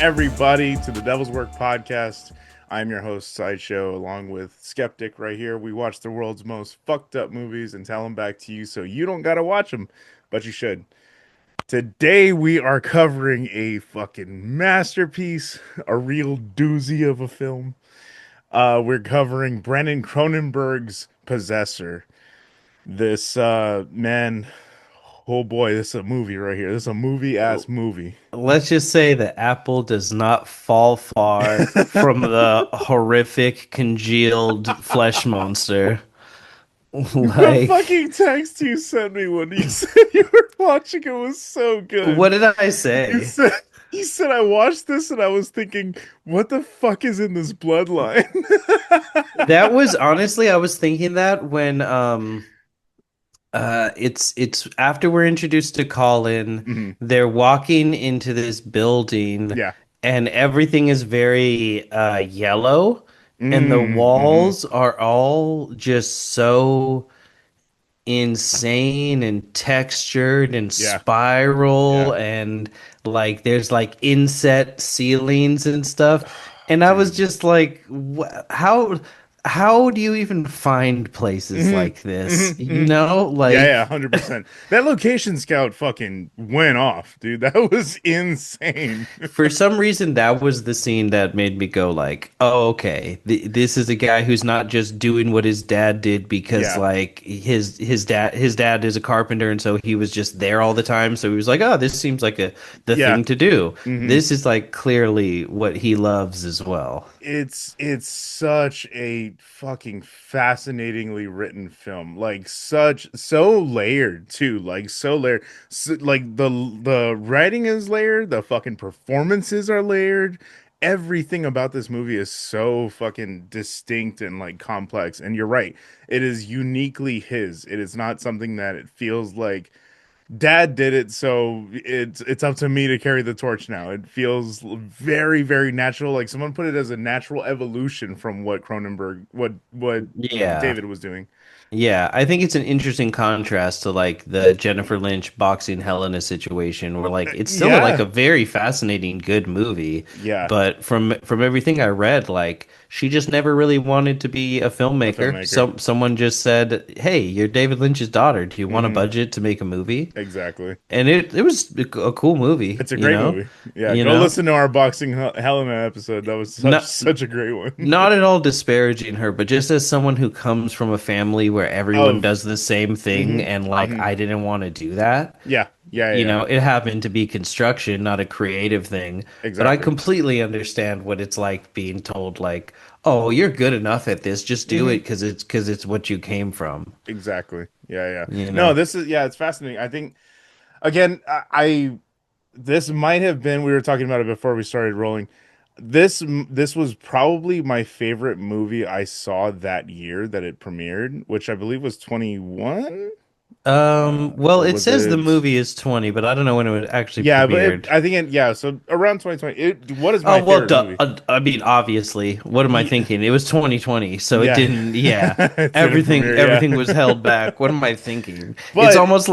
everybody, to the Devil's Work podcast. I'm your host, PsydeShow, along with Skeptik right here. We watch the world's most fucked up movies and tell them back to you so you don't gotta watch them, but you should. Today we are covering a fucking masterpiece, a real doozy of a film. We're covering Brandon Cronenberg's Possessor. This man, oh boy, this is a movie right here. This is a movie ass movie. Let's just say the apple does not fall far from the horrific congealed flesh monster. The Like, fucking text you sent me when you said you were watching it was so what good. did I You say? said you said I watched this and I was thinking, what the fuck is in this bloodline? That was honestly, I was thinking that when it's after we're introduced to Colin, Mhm. they're walking into this building Yeah. and everything is very yellow and the Hmm. walls are all just so insane and textured and Yeah. Yeah. spiral and like there's like inset ceilings and stuff, and I was Dude. just like, how do you even find places Hmm. like this, Hmm. Yeah, yeah, like 100%. That location scout fucking went off, dude. That was insane. for some reason that was the scene that made me go like, oh, okay, this is a guy who's not just doing what his dad did because Yeah. like his dad is a carpenter and so he was just there all the time, so he was like, oh, this seems like the Yeah. thing to do. Hmm. This is like clearly what he loves as well. It's such a fucking fascinatingly written film. Like such so layered too. Like so layered. So, like the writing is layered, the fucking performances are layered. Everything about this movie is so fucking distinct and like complex. And you're right. It is uniquely his. It is not something that it feels like dad did it, so it's up to me to carry the torch now. It feels very, very natural. Like someone put it as a natural evolution from what Cronenberg, what Yeah. David was doing. Yeah, I think it's an interesting contrast to like the Jennifer Lynch boxing Helena situation where like it's still like Yeah, a very fascinating good movie, yeah, but from everything I read, like she just never really wanted to be a a filmmaker. filmmaker. Someone just said, "Hey, you're David Lynch's daughter. Do you want a Hmm. budget to make a movie?" Exactly. And it was a cool movie, It's a you great know? movie. Yeah, You go know? listen to our boxing Helena episode. That was Not such a great one. not at all disparaging her, but just as someone who comes from a family where everyone Of does the same thing hmm and like hmm I didn't want to do that. Yeah, yeah, You yeah, know, it happened to be construction, not a creative thing. But I exactly. completely understand what it's like being told like, "Oh, you're good enough at this. Just do it Hmm. because it's what you came from." Exactly. Yeah, yeah. You No, know. this is yeah, it's fascinating. I think again, I this might have been we were talking about it before we started rolling. This was probably my favorite movie I saw that year that it premiered, which I believe was 21. Well, Or it was says the it? movie is 20, but I don't know when it actually Yeah, but premiered. I think yeah, so around 2020. What is Oh, my well, favorite duh, movie? I mean, obviously, what am I Yeah, thinking? It was 2020, so it yeah. didn't, yeah. It didn't Everything premiere, everything yeah. was held back. What am I thinking? It's But almost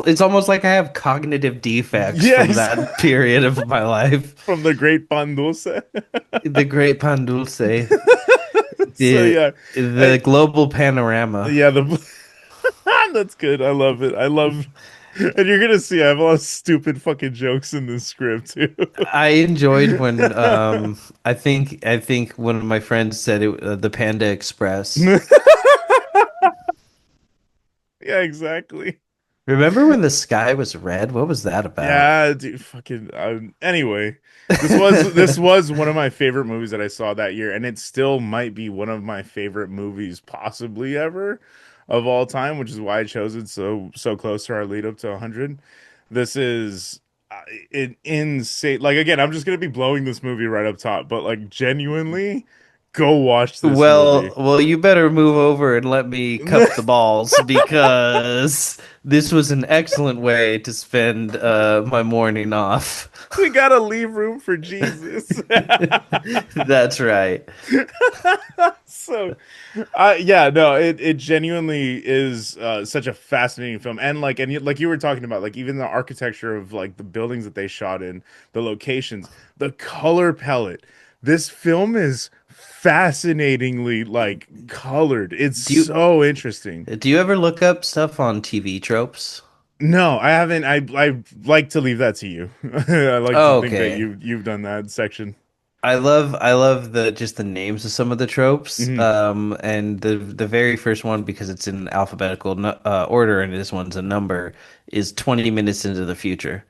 like I have cognitive defects from yes, that period of my life. from the Great Pan Dulce. The Great Pan Dulce, So the yeah, the I, global panorama. yeah, the that's good. I love it. I love, and you're gonna see I have a lot of stupid fucking jokes in this script too. I enjoyed when I think one of my friends said it, the Panda Express. Yeah, exactly. Remember when the sky was red? What was that about? Yeah, dude, fucking. Anyway, this was one of my favorite movies that I saw that year, and it still might be one of my favorite movies, possibly ever, of all time, which is why I chose it so close to our lead up to 100. This is an insane. Like again, I'm just gonna be blowing this movie right up top, but like genuinely go watch this Well, movie. well, you better move over and let me cup the balls because this was an excellent way to spend my morning off. We gotta leave room for Jesus. That's right. So, yeah, no, it genuinely is such a fascinating film, and like you were talking about, like even the architecture of like the buildings that they shot in, the locations, the color palette. This film is fascinatingly like colored. It's Do you so interesting. do you ever look up stuff on TV tropes? No, I haven't. I like to leave that to you. I like to Oh, think that okay. you've done that section. I love the just the names of some of the tropes. Hmm. And the very first one because it's in alphabetical order and this one's a number is 20 minutes into the future,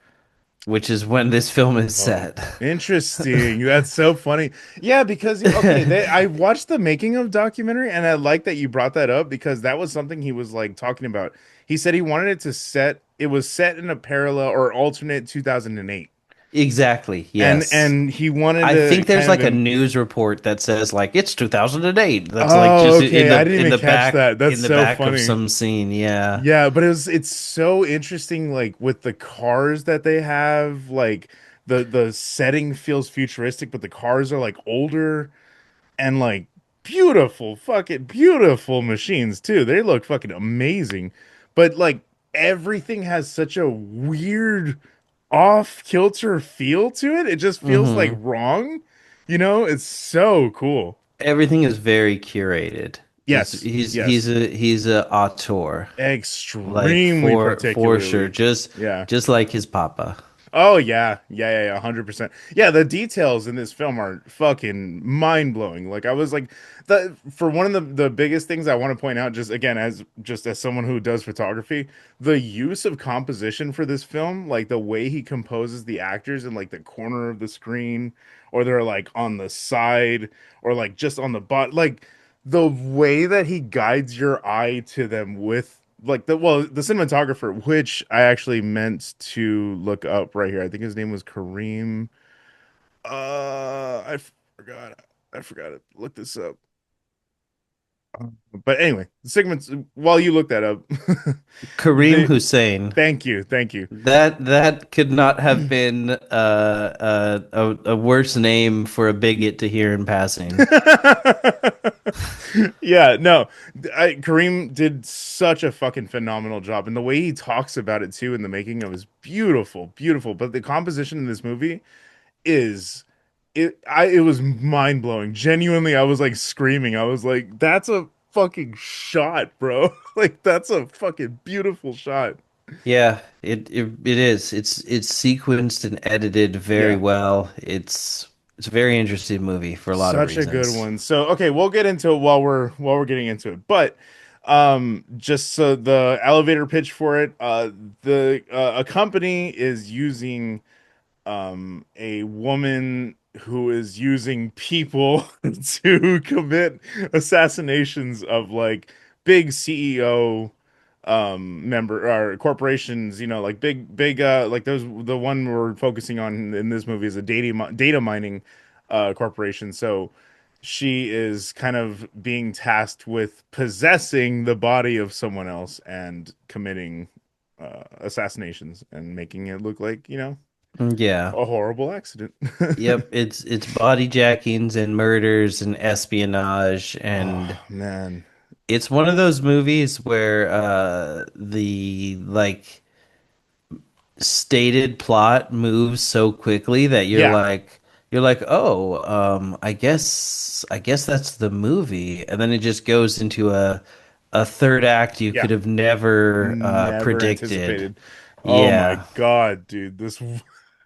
which is when this film is Oh, set. interesting. That's so funny. Yeah, because okay, I watched the making of documentary, and I like that you brought that up because that was something he was like talking about. He said he wanted it to set. It was set in a parallel or alternate 2008, Exactly. and Yes. he wanted I to think there's kind of like a news report that says like it's 2008. That's like Oh, just okay. I didn't even catch that. That's in the so back of funny. some scene. Yeah. Yeah, but it's so interesting, like with the cars that they have, like the setting feels futuristic, but the cars are like older and like beautiful, fucking beautiful machines too. They look fucking amazing. But like everything has such a weird off kilter feel to it. It just feels like Hmm. wrong. You know, it's so cool. Everything is very curated. Yes, yes. He's a auteur, like Extremely for sure. particularly. Yeah. Just like his papa. Oh yeah, 100%. Yeah, the details in this film are fucking mind-blowing. Like I was like the for one of the biggest things I want to point out just again as someone who does photography, the use of composition for this film, like the way he composes the actors in like the corner of the screen or they're like on the side or like just on the bottom, like the way that he guides your eye to them with like the cinematographer, which I actually meant to look up right here. I think his name was Kareem. I forgot. I forgot to look this up. But anyway, the segments while you look that up, Kareem they Hussein. thank you. That could not have been a worse name for a bigot to hear in passing. Yeah, no, Kareem did such a fucking phenomenal job, and the way he talks about it too in the making of is beautiful, beautiful. But the composition in this movie is it was mind blowing. Genuinely, I was like screaming. I was like, "That's a fucking shot, bro! Like that's a fucking beautiful shot." Yeah, it is. It's sequenced and edited very Yeah. well. It's a very interesting movie for a lot of Such a good reasons. one. So, okay, we'll get into it while we're getting into it. But just so the elevator pitch for it, the a company is using a woman who is using people to commit assassinations of like big CEO member or corporations, you know, like big like those the one we're focusing on in this movie is a data mining corporation. So she is kind of being tasked with possessing the body of someone else and committing assassinations and making it look like, you know, Yeah. a horrible accident. Yep, it's body jackings and murders and espionage and Oh man. it's one of those movies where the like stated plot moves so quickly that Yeah. you're like, "Oh, I guess that's the movie." And then it just goes into a third act you Yeah. could have never Never predicted. anticipated. Oh my Yeah. God, dude. This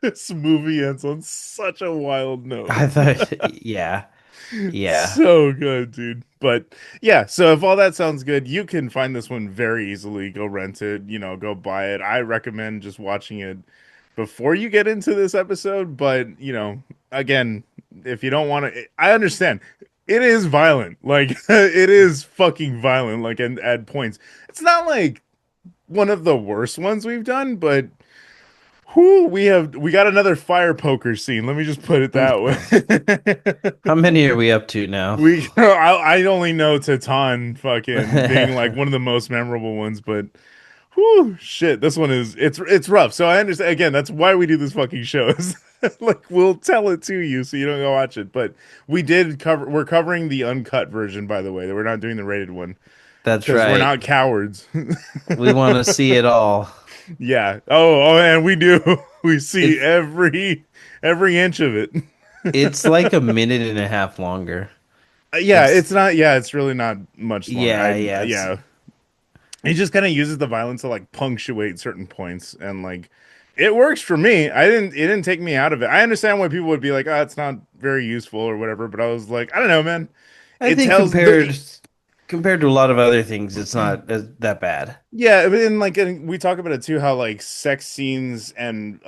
this movie ends on such a wild note. I thought yeah. Yeah. So good, dude. But yeah, so if all that sounds good, you can find this one very easily. Go rent it, you know, go buy it. I recommend just watching it before you get into this episode, but you know, again, if you don't want to, I understand. It is violent. Like it is fucking violent like at points. It's not like one of the worst ones we've done, but Whoo, we got another fire poker scene. Let me just put it that way. How many are we up to now? I only know Titan fucking being like one of the most memorable ones, but whoo, shit, this one is it's rough. So I understand again, that's why we do this fucking shows. Like we'll tell it to you so you don't go watch it. But we're covering the uncut version, by the way, that we're not doing the rated one That's because we're right. not cowards. We want to see it all. Yeah. And we do. We see It's every inch of it. it's like a minute and a half longer. Yeah, It's it's not. Yeah, it's really not much longer. yeah, it's Yeah, he just kind of uses the violence to like punctuate certain points, and like it works for me. It didn't take me out of it. I understand why people would be like, "Oh, it's not very useful" or whatever, but I was like, I don't know, man. I It think tells the compared to a lot of other things, it's not that bad. Yeah, but and we talk about it too, how like sex scenes and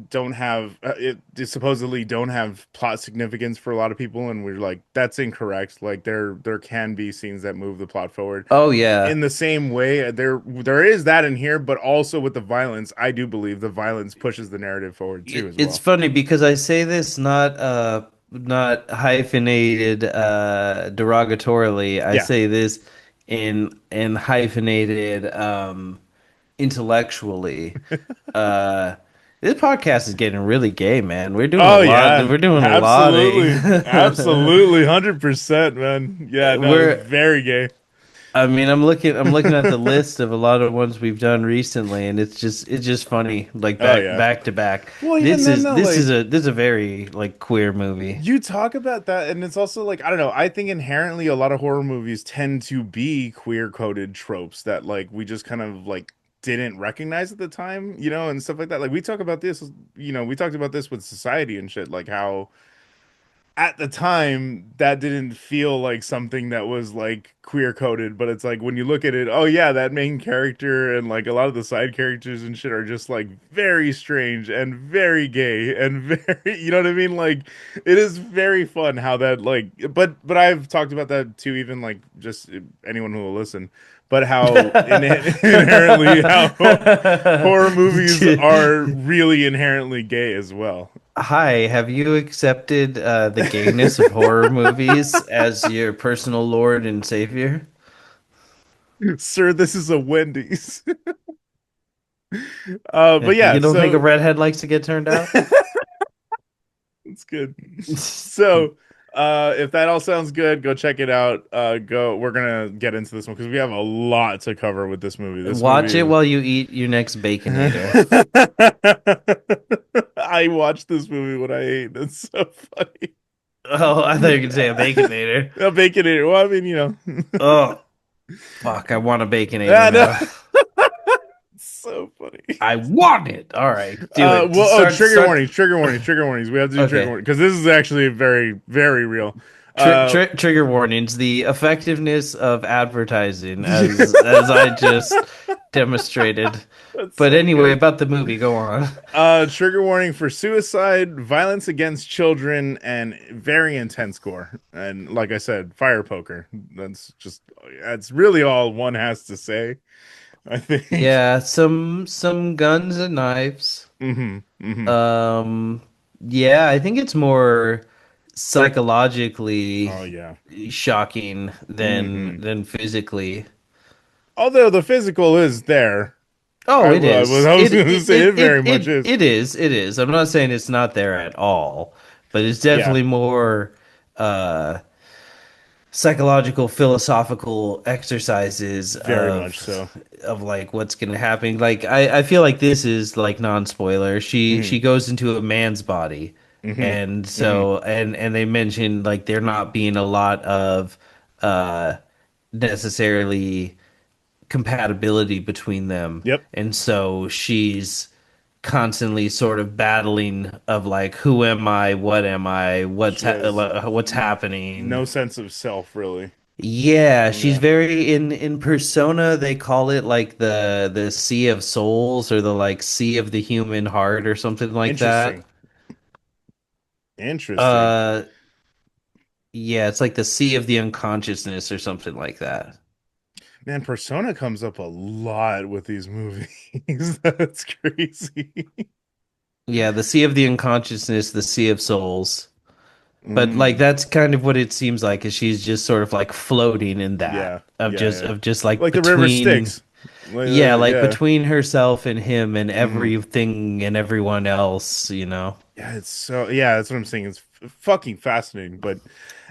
don't have it supposedly don't have plot significance for a lot of people, and we're like, that's incorrect. Like there can be scenes that move the plot forward. Oh yeah. In the same way, there is that in here, but also with the violence, I do believe the violence pushes the narrative forward too as It's well. funny because I say this not hyphenated derogatorily. I Yeah. say this in hyphenated intellectually. Uh this podcast is getting really gay, man. We're doing a Oh lot. yeah, We're doing a lot absolutely, of absolutely, 100%, man. Yeah, no, it's we're very gay. I mean, I'm looking at the list of a lot of ones we've done recently, and it's just funny, like Oh yeah. back to back. Well, even then, though, like This is a very like queer movie. you talk about that, and it's also like I don't know. I think inherently a lot of horror movies tend to be queer coded tropes that like we just kind of like didn't recognize at the time, and stuff like that. Like we talk about this, we talked about this with Society and shit, like how at the time that didn't feel like something that was like queer coded, but it's like when you look at it, oh yeah, that main character and like a lot of the side characters and shit are just like very strange and very gay and very, you know what I mean, like it is very fun how that like, but I've talked about that too, even like just anyone who will listen, but how inherently how horror movies are really inherently gay as well. Hi, have you accepted the gayness of horror movies as your personal lord and savior? Sir, this is a Wendy's. But yeah, You don't think a so redhead likes to get turned out? it's good. So, if that all sounds good, go check it out. We're gonna get into this one because we have a lot to cover with this movie. This Watch it movie while you eat your next baconator. is. I watched this movie when I ate. That's so funny. Oh, I thought you were gonna say a baconator. A baconator. Well, I mean, Oh, fuck, I want a baconator Ah, no. now. It's so funny. I want it. All right, do it. Trigger Start. warnings, trigger warnings, trigger warnings. We have to do trigger Okay. warnings because this is actually very, very real. Uh, Trigger warnings. The effectiveness of advertising, as I just demonstrated. that's But so anyway, good. about the movie, go on. Trigger warning for suicide, violence against children, and very intense gore. And like I said, fire poker. That's really all one has to say, I think. Yeah, some guns and knives. Hmm. Hmm. Um, yeah, I think it's more psychologically Oh yeah. shocking Hmm. than physically. Although the physical is there. Oh, it is. I was gonna say it very much is. It is. It is. I'm not saying it's not there at all, but it's Yeah, definitely more uh psychological philosophical exercises very much so. of like what's gonna happen. Like I feel like this is like non-spoiler. Hmm. She goes into a man's body, Hmm. and Hmm. so and they mentioned like there not being a lot of uh necessarily compatibility between them. Yep. And so she's constantly sort of battling of like who am I, She has what's happening. no sense of self, really. Yeah, she's Yeah. very in Persona they call it like the Sea of Souls or the like Sea of the Human Heart or something like that. Interesting. Interesting. Uh yeah, it's like the Sea of the Unconsciousness or something like that. Man, Persona comes up a lot with these movies. That's crazy. Yeah, the sea of the unconsciousness, the sea of souls. But like Mm, that's kind of what it seems like is she's just sort of like floating in that yeah, yeah, yeah. of just like Like the river between Styx. Like, yeah, like yeah. between herself and him and Mm. everything and everyone else, you know. Yeah, it's so yeah, that's what I'm saying. It's fucking fascinating. But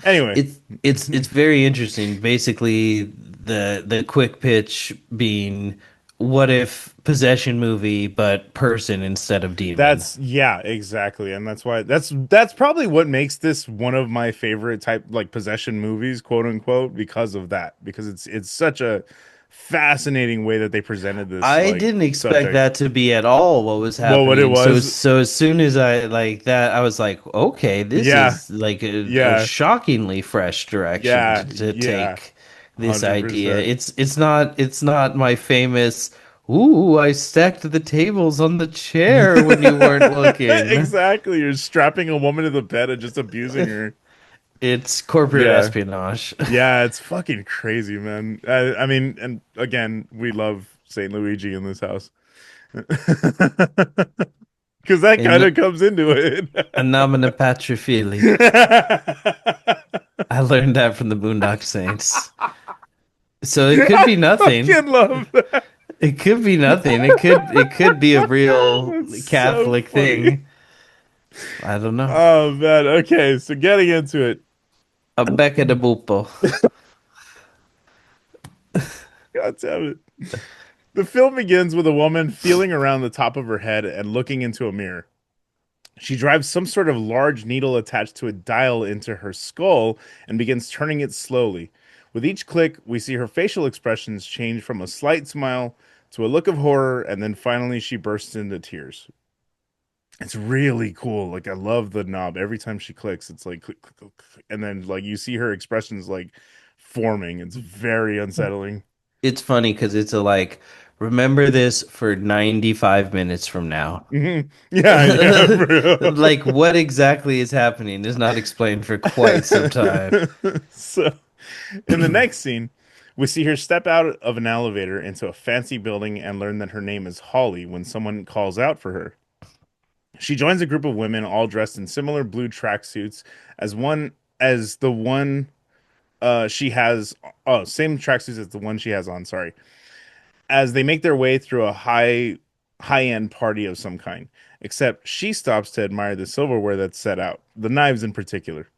anyway, It's very interesting. Basically, the quick pitch being what if possession movie but person instead of demon. that's yeah, exactly. And that's probably what makes this one of my favorite type like possession movies, quote unquote, because of that. Because it's such a fascinating way that they presented this I like didn't expect subject. that to be at all what was Well, what it happening. was, So as soon as I like that, I was like, okay, this yeah, is like a yeah, shockingly fresh direction yeah, to yeah, take this idea. 100%. It's not my famous, ooh, I stacked the tables on the chair when you weren't looking. Exactly. You're strapping a woman to the bed and just abusing her. It's corporate Yeah. espionage. Yeah, it's fucking crazy, man. I mean, and again, we love Saint Luigi in this house. Because that kind of In comes into it. a nomina patri fili. I learned that from the Boondock Saints. So it could I be nothing. fucking love that. It could be nothing. It could be a real That's so Catholic funny. thing. I don't know. Oh man. Okay, so getting into it. A becca de bupo. God damn it. The film begins with a woman feeling around the top of her head and looking into a mirror. She drives some sort of large needle attached to a dial into her skull and begins turning it slowly. With each click, we see her facial expressions change from a slight smile to a look of horror, and then finally she bursts into tears. It's really cool. Like I love the knob. Every time she clicks, it's like click, click, click, click, and then like you see her expressions like forming. It's very unsettling. It's funny because it's a like, remember this for 95 minutes from now. Yeah, yeah, bro. Like, what exactly is happening is not explained for quite some time. So, in the next scene, we see her step out of an elevator into a fancy building and learn that her name is Holly when someone calls out for her. She joins a group of women all dressed in similar blue tracksuits as the one she has same tracksuits as the one she has on, sorry. As they make their way through a high-end party of some kind. Except she stops to admire the silverware that's set out, the knives in particular.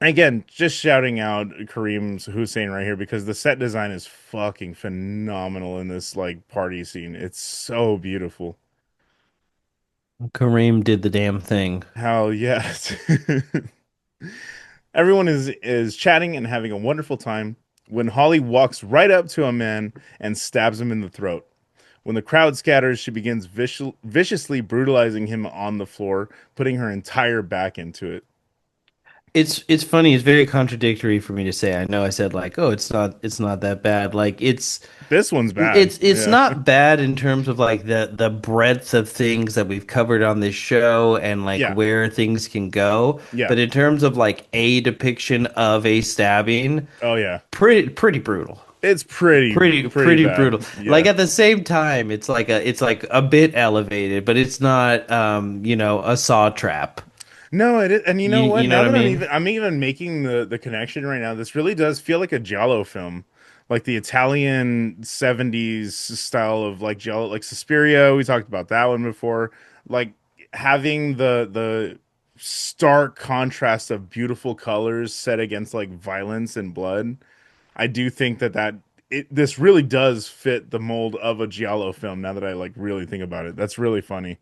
Again, just shouting out Kareem's Hussein right here because the set design is fucking phenomenal in this like party scene. It's so beautiful. Kareem did the damn thing. Hell yes. Everyone is chatting and having a wonderful time when Holly walks right up to a man and stabs him in the throat. When the crowd scatters, she begins viciously brutalizing him on the floor, putting her entire back into it. It's funny. It's very contradictory for me to say. I know I said like, oh, it's not that bad. Like This one's bad. it's Yeah. not bad in terms of like the breadth of things that we've covered on this show and like Yeah. where things can go. Yeah. But in terms of like a depiction of a stabbing, Oh yeah. pretty brutal. It's pretty Pretty brutal. bad. Like Yeah. at the same time, it's like a bit elevated, but it's not a saw trap. No, it is, and you know what? You know Now what I that mean? I'm even making the connection right now, this really does feel like a Giallo film, like the Italian '70s style of like Giallo, like Suspiria. We talked about that one before. Like having the stark contrast of beautiful colors set against like violence and blood. I do think this really does fit the mold of a Giallo film. Now that I like really think about it, that's really funny.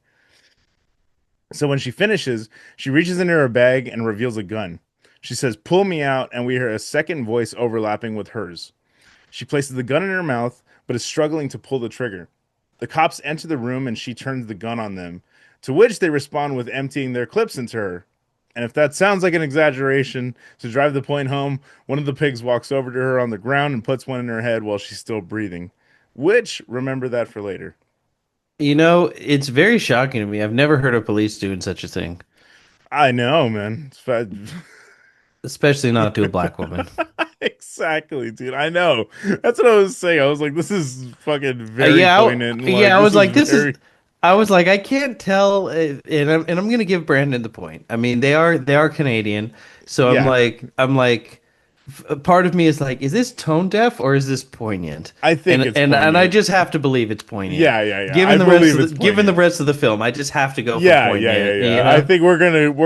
So when she finishes, she reaches into her bag and reveals a gun. She says, "Pull me out," and we hear a second voice overlapping with hers. She places the gun in her mouth, but is struggling to pull the trigger. The cops enter the room and she turns the gun on them, to which they respond with emptying their clips into her. And if that sounds like an exaggeration, to drive the point home, one of the pigs walks over to her on the ground and puts one in her head while she's still breathing. Which, remember that for later. You know, it's very shocking to me. I've never heard of police doing such a thing, I know, man. especially not to a black woman. Exactly, dude. I know. That's what I was saying. I was like, this is fucking very Yeah, poignant and like yeah. I this was is like, this is very. I was like, I can't tell, and I'm gonna give Brandon the point. I mean, they are Canadian, so I'm Yeah, like, a part of me is like, is this tone deaf or is this poignant? I think And it's and I poignant. just have to believe it's poignant. Yeah. I believe it's Given the poignant. rest of the film, I just have to go for poignant. You I know, think we're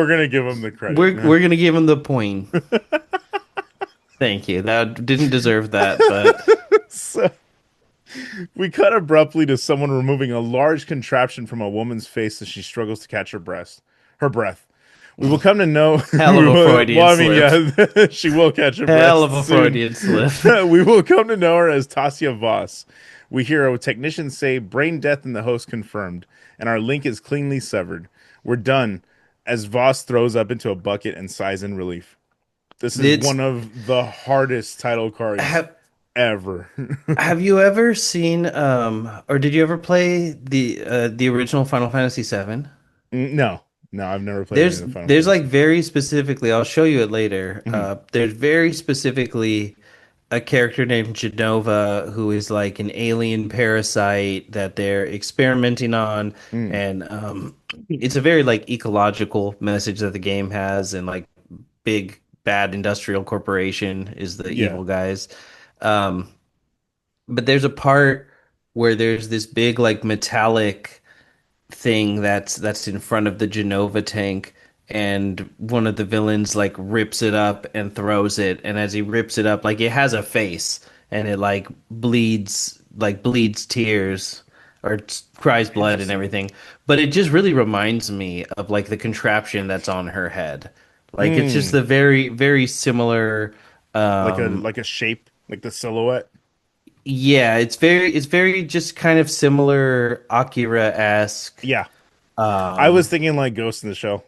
gonna give him the credit. we're gonna give him the point. Thank you. That didn't deserve that, but So we cut abruptly to someone removing a large contraption from a woman's face as she struggles to catch her breath. We will come to know. hell of a Well, Freudian I mean, slip. yeah, she will catch her breath Hell of a soon. Freudian slip. We will come to know her as Tasia Voss. We hear a technician say brain death in the host confirmed, and our link is cleanly severed. We're done as Voss throws up into a bucket and sighs in relief. This is one It's of the hardest title cards have ever. Have you ever seen or did you ever play the original Final Fantasy VII? No, no, I've never played any of the Final There's like Fantasy. very specifically, I'll show you it later. Mhm. There's very specifically a character named Genova who is like an alien parasite that they're experimenting on, Mm. and it's a very like ecological message that the game has, and like big bad industrial corporation is the Yeah. evil guys. Um, but there's a part where there's this big like metallic thing that's in front of the Genova tank, and one of the villains like rips it up and throws it, and as he rips it up, like it has a face and it bleeds tears or cries blood and Interesting. everything, but it just really reminds me of like the contraption that's on her head. Like it's just Mm. the very similar. Like a shape, like the silhouette. Yeah, it's very just kind of similar Akira-esque. Yeah. I was Um, thinking like Ghost in the Shell.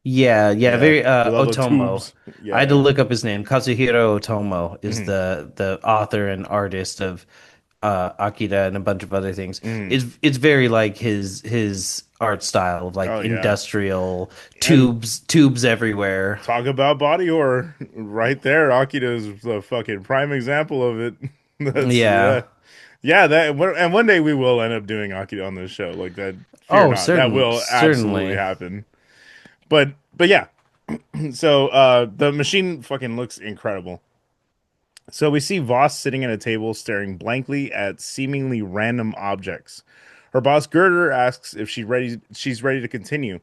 yeah, Yeah. very With all the Otomo. tubes. I had to Yeah. look up his name. Kazuhiro Otomo is Mhm. the author and artist of Akira and a bunch of other things. Mhm. It's very like his art style of like Oh yeah. industrial And tubes everywhere. talk about body horror right there. Akira is the fucking prime example of it. That's Yeah. yeah. Yeah, and one day we will end up doing Akira on this show. Like that, fear Oh, not. That will absolutely certainly. happen. But yeah. So the machine fucking looks incredible. So we see Voss sitting at a table staring blankly at seemingly random objects. Her boss Girder asks if she's ready to continue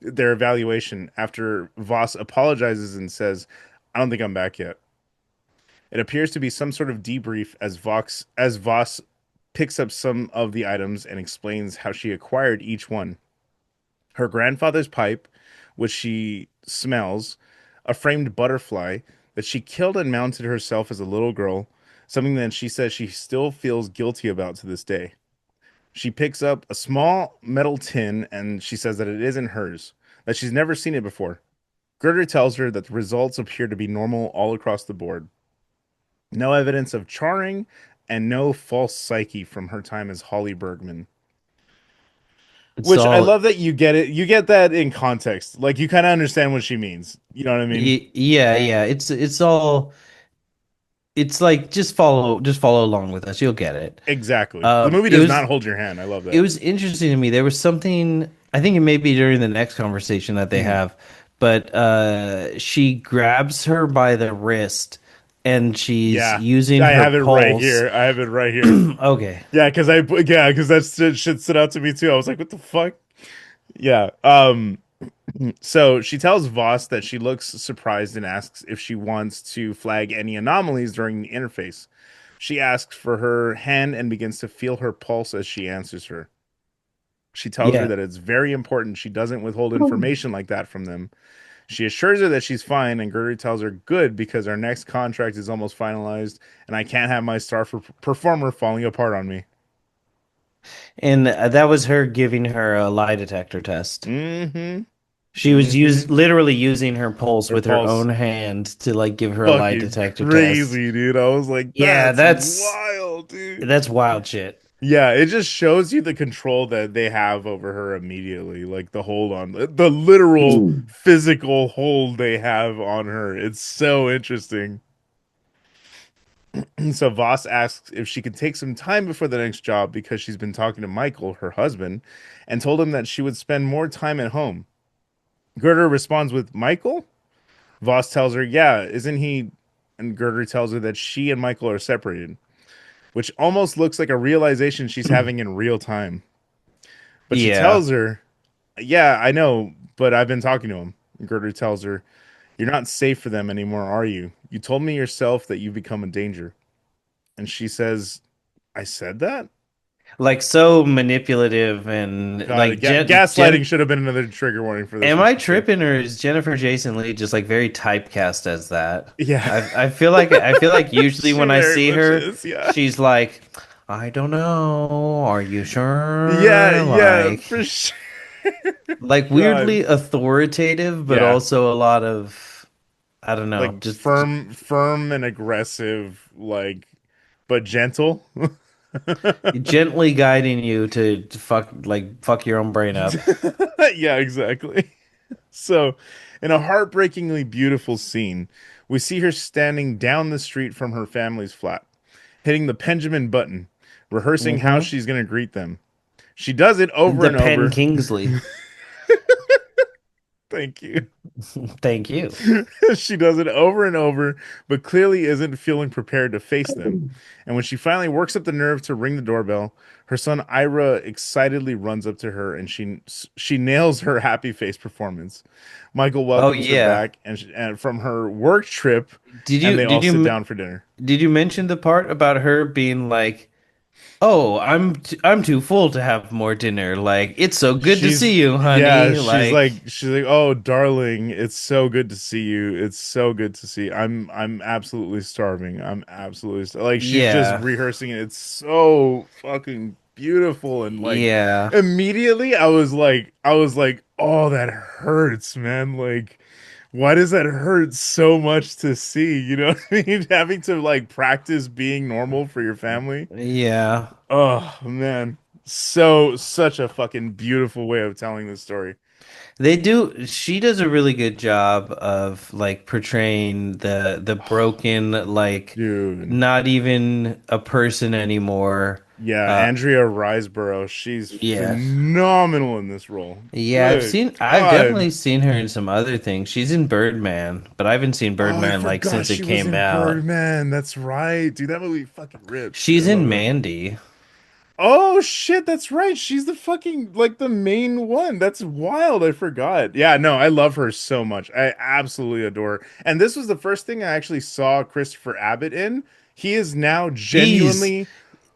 their evaluation after Voss apologizes and says, "I don't think I'm back yet." It appears to be some sort of debrief as Voss picks up some of the items and explains how she acquired each one. Her grandfather's pipe, which she smells, a framed butterfly that she killed and mounted herself as a little girl, something that she says she still feels guilty about to this day. She picks up a small metal tin and she says that it isn't hers, that she's never seen it before. Gerder tells her that the results appear to be normal all across the board. No evidence of charring and no false psyche from her time as Holly Bergman. It's Which I all love that you get it. You get that in context. Like you kind of understand what she means. You know what I mean? yeah. It's all it's like just follow along with us. You'll get it. Exactly. The movie It does was not hold your hand. I love it that. was interesting to me. There was something I think it may be during the next conversation that they Mhm. have, but she grabs her by the wrist and she's Yeah. using I her have it right pulse. here. I have it right here. Okay. Because that shit stood out to me too. I was like, what the fuck? Yeah. So she tells Voss that she looks surprised and asks if she wants to flag any anomalies during the interface. She asks for her hand and begins to feel her pulse as she answers her. She tells her Yeah. that it's very important she doesn't withhold information like that from them. She assures her that she's fine, and Gertrude tells her, "Good, because our next contract is almost finalized, and I can't have my star performer falling apart on me." And that was her giving her a lie detector test. Mm-hmm. She was Mm-hmm. literally using her pulse Her with her pulse. own hand to like give her a lie Fucking detector test. crazy, dude. I was like, Yeah, that's wild, dude. that's wild shit. Yeah, it just shows you the control that they have over her immediately. Like the hold on, the literal physical hold they have on her. It's so interesting. So Voss asks if she could take some time before the next job because she's been talking to Michael, her husband, and told him that she would spend more time at home. Gerder responds with Michael. Voss tells her, "Yeah, isn't he?" And Gerder tells her that she and Michael are separated, which almost looks like a realization she's having in real time. But she Yeah. tells her, "Yeah, I know, but I've been talking to him." And Gerder tells her, "You're not safe for them anymore, are you? You told me yourself that you've become a danger." And she says, "I said that?" Like so manipulative and God, like gaslighting should have been another trigger warning for this am one I for sure. tripping or is Jennifer Jason Leigh just like very typecast as that? Yeah, I feel like usually she when I very see much her, is. Yeah, she's like, I don't know. Are you yeah, sure? yeah, for sure. Like God, weirdly authoritative, but yeah, also a lot of I don't know, like just firm and aggressive, like but gentle. gently guiding you to fuck your own brain up. Yeah, exactly. So, in a heartbreakingly beautiful scene, we see her standing down the street from her family's flat, hitting the Benjamin button, rehearsing how Hmm. she's going to greet them. She does it over The and Penn over. Kingsley. Thank you. Thank you. She does it over and over, but clearly isn't feeling prepared to face them. And when she finally works up the nerve to ring the doorbell, her son Ira excitedly runs up to her and she nails her happy face performance. Michael Oh welcomes her yeah. back and from her work trip, and they all sit down for dinner. Did you mention the part about her being like, "Oh, I'm too full to have more dinner. Like, it's so good to see you, Yeah, honey." Like, she's like, "Oh, darling, it's so good to see you. It's so good to see. I'm absolutely starving. I'm absolutely like she's just yeah. rehearsing it. It's so fucking beautiful and like Yeah. immediately I was like, "Oh, that hurts, man. Like why does that hurt so much to see? You know what I mean? Having to like practice being normal for your family. Yeah. Oh, man. So such a fucking beautiful way of telling this story. They do she does a really good job of like portraying the broken, like Dude. not even a person anymore. Yeah, Uh Andrea Riseborough, she's yeah. phenomenal in this role. Yeah, Good I've God. definitely seen her in some other things. She's in Birdman, but I haven't seen Oh, I Birdman like forgot since it she was came in out. Birdman. That's right. Dude, that movie fucking rips. I She's love in that. Mandy. Oh shit, that's right. She's the fucking like the main one. That's wild. I forgot. Yeah, no, I love her so much. I absolutely adore her. And this was the first thing I actually saw Christopher Abbott in. He is now He's genuinely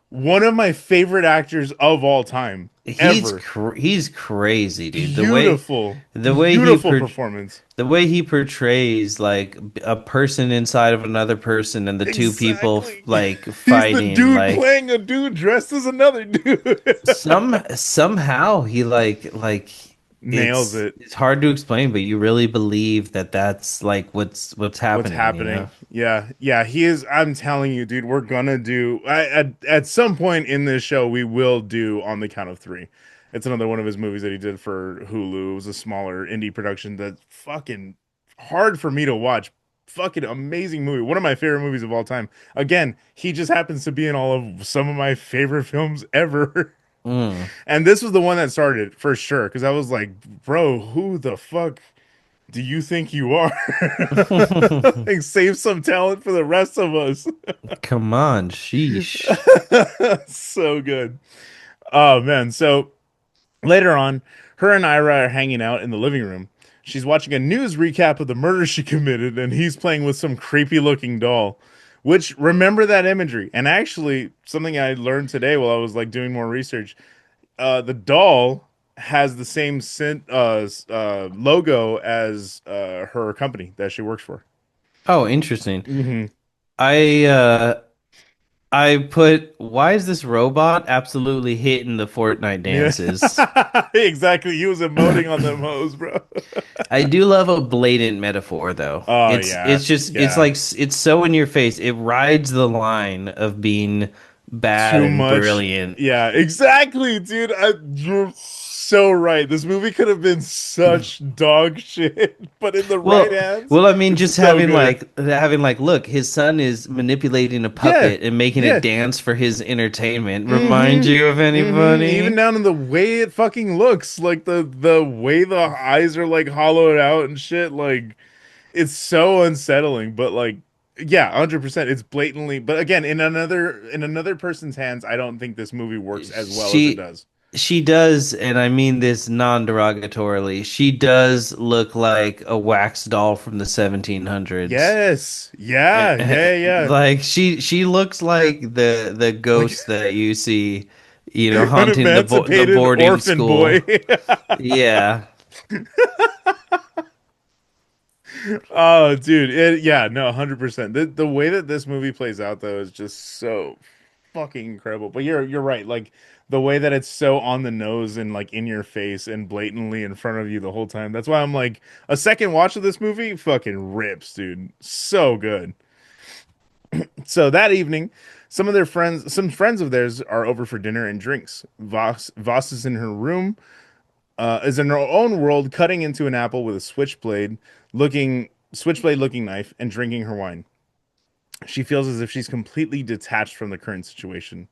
one of my favorite actors of all time, ever. he's crazy, dude. Beautiful, The way beautiful performance. the way he portrays like a person inside of another person and the two people Exactly. like He's the fighting dude like playing a dude dressed as another dude. somehow he like Nails it. it's hard to explain, but you really believe that that's like what's What's happening, you happening? know? Yeah, yeah, he is. I'm telling you, dude, we're gonna do at some point in this show. We will do On the Count of Three. It's another one of his movies that he did for Hulu. It was a smaller indie production that's fucking hard for me to watch. Fucking amazing movie. One of my favorite movies of all time. Again, he just happens to be in all of some of my favorite films ever. Mm. And this was the one that started it, for sure. Because I was like, bro, who the fuck do you think you are? Like, save some talent for the rest of us. Come on, sheesh. So good. Oh man. So later on, her and Ira are hanging out in the living room. She's watching a news recap of the murder she committed, and he's playing with some creepy looking doll. Which remember that imagery. And actually, something I learned today while I was like doing more research, the doll has the same logo as her company that she works for. Oh, interesting. Hmm. I I put, why is this robot absolutely hitting the Fortnite Yeah, dances? exactly. He was emoting on them hoes, bro. I do love a blatant metaphor though. Oh yeah, It's yeah. like it's so in your face. It rides the line of being bad Too and much. brilliant. Yeah, exactly, dude. You're so right. This movie could have been such dog shit, but in the right Well, hands, well, I mean, it's just so good. having like, look, his son is manipulating a Yeah, puppet and making it yeah. dance for his entertainment. Remind Mm-hmm. you of Mm-hmm. Even anybody? down in the way it fucking looks, like the way the eyes are like hollowed out and shit, like it's so unsettling. But like, yeah, 100%. It's blatantly. But again, in another person's hands, I don't think this movie works as well as it She does. she does, and I mean this non-derogatorily. She does look like a wax doll from the 1700s. Yes. Yeah. Yeah. Yeah. Like she looks like the Like ghost that you see, an haunting the emancipated boarding orphan boy. school. Yeah. Oh, dude. Yeah, no, 100%. The way that this movie plays out though is just so fucking incredible. But you're right. Like the way that it's so on the nose and like in your face and blatantly in front of you the whole time. That's why I'm like a second watch of this movie fucking rips, dude. So good. So that evening, some friends of theirs are over for dinner and drinks. Voss is in her room, is in her own world, cutting into an apple with a switchblade looking knife and drinking her wine. She feels as if she's completely detached from the current situation,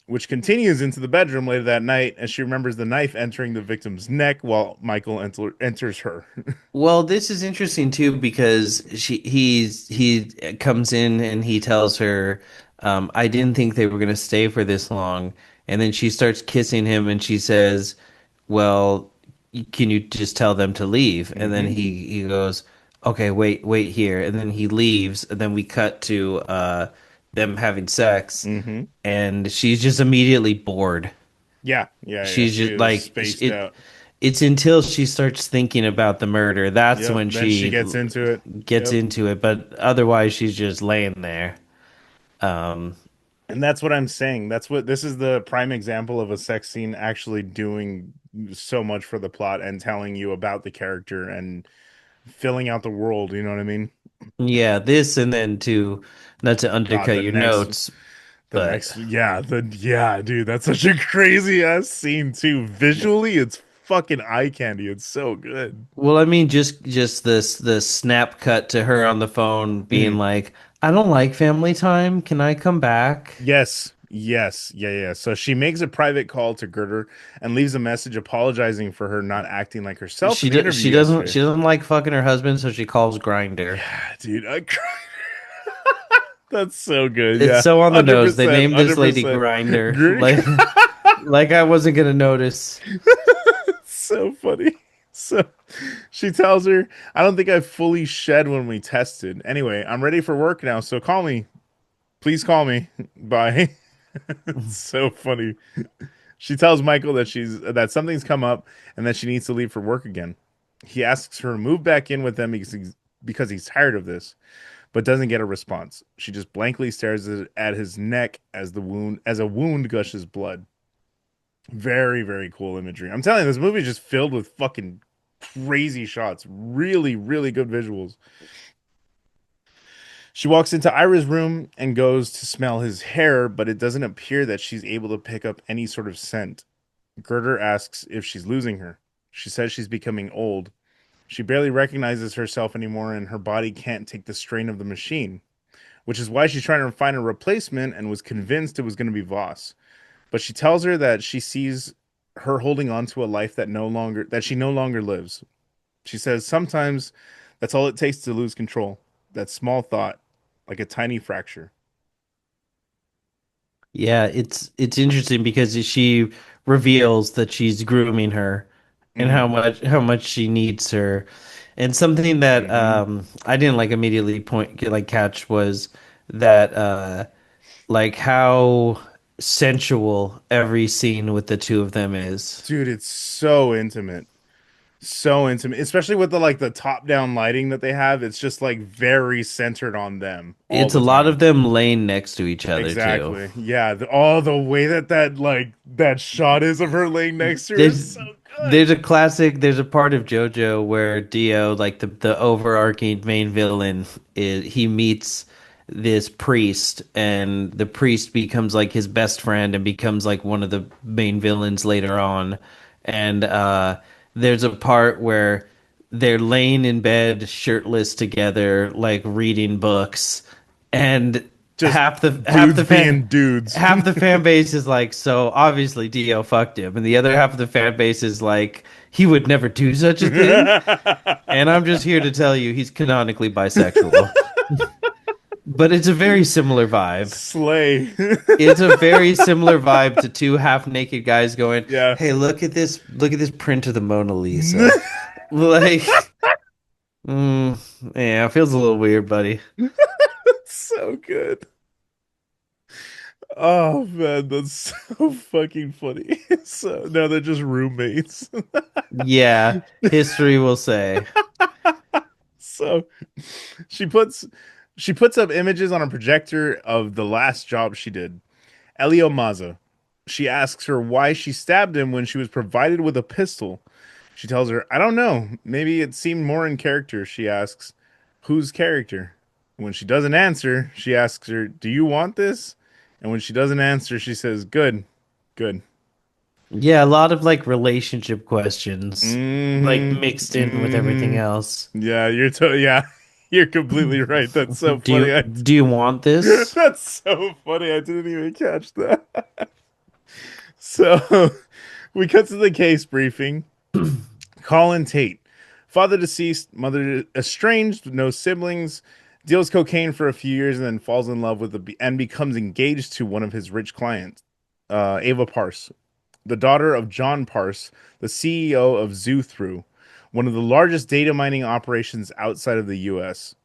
which continues into the bedroom later that night as she remembers the knife entering the victim's neck while Michael enters her. Well, this is interesting too because he comes in and he tells her, "I didn't think they were going to stay for this long," and then she starts kissing him and she says, "Well, can you just tell them to leave?" And then Mm-hmm. he goes, "Okay, wait here," and then he leaves, and then we cut to them having sex, Mm-hmm. and she's just immediately bored. Yeah, yeah, yeah. She's She just is like spaced out. it's until she starts thinking about the murder that's Yep. when Then she she gets into it. gets Yep. into it, but otherwise she's just laying there. um And that's what I'm saying. That's what this is the prime example of a sex scene actually doing so much for the plot and telling you about the character and filling out the world. You know what I mean? yeah, this, and then to not to God, undercut your notes, but yeah, dude, that's such a crazy ass scene too. Visually, it's fucking eye candy. It's so good. well, I mean, just this the snap cut to her on the phone being Mhm. like, "I don't like family time, can I come back?" Yes, yes, yeah, yeah. So she makes a private call to Girder and leaves a message apologizing for her not acting like herself in the interview She yesterday. doesn't like fucking her husband, so she calls Grinder. Yeah, dude, I cried. That's so good. It's Yeah, so on the nose. They 100%, named this lady 100%. Grinder. Great. Like I wasn't gonna notice. So funny. So she tells her, I don't think I fully shed when we tested. Anyway, I'm ready for work now, so call me. Please call me. Bye. It's so funny. She tells Michael that something's come up and that she needs to leave for work again. He asks her to move back in with them because he's tired of this, but doesn't get a response. She just blankly stares at his neck as a wound gushes blood. Very, very cool imagery. I'm telling you, this movie is just filled with fucking crazy shots. Really, really good visuals. She walks into Ira's room and goes to smell his hair, but it doesn't appear that she's able to pick up any sort of scent. Girder asks if she's losing her. She says she's becoming old. She barely recognizes herself anymore, and her body can't take the strain of the machine, which is why she's trying to find a replacement and was convinced it was going to be Voss. But she tells her that she sees her holding on to a life that she no longer lives. She says sometimes that's all it takes to lose control. That small thought, like a tiny fracture. Yeah, it's interesting because she reveals that she's grooming her and Mm-hmm. how much she needs her. And something that Mm-hmm. I didn't like immediately catch was that like how sensual every scene with the two of them is. Dude, it's so intimate. So intimate, especially with the top down lighting that they have. It's just like very centered on them all It's a the lot of time. them laying next to each other too. Exactly. Yeah. The way that shot is of her laying next to her is There's so good. there's a part of JoJo where Dio, like the overarching main villain, he meets this priest, and the priest becomes like his best friend and becomes like one of the main villains later on. and there's a part where they're laying in bed shirtless together, like reading books, and Just half dudes the fan being dudes. half the fan base is like, so obviously Dio fucked him, and the other half of the fan base is like, he would never do such a thing. And I'm just here to tell you he's canonically bisexual. But it's a very similar vibe. Slay. It's a very similar vibe to two half-naked guys going, Yeah. "Hey, look at this print of the Mona Lisa." Like, mm, yeah, it feels a little weird, buddy. So good. Oh man, that's so fucking funny. So now they're just roommates. Yeah, history will say. So she puts she puts up images on a projector of the last job she did. Elio Maza. She asks her why she stabbed him when she was provided with a pistol. She tells her, I don't know. Maybe it seemed more in character. She asks, whose character? When she doesn't answer, she asks her, do you want this? And when she doesn't answer, she says, good, good. Yeah, a lot of like relationship questions, like mixed Mm-hmm. in with everything Mm-hmm. else. Yeah, yeah, you're completely right. That's so funny. Do you want this? That's so funny. I didn't even catch that. So we cut to the case briefing. Colin Tate, father deceased, mother estranged, no siblings, deals cocaine for a few years and then falls in love with and becomes engaged to one of his rich clients, Ava Parse, the daughter of John Parse, the CEO of Zoothru, one of the largest data mining operations outside of the U.S.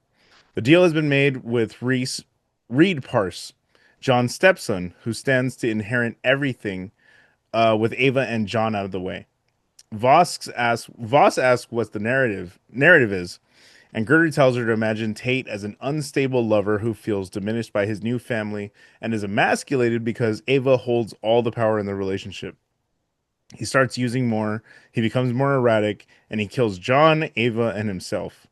The deal has been made with Reed Parse, John's stepson, who stands to inherit everything with Ava and John out of the way. Voss asks what the narrative is, and Gertrude tells her to imagine Tate as an unstable lover who feels diminished by his new family and is emasculated because Ava holds all the power in the relationship. He starts using more, he becomes more erratic, and he kills John, Ava, and himself.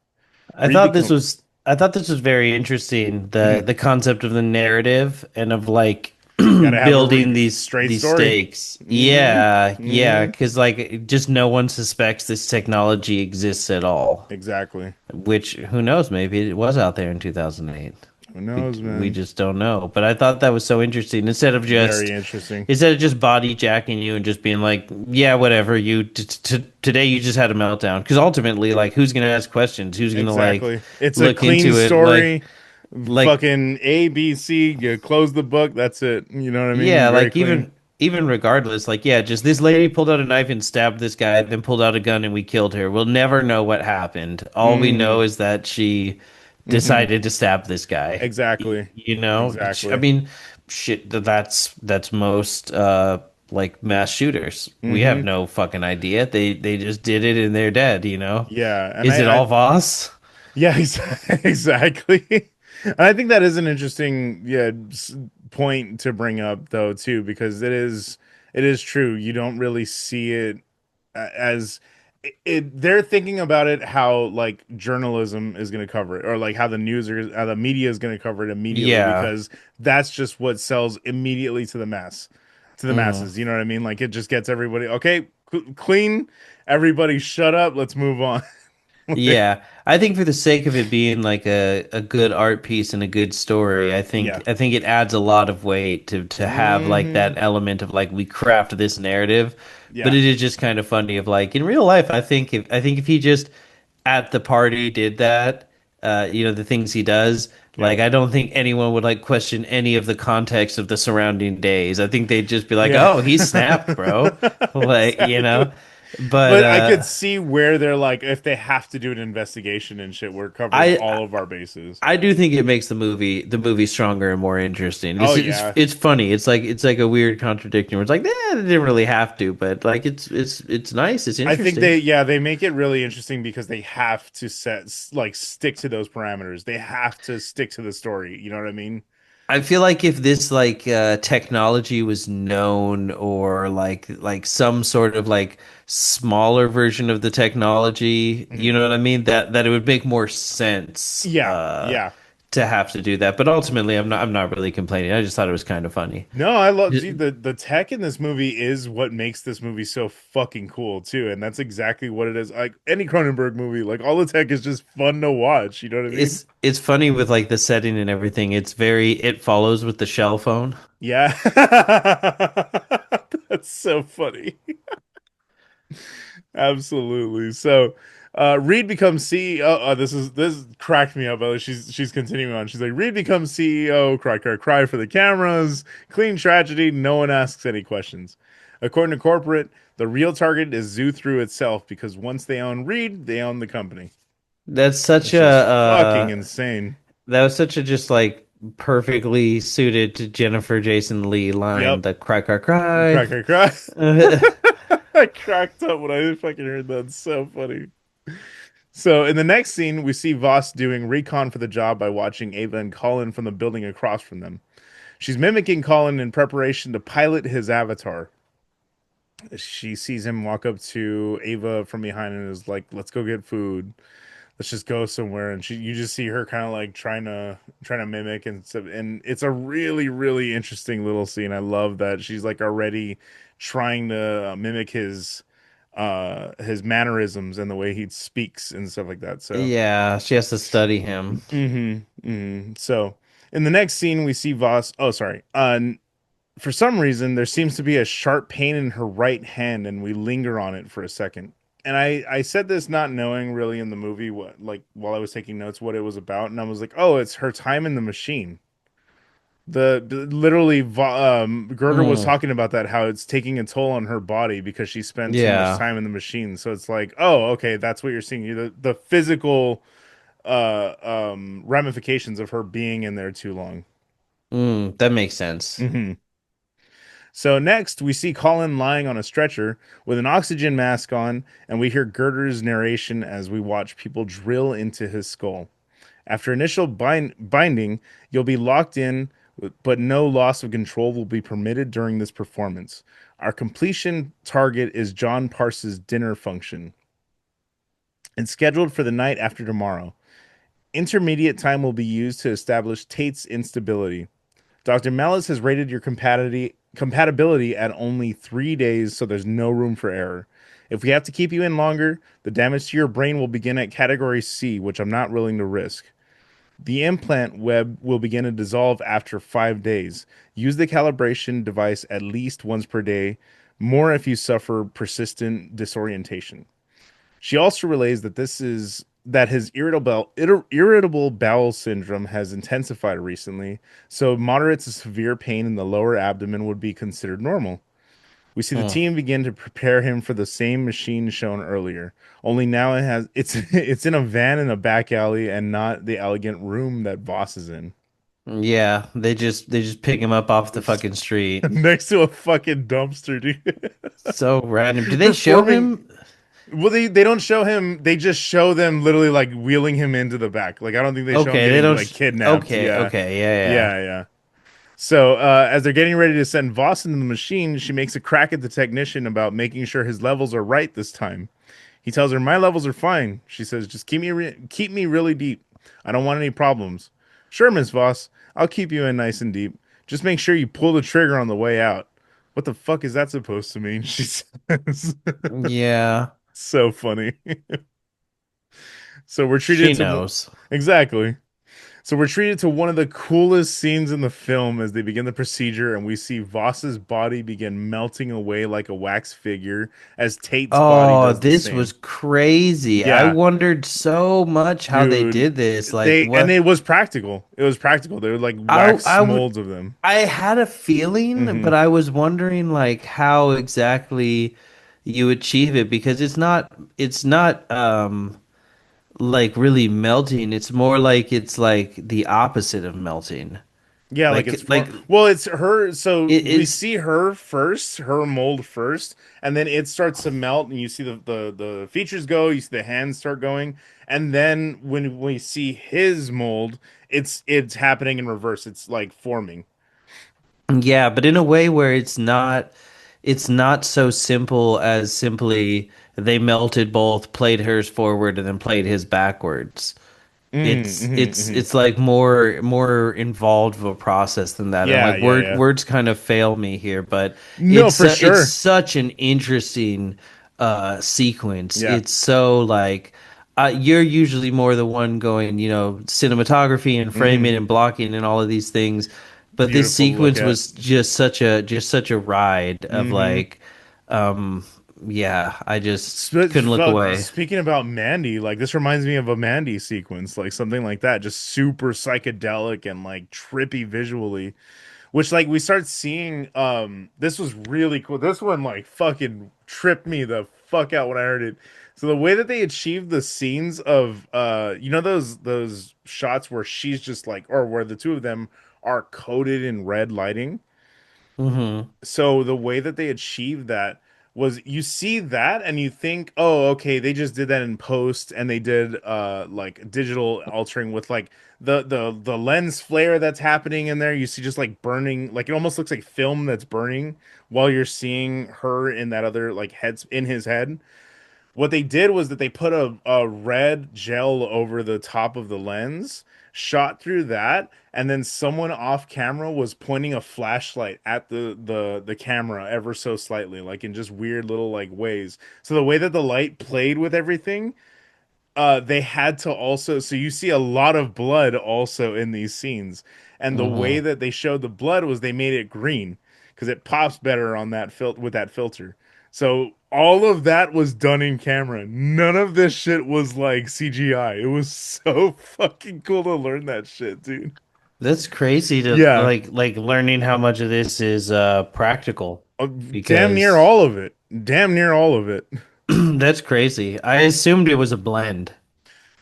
Reed become I thought this was very interesting, Mhm. the concept of the narrative and of like Gotta have a building straight these story. stakes. Hmm. Yeah, yeah, Hmm. because like just no one suspects this technology exists at all. Exactly. Which who knows, maybe it was out there in 2008. Who We knows, we man? just don't know. But I thought that was so interesting. Very interesting. Instead of just body jacking you and just being like, yeah, whatever, today you just had a meltdown. Because ultimately, like, who's gonna ask questions? Who's gonna like Exactly. It's a look clean into it? story. Like Fucking A, B, C. You close the book. That's it. You know what I mean? yeah, Very like clean. even regardless, like yeah, just this lady pulled out a knife and stabbed this guy, then pulled out a gun and we killed her. We'll never know what happened. All we know Hmm. is that she Hmm. decided to stab this guy. Exactly. You know, I Exactly. mean, shit, that's most like mass shooters. We have Hmm. no fucking idea. They just did it and they're dead, you know? Yeah. And Is it all Voss? yeah, exactly. And I think that is an interesting, point to bring up though too, because it is true. You don't really see it as they're thinking about it how like journalism is going to cover it or like how the media is going to cover it immediately Yeah. because that's just what sells immediately to the Mhm. masses, you know what I mean? Like it just gets everybody okay, clean, everybody shut up, let's move on. Like, Yeah, I think for the sake of it being like a good art piece and a good story, yeah. I think it adds a lot of weight to have like Hmm. that element of like we craft this narrative, but Yeah. it is just kind of funny of like in real life, I think if he just at the party did that, you know, the things he does, Yeah. like I don't think anyone would like question any of the context of the surrounding days. I think they'd just be like, Yeah. "Oh, he snapped, bro." Like, you Exactly. know. But But I could see where they're like, if they have to do an investigation and shit, we're covering I all of our bases. I do think it makes the movie stronger and more interesting. Oh yeah. It's funny. It's like a weird contradiction where it's like, they didn't really have to, but like it's nice. It's I think interesting. they make it really interesting because they have to like stick to those parameters. They have to stick to the story. You know what I mean? I feel like if this like technology was known or like some sort of like smaller version of the technology, Mhm. you know what I mean? That it would make more sense Yeah. Yeah. to have to do that. But ultimately, I'm not really complaining. I just thought it was kind of funny. No, I love, dude, the tech in this movie is what makes this movie so fucking cool too, and that's exactly what it is. Like any Cronenberg movie, like all the tech is just fun to watch. You know what I mean? It's funny with like the setting and everything. It follows with the shell phone. Yeah, that's so funny. Absolutely. So, Reed becomes CEO. This cracked me up. She's continuing on. She's like, Reed becomes CEO. Cry, cry, cry for the cameras. Clean tragedy. No one asks any questions. According to corporate, the real target is Zoo through itself because once they own Reed, they own the company. That's such It's a just fucking insane. that was such a just like perfectly suited to Jennifer Jason Leigh line, Yep. the cry cry cry. Cry, cry, cry. I cracked up when I fucking heard that. It's so funny. So in the next scene, we see Voss doing recon for the job by watching Ava and Colin from the building across from them. She's mimicking Colin in preparation to pilot his avatar. She sees him walk up to Ava from behind and is like, "Let's go get food. Let's just go somewhere." And you just see her kind of like trying to mimic and stuff. And it's a really interesting little scene. I love that she's like already trying to mimic his mannerisms and the way he speaks and stuff like that. So Yeah, she has to study him. So in the next scene, we see Voss. Oh, sorry. For some reason, there seems to be a sharp pain in her right hand, and we linger on it for a second. And I said this not knowing really in the movie what, like, while I was taking notes what it was about, and I was like, oh, it's her time in the machine. Literally, Gerger was Mm, talking about that, how it's taking a toll on her body because she spent too much yeah. time in the machine. So it's like, oh, okay, that's what you're seeing. The physical ramifications of her being in there too long. That makes sense. Hmm. So next, we see Colin lying on a stretcher with an oxygen mask on, and we hear Girder's narration as we watch people drill into his skull. After initial binding, you'll be locked in, but no loss of control will be permitted during this performance. Our completion target is John Pars's dinner function. It's scheduled for the night after tomorrow. Intermediate time will be used to establish Tate's instability. Dr. Mellis has rated your compatibility at only 3 days, so there's no room for error. If we have to keep you in longer, the damage to your brain will begin at category C, which I'm not willing to risk. The implant web will begin to dissolve after 5 days. Use the calibration device at least once per day, more if you suffer persistent disorientation. She also relays that his irritable bowel syndrome has intensified recently, so moderate to severe pain in the lower abdomen would be considered normal. We see the Hmm. team begin to prepare him for the same machine shown earlier. Only now it's in a van in a back alley and not the elegant room that Voss is in. Yeah, they just pick him up off the It's fucking street. next to a fucking dumpster, dude. So random. Do they show Performing. him? Well, they don't show him. They just show them literally like wheeling him into the back. Like I don't think they show him Okay, they getting don't. like kidnapped. Okay, Yeah, okay, yeah, yeah. So as they're getting ready to send Voss into the machine, she makes a crack at the technician about making sure his levels are right this time. He tells her, "My levels are fine." She says, "Just keep me really deep. I don't want any problems." "Sure, Miss Voss. I'll keep you in nice and deep. Just make sure you pull the trigger on the way out." What the fuck is that supposed to mean? She says. yeah. Yeah, So funny. So we're she treated to knows. exactly. So we're treated to one of the coolest scenes in the film as they begin the procedure, and we see Voss's body begin melting away like a wax figure as Tate's body Oh, does the this same. was crazy. I Yeah, wondered so much how they dude. did this. Like They and what it was practical. It was practical. They were like I wax I would molds of them. I had a feeling, Hmm. but I was wondering like how exactly you achieve it because it's not like really melting. It's more like it's like the opposite of melting. Yeah, like it's Like for like well, it's her. So we it's see her first, her mold first, and then it starts to melt, and you see the features go. You see the hands start going, and then when we see his mold, it's happening in reverse. It's like forming. yeah, but in a way where it's not so simple as simply they melted both, played hers forward, and then played his backwards. Mm-hmm. It's like more involved of a process than that. And Yeah, like yeah, yeah. words kind of fail me here, but No, for it's sure. such an interesting sequence. Yeah. It's so like you're usually more the one going, cinematography and Hmm. framing and blocking and all of these things. But this Beautiful to look sequence at. was just such a ride of Hmm. like um yeah, I just couldn't look Fuck, away. speaking about Mandy, like this reminds me of a Mandy sequence, like something like that, just super psychedelic and like trippy visually. Which like we start seeing this was really cool. This one like fucking tripped me the fuck out when I heard it. So the way that they achieved the scenes of those shots where she's just like or where the two of them are coated in red lighting. Hmm. So the way that they achieved that was you see that and you think, oh, okay, they just did that in post and they did like digital altering with like the lens flare that's happening in there. You see just like burning, like it almost looks like film that's burning while you're seeing her in that other like heads in his head. What they did was that they put a red gel over the top of the lens, shot through that, and then someone off camera was pointing a flashlight at the camera ever so slightly, like in just weird little like ways. So the way that the light played with everything, they had to also so you see a lot of blood also in these scenes, and the way Hmm. that they showed the blood was they made it green because it pops better on that with that filter. So all of that was done in camera. None of this shit was like CGI. It was so fucking cool to learn that shit, dude. That's crazy to Yeah. like learning how much of this is practical Damn near because all of it. Damn near all of it. that's crazy. I assumed it was a blend.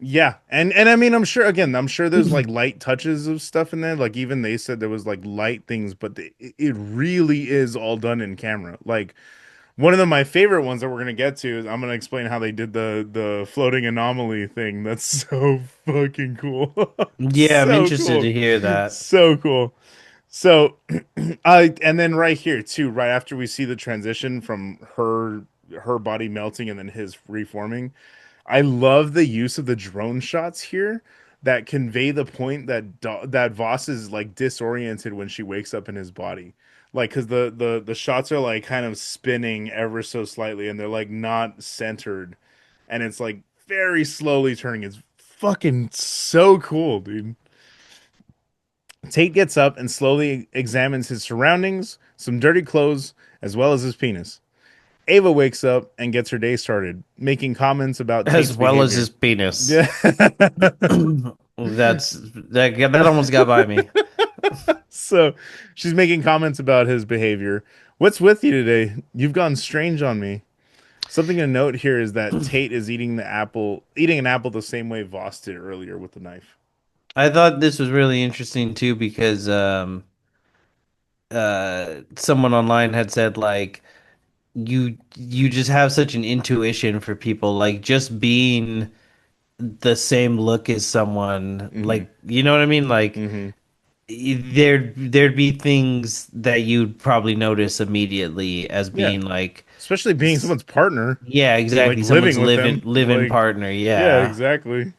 Yeah, and I mean, I'm sure there's like light touches of stuff in there. Like even they said there was like light things, but it really is all done in camera. Like one of my favorite ones that we're gonna get to is I'm gonna explain how they did the floating anomaly thing. That's so fucking cool. Yeah, I'm So interested cool. to hear that. So cool. So I and then right here too, right after we see the transition from her body melting and then his reforming. I love the use of the drone shots here that convey the point that that Voss is like disoriented when she wakes up in his body. Like, cause the shots are like kind of spinning ever so slightly, and they're like not centered, and it's like very slowly turning. It's fucking so cool, dude. Tate gets up and slowly examines his surroundings, some dirty clothes, as well as his penis. Ava wakes up and gets her day started, making comments about As Tate's well as his behavior. penis. Yeah. That almost got by me. So she's making comments about his behavior. What's with you today? You've gone strange on me. Something to note here is that Tate is eating an apple the same way Voss did earlier with the knife. I thought this was really interesting too because someone online had said like you just have such an intuition for people like just being the same look as someone Hmm. like you know what I mean like Hmm. there'd be things that you'd probably notice immediately as Yeah. being like Especially being someone's partner, yeah, like exactly, someone's living with living them. living Like, partner, yeah, yeah. exactly.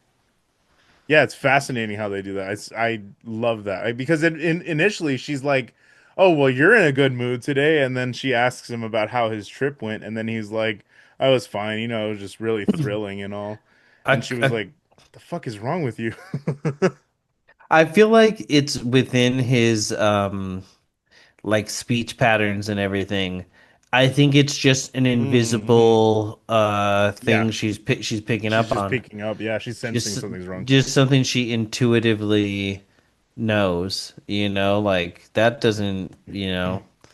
Yeah, it's fascinating how they do that. I love that because initially she's like, "Oh, well, you're in a good mood today," and then she asks him about how his trip went, and then he's like, "I was fine, it was just really thrilling and all." And I, she was I like, "The fuck is wrong with you?" I feel like it's within his like speech patterns and everything. I think it's just an Mm-hmm. invisible Yeah, thing she's picking she's up just on. picking up. Yeah, she's sensing Just something's wrong. just something she intuitively knows, like that doesn't,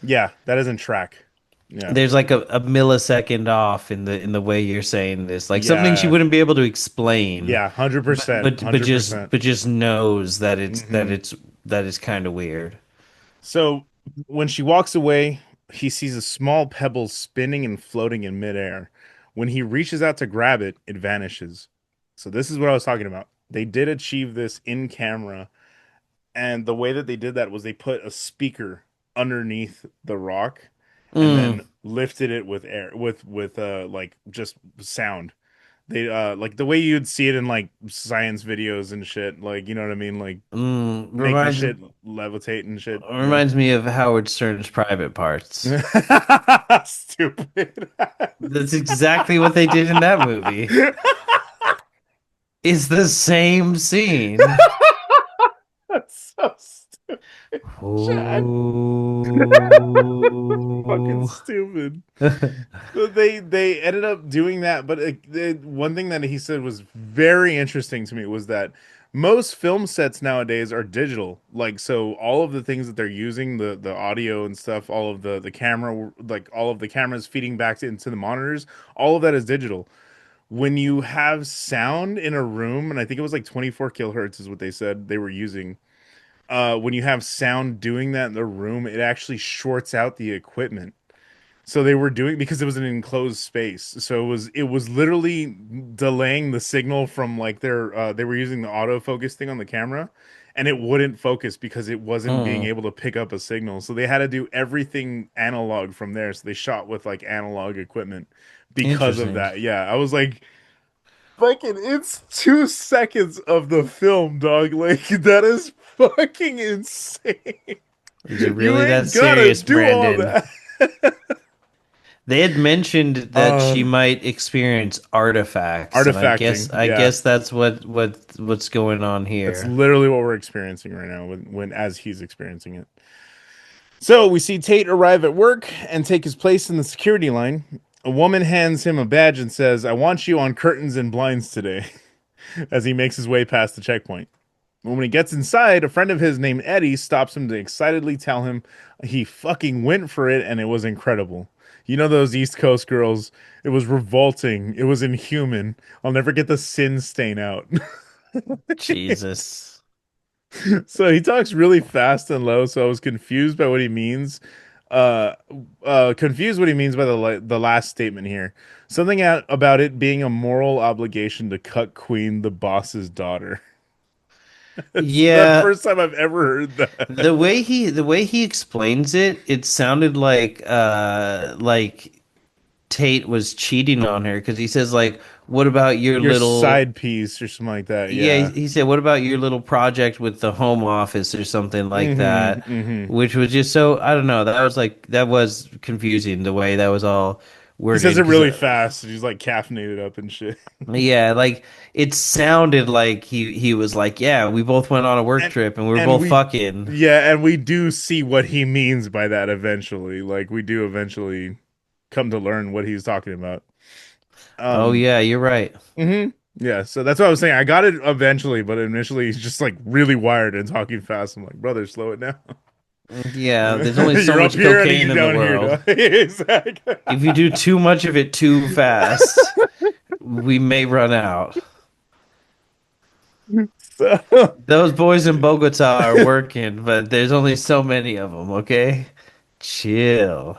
Yeah, that doesn't track. Yeah, there's like a millisecond off in the way you're saying this. Like something she yeah, wouldn't be able to explain, yeah, hundred but percent, but but hundred just percent. but just knows that it's that Mm-hmm. it's that it's kind of weird. So when she walks away, he sees a small pebble spinning and floating in midair. When he reaches out to grab it, it vanishes. So this is what I was talking about. They did achieve this in camera, and the way that they did that was they put a speaker underneath the rock and Mm, then lifted it with air with like just sound. They like the way you'd see it in like science videos and shit. Like you know what I mean? Like Mm, making reminds shit levitate and shit. Yeah. reminds me of Howard Stern's Private Parts. Stupid. That's exactly what they did in that movie. It's the same scene. That's so stupid, Chad. Fucking Ooh. stupid. So they ended up doing that, but one thing that he said was very interesting to me was that most film sets nowadays are digital. Like so, all of the things that they're using, the audio and stuff, all of the camera, like all of the cameras feeding back into the monitors, all of that is digital. When you have sound in a room, and I think it was like 24 kilohertz is what they said they were using. When you have sound doing that in the room, it actually shorts out the equipment. So they were doing because it was an enclosed space. So it was literally delaying the signal from like their they were using the autofocus thing on the camera and it wouldn't focus because it wasn't being Mm, able to pick up a signal. So they had to do everything analog from there. So they shot with like analog equipment because of interesting. that. Yeah, I was like fucking it's 2 seconds of the film, dog. Like that is fucking insane. Is it You really that ain't gotta serious, do all Brandon? that. They had mentioned that she Uh might experience artifacts, and Artifacting, I yeah. guess that's what's going on That's here. literally what we're experiencing right now when as he's experiencing it. So we see Tate arrive at work and take his place in the security line. A woman hands him a badge and says, "I want you on curtains and blinds today," as he makes his way past the checkpoint. When he gets inside, a friend of his named Eddie stops him to excitedly tell him he fucking went for it and it was incredible. You know those East Coast girls? It was revolting. It was inhuman. I'll never get the sin stain out. Jesus. So he talks really fast and low, so I was confused by what he means. Uh, confused what he means by the last statement here. Something about it being a moral obligation to cut Queen, the boss's daughter. It's the Yeah, first time I've ever heard that. the way he explains it, it sounded like Tate was cheating on her because he says like, "What about your Your little?" side piece or something like that. Yeah, Yeah. he said, "What about your little project with the home office or something like Mm-hmm. that?" Mm-hmm. Which was just so I don't know. That was confusing the way that was all He says worded it because really fast. He's like caffeinated up and shit. yeah, like it sounded like he was like, "Yeah, we both went on a work And trip and we were and both we fucking." yeah, and we do see what he means by that eventually. Like we do eventually come to learn what he's talking about. Oh Um, yeah, you're right. yeah, so that's what I was saying. I got it eventually, but initially he's just like really wired and talking fast. I'm like, brother, slow it down. Yeah, there's only so You're up much here and cocaine he's in the down here, world. dog. Exactly. If you do too much of it too fast, we may run out. So Those boys in Bogota are working, but there's only so many of them, okay? Chill.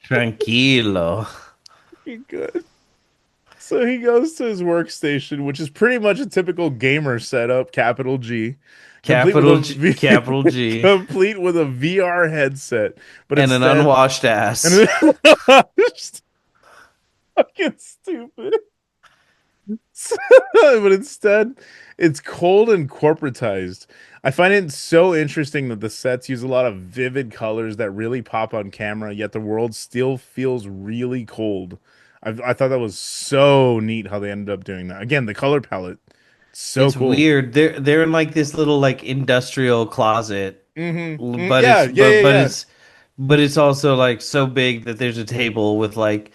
Tranquilo. good. So he goes to his workstation, which is pretty much a typical gamer setup, capital G, complete with Capital G, complete with a VR headset. But and an instead, unwashed ass. and just fucking stupid. But instead, it's cold and corporatized. I find it so interesting that the sets use a lot of vivid colors that really pop on camera, yet the world still feels really cold. I thought that was so neat how they ended up doing that. Again, the color palette, so It's cool. weird. They're in like this little like industrial closet, but Yeah, yeah, yeah, yeah. but it's also like so big that there's a table with like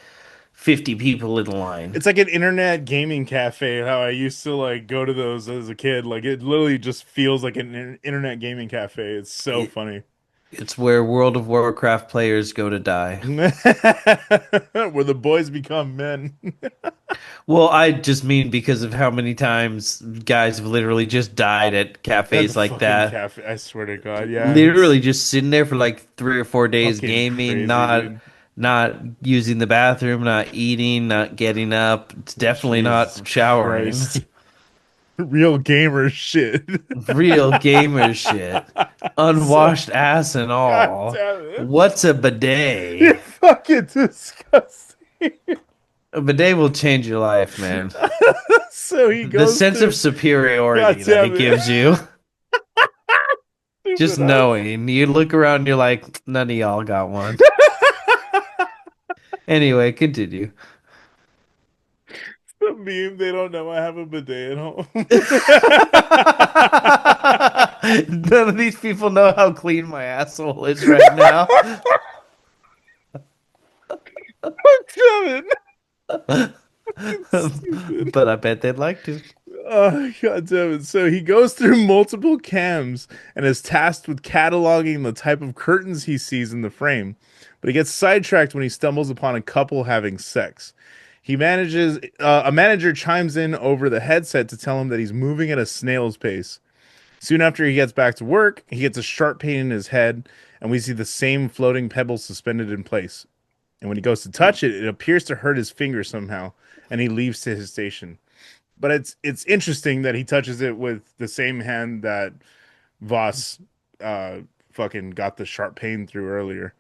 50 people in line. It's like an internet gaming cafe. How I used to like go to those as a kid. Like it literally just feels like an internet gaming cafe. It's so It, funny. it's where World of Warcraft players go to die. Where the boys become men. Well, I just mean because of how many times guys have literally just died at At the cafes like fucking that. cafe. I swear to God. Yeah, it's Literally just sitting there for like 3 or 4 days fucking gaming, crazy, dude. not using the bathroom, not eating, not getting up. It's definitely Jesus not showering. Christ. Real gamer shit. Real gamer shit. So, Unwashed ass and God all. damn it. What's a You're bidet? fucking disgusting. A bidet will change your life, man. So he The goes sense of through. God superiority that damn it it. gives you, just Stupid ass. knowing. You look around, you're like, none of y'all got one. Anyway, continue. The meme, they don't know I have a bidet at home. None of these people know how clean my asshole is right now. Damn it. Fucking stupid. But I bet they'd like to. Oh, God damn it. So he goes through multiple cams and is tasked with cataloging the type of curtains he sees in the frame. But he gets sidetracked when he stumbles upon a couple having sex. A manager chimes in over the headset to tell him that he's moving at a snail's pace. Soon after he gets back to work, he gets a sharp pain in his head, and we see the same floating pebble suspended in place. And when he goes to touch it, it appears to hurt his finger somehow, and he leaves to his station. But it's interesting that he touches it with the same hand that Voss fucking got the sharp pain through earlier.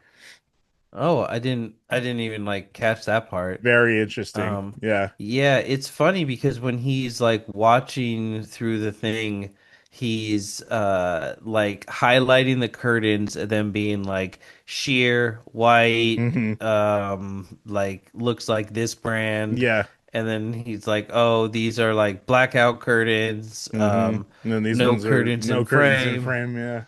Oh, I didn't even like catch that part. Very interesting. Um, Yeah. yeah, it's funny because when he's like watching through the thing, he's like highlighting the curtains and then being like sheer white, Hmm. like looks like this brand. Yeah. And then he's like, "Oh, these are like blackout curtains, Hmm. And then these no ones are curtains in no curtains in frame." frame. Yeah.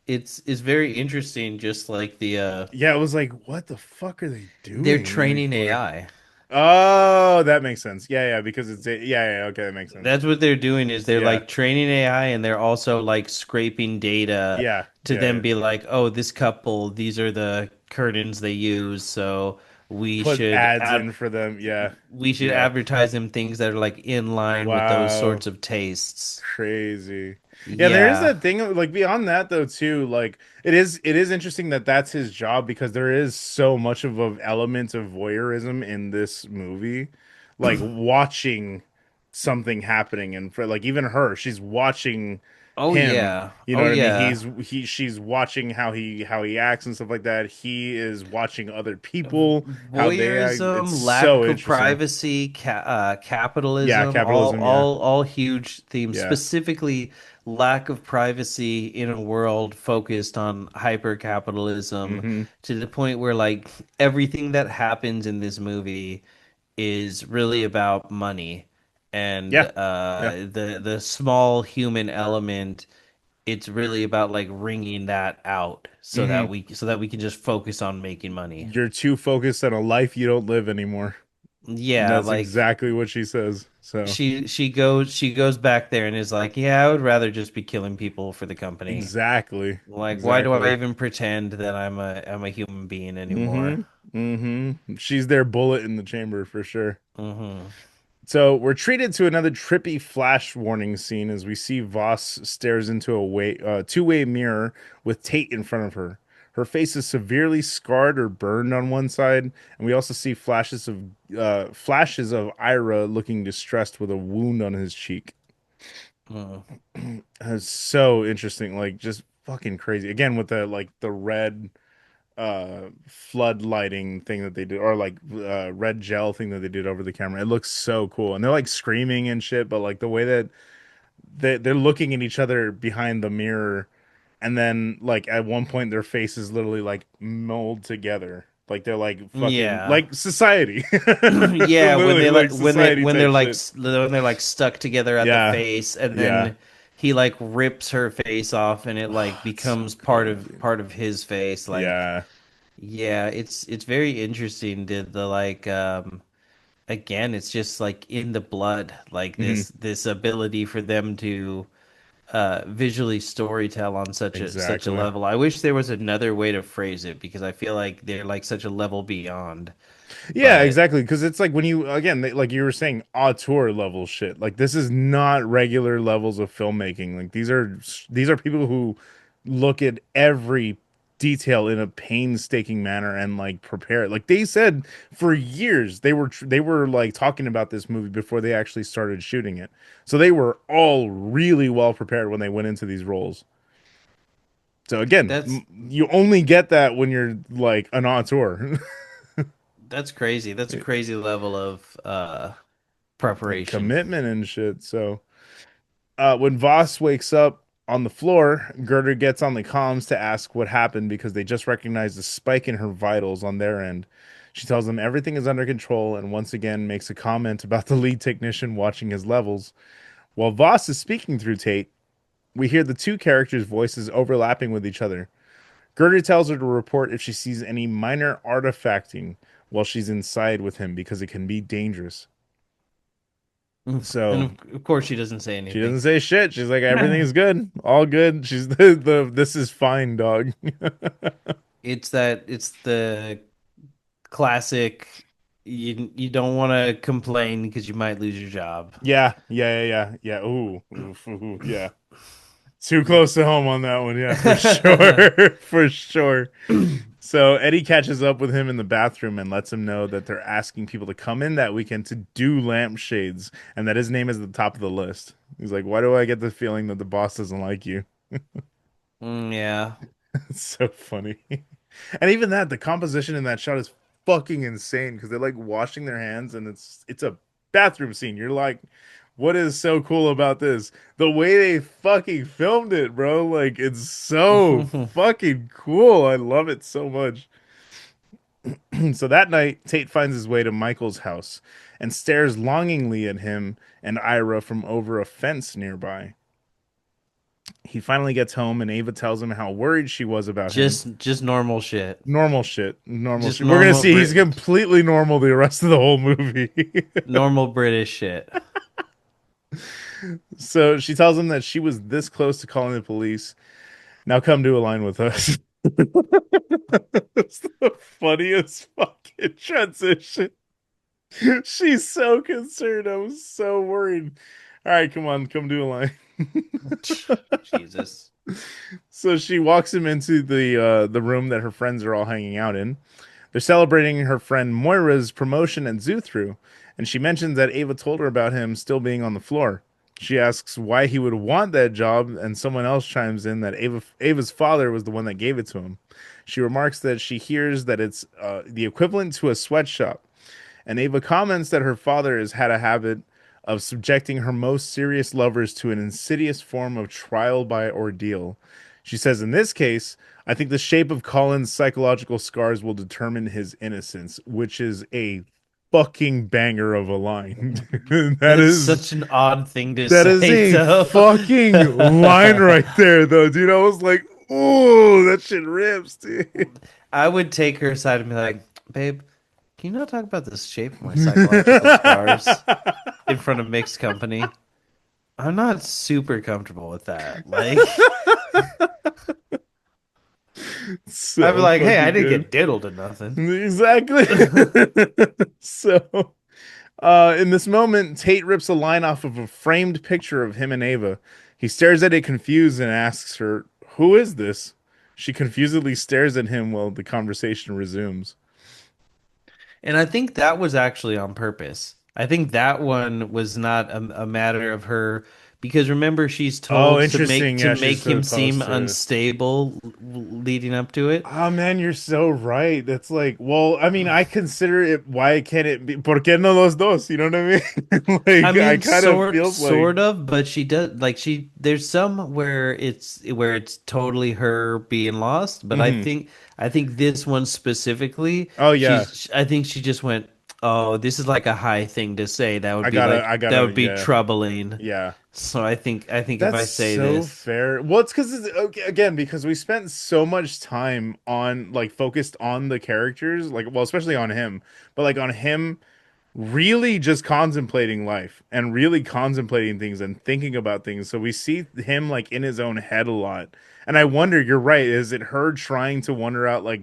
It's very interesting, just like Yeah, it was like, what the fuck are they they're doing? training AI. Oh, that makes sense. Yeah, yeah, because yeah, okay, that makes sense. That's what they're doing is they're Yeah, like training AI and they're also like scraping data yeah, to yeah, then yeah. be like, oh, this couple, these are the curtains they use, so we Put should ads ad in for them. Yeah, we should yeah. advertise them things that are like in line with those Wow. sorts of tastes. Crazy. Yeah, there is Yeah. that thing like beyond that though too, like it is interesting that that's his job because there is so much of an element of voyeurism in this movie. Like watching something happening and for like even her, she's watching Oh him. yeah. You know Oh what I mean? yeah. She's watching how he acts and stuff like that. He is watching other people, how they act. It's Voyeurism, so lack of interesting. privacy, Yeah, capitalism, all capitalism, yeah. all all huge themes. Yeah. Specifically, lack of privacy in a world focused on hyper capitalism Mm-hmm. to the point where like everything that happens in this movie is really about money and Yeah. Yeah. the small human element it's really about like wringing that out Mm-hmm. so that we can just focus on making money. You're too focused on a life you don't live anymore. And Yeah, that's like exactly what she says. So, she goes back there and is like, "Yeah, I would rather just be killing people for the company. exactly. Like, why do I Exactly. even pretend that I'm a human being anymore?" Mm-hmm. Mm-hmm. She's their bullet in the chamber for sure. Hmm. So we're treated to another trippy flash warning scene as we see Voss stares into two-way mirror with Tate in front of her. Her face is severely scarred or burned on one side, and we also see flashes of Ira looking distressed with a wound on his cheek. That's so interesting, like just fucking crazy. Again with the red flood lighting thing that they did or like red gel thing that they did over the camera. It looks so cool. And they're like screaming and shit, but like the way that they're looking at each other behind the mirror and then like at one point their faces literally like mold together. Like they're like fucking Yeah. like society. Yeah, when Literally they like like society type shit. when they're like stuck together at the Yeah. face and Yeah. then he like rips her face off and it like It's so becomes part of crazy. part of his face like Yeah. yeah, it's very interesting the like again, it's just like in the blood, like Hmm. this ability for them to visually storytell on such a Exactly. level. I wish there was another way to phrase it because I feel like they're like such a level beyond. Yeah, But exactly. Because it's like when you again, like you were saying, auteur level shit. Like this is not regular levels of filmmaking. Like these are people who look at every detail in a painstaking manner and like prepare it. Like they said for years they were like talking about this movie before they actually started shooting it. So they were all really well prepared when they went into these roles. So again, that's you only get that when you're like an auteur. That's crazy. That's a crazy level of Like preparation. commitment and shit. So when Voss wakes up on the floor, Gerder gets on the comms to ask what happened because they just recognized a spike in her vitals on their end. She tells them everything is under control and once again makes a comment about the lead technician watching his levels. While Voss is speaking through Tate, we hear the two characters' voices overlapping with each other. Gerder tells her to report if she sees any minor artifacting while she's inside with him because it can be dangerous. And So of course, she doesn't say she anything. doesn't say shit. She's like, everything's good, all good. She's the this is fine, dog. It's the classic. You don't want to complain because you might lose your job. Yeah. Ooh, oof, ooh, yeah. Too close to home on that one. Yeah, for sure, for sure. So Eddie catches up with him in the bathroom and lets him know that they're asking people to come in that weekend to do lampshades and that his name is at the top of the list. He's like, "Why do I get the feeling that the boss doesn't like you?" Yeah. It's so funny. And even that, the composition in that shot is fucking insane because they're like washing their hands and it's a bathroom scene. You're like, what is so cool about this? The way they fucking filmed it, bro. Like it's so fucking cool. I love it so much. So that night, Tate finds his way to Michael's house and stares longingly at him and Ira from over a fence nearby. He finally gets home and Ava tells him how worried she was about him. Just normal shit. Normal shit. Normal Just shit. We're gonna normal see he's Brit completely normal the rest of the whole movie. normal British shit. So she tells him that she was this close to calling the police. Now come to align with us. It's the funniest fucking transition. She's so concerned. I was so worried. All right, come on, come do a line. Jesus. So she walks him into the room that her friends are all hanging out in. They're celebrating her friend Moira's promotion at Zuthru, and she mentions that Ava told her about him still being on the floor. She asks why he would want that job, and someone else chimes in that Ava's father was the one that gave it to him. She remarks that she hears that it's the equivalent to a sweatshop, and Ava comments that her father has had a habit of subjecting her most serious lovers to an insidious form of trial by ordeal. She says, in this case, I think the shape of Colin's psychological scars will determine his innocence, which is a fucking banger of a line. that That's is such an odd thing to that is say, a though. fucking line right there, though, dude. I was like, oh, that shit rips, dude. I would take her aside and be like, babe, can you not talk about the shape of my psychological scars in front of mixed company? I'm not super comfortable with that. Like, I'd be So like, hey, I fucking didn't good. get diddled or nothing. Exactly. So, in this moment, Tate rips a line off of a framed picture of him and Ava. He stares at it confused and asks her, "Who is this?" She confusedly stares at him while the conversation resumes. And I think that was actually on purpose. I think that one was not a matter of her because remember she's Oh, told interesting. to Yeah, she's make him seem supposed to. unstable leading up to it. Oh man, you're so right. That's like, well, I mean, I consider it. Why can't it be? ¿Por qué no los dos? You know what I mean? I Like, I mean, kind of feels like, sort of, but she does like she. There's some where it's totally her being lost, but hmm. I think this one specifically, Oh yeah, I think she just went, oh, this is like a high thing to say. I That gotta, would be yeah, troubling. yeah. So I think if That's I say so this, fair. Well, it's because okay, again because we spent so much time on like focused on the characters, like well, especially on him, but like on him really just contemplating life and really contemplating things and thinking about things. So we see him like in his own head a lot. And I wonder, you're right, is it her trying to wonder out like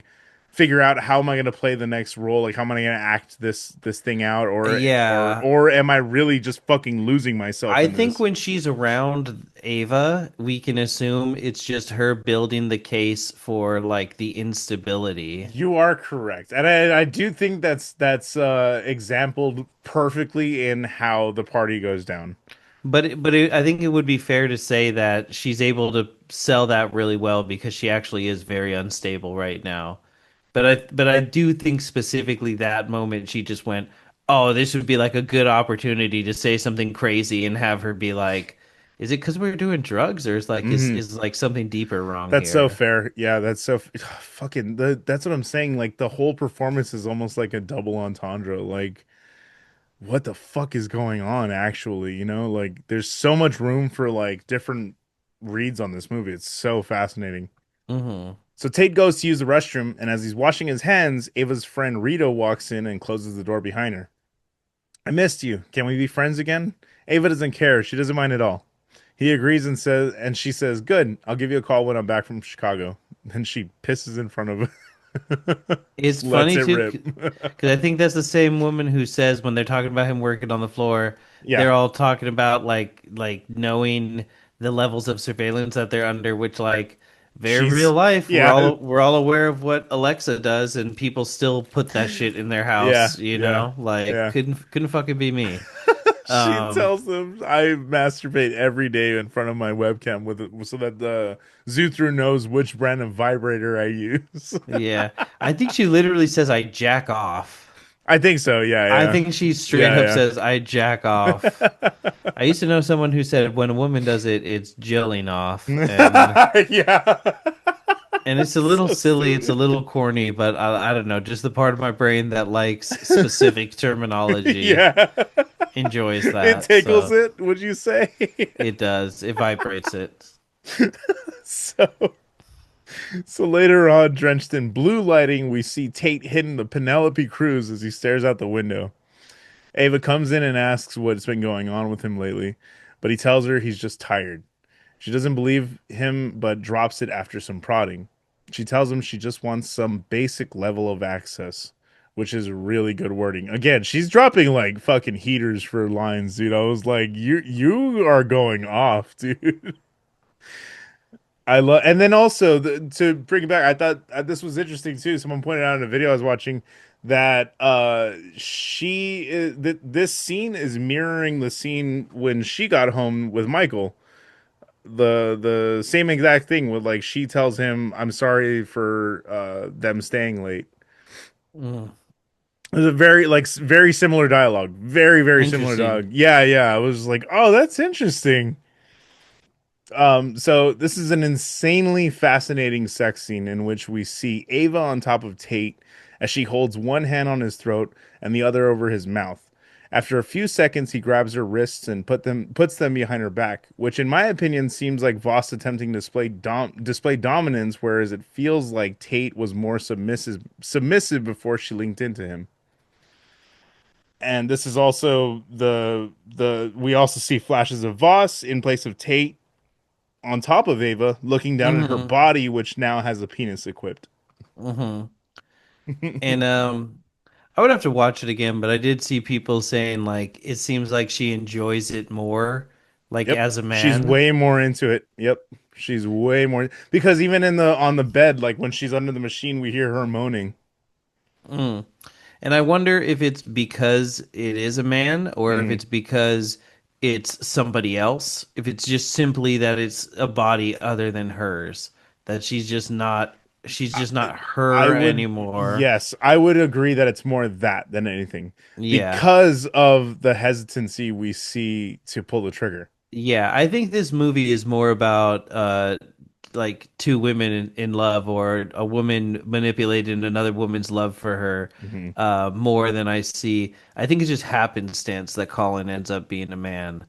figure out how am I going to play the next role? Like how am I going to act this thing out yeah. or am I really just fucking losing myself I in think this? when she's around Ava, we can assume it's just her building the case for like the instability. You are correct. And I do think that's exampled perfectly in how the party goes down. I think it would be fair to say that she's able to sell that really well because she actually is very unstable right now. but I do think specifically that moment she just went, "Oh, this would be like a good opportunity to say something crazy and have her be like, is it because we're doing drugs or is like Hmm. is like something deeper wrong That's so here?" fair. Yeah, that's so fucking that's what I'm saying. Like the whole performance is almost like a double entendre. Like what the fuck is going on actually, you know? Like there's so much room for like different reads on this movie. It's so fascinating. Hmm. So Tate goes to use the restroom, and as he's washing his hands, Ava's friend Rito walks in and closes the door behind her. I missed you. Can we be friends again? Ava doesn't care. She doesn't mind at all. He agrees and says, and she says, "Good. I'll give you a call when I'm back from Chicago." Then she pisses in front of him. Just It's lets funny it too, rip. because I think that's the same woman who says when they're talking about him working on the floor, Yeah. they're all talking about like knowing the levels of surveillance that they're under, which like very real She's life. We're yeah. all aware of what Alexa does, and people still put that shit in their Yeah. house, Yeah. Like Yeah. couldn't fucking be me. She Um, tells them I masturbate every day in front of my webcam with it so that the Zuthru knows which brand of vibrator I use. yeah, I think she literally says I jack off. I think so. I Yeah. think she straight up Yeah. says I jack off. I used to know someone who said when a woman does it, it's jilling off, Yeah. Yeah. and it's a little So silly, it's a stupid. little corny, but I don't know, just the part of my brain that likes specific terminology Yeah. enjoys It that. tickles So it, would you say? it does, it vibrates it. So so later on, drenched in blue lighting, we see Tate hitting the Penelope Cruz as he stares out the window. Ava comes in and asks what's been going on with him lately, but he tells her he's just tired. She doesn't believe him, but drops it after some prodding. She tells him she just wants some basic level of access, which is really good wording. Again, she's dropping like fucking heaters for lines, dude. I was like, you are going off, dude. I love, and then also to bring it back, I thought this was interesting too. Someone pointed out in a video I was watching that this scene is mirroring the scene when she got home with Michael. The same exact thing with like she tells him, "I'm sorry for them staying late." Mm, It was a very very similar dialogue, very similar interesting. dialogue. Yeah, yeah. I was like, oh, that's interesting. So this is an insanely fascinating sex scene in which we see Ava on top of Tate as she holds one hand on his throat and the other over his mouth. After a few seconds, he grabs her wrists and puts them behind her back, which in my opinion seems like Voss attempting to display dominance, whereas it feels like Tate was more submissive before she linked into him. And this is also the we also see flashes of Voss in place of Tate on top of Ava, looking down at her Hmm. body, which now has a penis equipped. Hmm. And I would have to watch it again, but I did see people saying like it seems like she enjoys it more, like Yep, as a she's man. way more into it. Yep, she's way more because even in the on the bed, like when she's under the machine, we hear her moaning. Mm. And I wonder if it's because it is a man or if Mm. it's because it's somebody else. If it's just simply that it's a body other than hers, that she's I, just not I her would, anymore. yes, I would agree that it's more that than anything Yeah. because of the hesitancy we see to pull the trigger. Yeah, I think this movie is more about like two women in love or a woman manipulating another woman's love for her Hmm. more than I think it's just happenstance that Colin ends up being a man.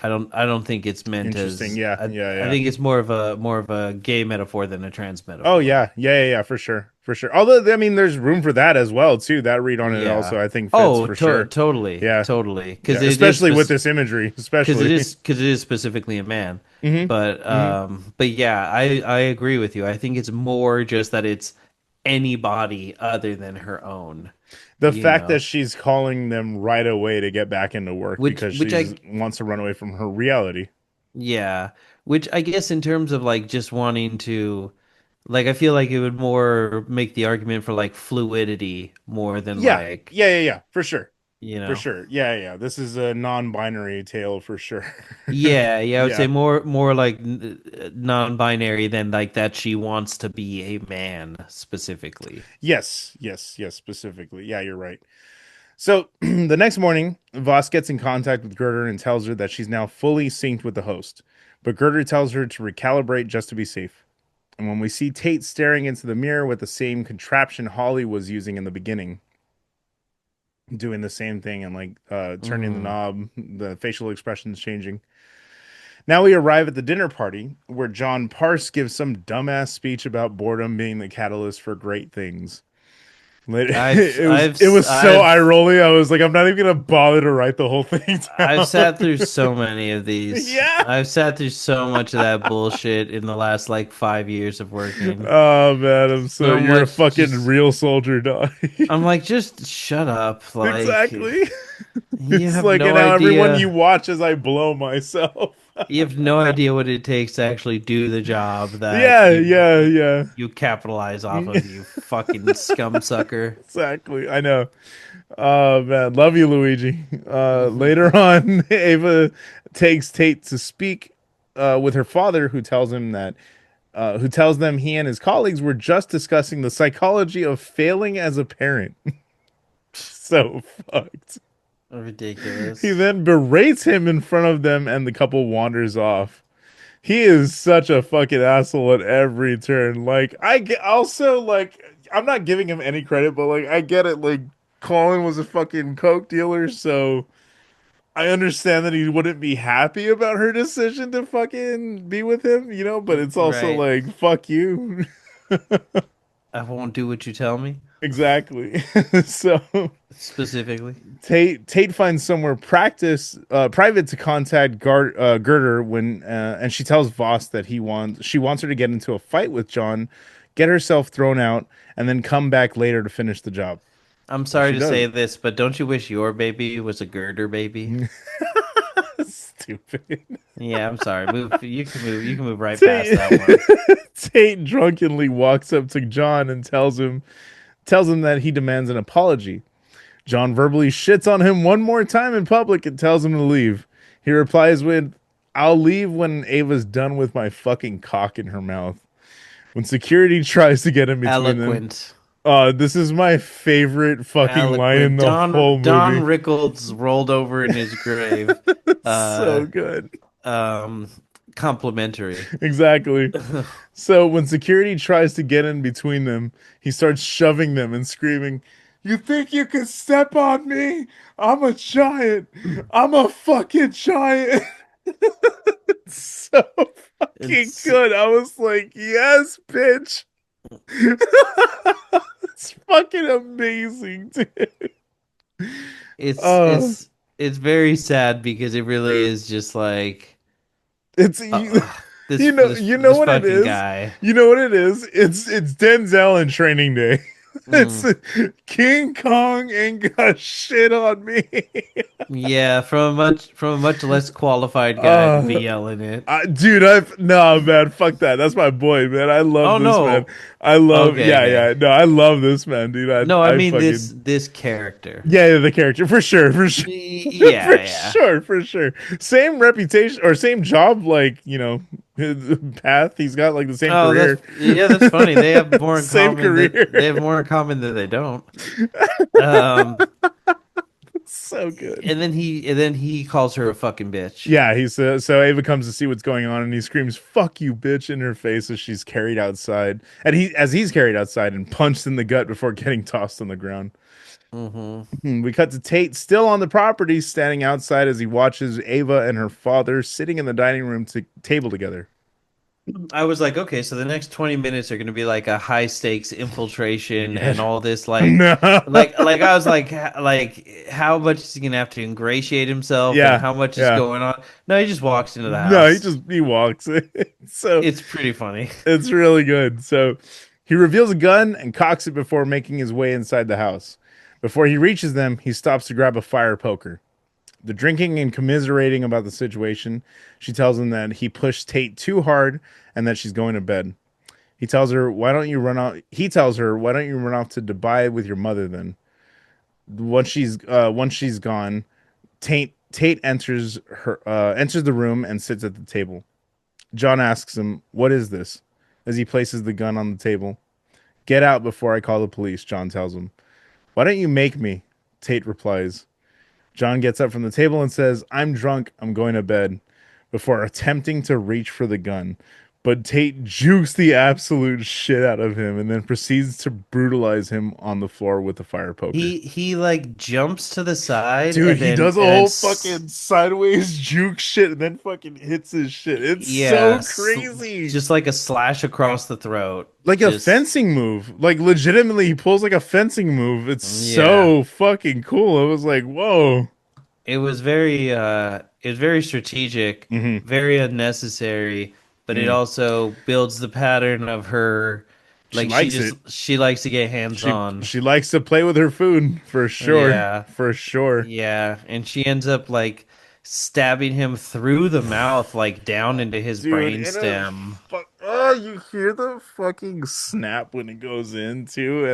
I don't think it's meant Interesting. as Yeah, yeah, I yeah. think it's more of a gay metaphor than a trans Oh metaphor. yeah, yeah, yeah, yeah, for sure, for sure. Although I mean, there's room for that as well too. That read on it Yeah. also, I think, fits Oh, for sure. Yeah, totally. yeah, especially with this imagery, especially. Because it is specifically a man. Hmm. Hmm. But yeah, I agree with you. I think it's more just that it's anybody other than her own, The you fact that know. she's calling them right away to get back into work because Which she's wants to run away from her reality. yeah, which I guess in terms of like just wanting to like I feel like it would more make the argument for like fluidity more than Yeah, like yeah, yeah, yeah, for sure. you For know. sure. Yeah, yeah. This is a non-binary tale for sure. Yeah, yeah, I would say Yeah. more like non-binary than like that she wants to be a man specifically. Yes, yes, yes, specifically. Yeah, you're right. So the next morning, Voss gets in contact with Gerder and tells her that she's now fully synced with the host. But Gerder tells her to recalibrate just to be safe. And when we see Tate staring into the mirror with the same contraption Holly was using in the beginning, doing the same thing and like turning the Mm. knob, the facial expressions changing. Now we arrive at the dinner party where John Parse gives some dumbass speech about boredom being the catalyst for great things. I've It I've was so eye I've rolling. I was like, I'm not even gonna bother to write the whole thing I've down. sat through so many of these. Yeah. I've sat through so much of that bullshit in the last like 5 years of working. Oh man, I'm so So you're a much fucking just real soldier, dog. I'm like, just shut up. Like Exactly. you It's have like, and no now everyone you idea. watch as I blow myself. You have no idea what it takes to actually do the job that Yeah, yeah, yeah. you capitalize off of, you fucking scum sucker. Exactly. I know. Oh man, love you, Luigi. Mhm. Later on, Ava takes Tate to speak with her father, who tells them he and his colleagues were just discussing the psychology of failing as a parent. So fucked. He Ridiculous. then berates him in front of them, and the couple wanders off. He is such a fucking asshole at every turn. Like I get also like I'm not giving him any credit, but like I get it. Like Colin was a fucking coke dealer, so I understand that he wouldn't be happy about her decision to fucking be with him, you know. But it's also Right. like fuck you, I won't do what you tell me, exactly. So specifically. Tate finds somewhere private to contact Gerder and she tells Voss that she wants her to get into a fight with John, get herself thrown out, and then come back later to finish the job. I'm And sorry she to does. say this, but don't you wish your baby was a girder baby? Stupid. Yeah, I'm sorry. Move. You can move. You can move right past Tate, that one. Tate drunkenly walks up to John and tells him that he demands an apology. John verbally shits on him one more time in public and tells him to leave. He replies with, I'll leave when Ava's done with my fucking cock in her mouth. When security tries to get in between them, Eloquent. this is my favorite fucking line in Eloquent. the whole Don movie. Rickles rolled over in his grave. Uh, So good. um, Complimentary. Exactly. So when security tries to get in between them, he starts shoving them and screaming, You think you can step on me? I'm a giant. I'm a fucking giant. So fucking It's good. I was like, yes, bitch. It's fucking amazing, dude. it's Uh, it's it's very sad because it really is just like it's you, this you know this what it fucking is. guy. You know what it is. It's Denzel in Training Day. It's Mm. King Kong ain't got shit on me. Yeah, from a much less qualified guy to be Uh, yelling it. Dude, I've no man, fuck that. That's my boy, man. I love Oh this man. no. I love, Okay, yeah, okay. yeah. No, I love this man, dude. No, I I mean fucking this character. yeah, yeah, the character for sure, for sure, for Yeah, yeah. sure, for sure. Same reputation or same job, like his path. He's got like the same Oh, career, that's funny. They have more in same common that they career. have more in common than they don't. Um, So good. and then he calls her a fucking bitch. Yeah, so Ava comes to see what's going on, and he screams "fuck you, bitch" in her face as she's carried outside, and he's carried outside and punched in the gut before getting tossed on the ground. Hmm. We cut to Tate still on the property, standing outside as he watches Ava and her father sitting in the dining room table together. I was like, okay, so the next 20 minutes are going to be like a high stakes infiltration and Yeah, all this no, like I was like how much is he going to have to ingratiate himself and yeah, how much is yeah. going on? No, he just walks into the No, house. he walks. So It's pretty funny. it's really good. So he reveals a gun and cocks it before making his way inside the house. Before he reaches them, he stops to grab a fire poker. The drinking and commiserating about the situation, she tells him that he pushed Tate too hard and that she's going to bed. He tells her, "Why don't you run off?" He tells her, "Why don't you run off to Dubai with your mother then?" Once she's gone, Tate enters the room and sits at the table. John asks him, "What is this?" as he places the gun on the table. "Get out before I call the police," John tells him. "Why don't you make me?" Tate replies. John gets up from the table and says, "I'm drunk. I'm going to bed," before attempting to reach for the gun. But Tate jukes the absolute shit out of him and then proceeds to brutalize him on the floor with a fire poker. He like jumps to the side Dude, and he then does a whole fucking sideways juke shit and then fucking hits his shit. It's yeah, so crazy. just like a slash across the throat. Like a Just fencing move. Like legitimately he pulls like a fencing move. It's yeah. so fucking cool. I was like, "Whoa." It was very strategic, Hmm. very unnecessary, but it Mm. also builds the pattern of her She like likes it. she likes to get hands She on. she likes to play with her food for sure. Yeah. For sure. Yeah, and she ends up like stabbing him through the mouth like down into his Dude, in a brainstem. fuck, oh, you hear the fucking snap when it goes in too,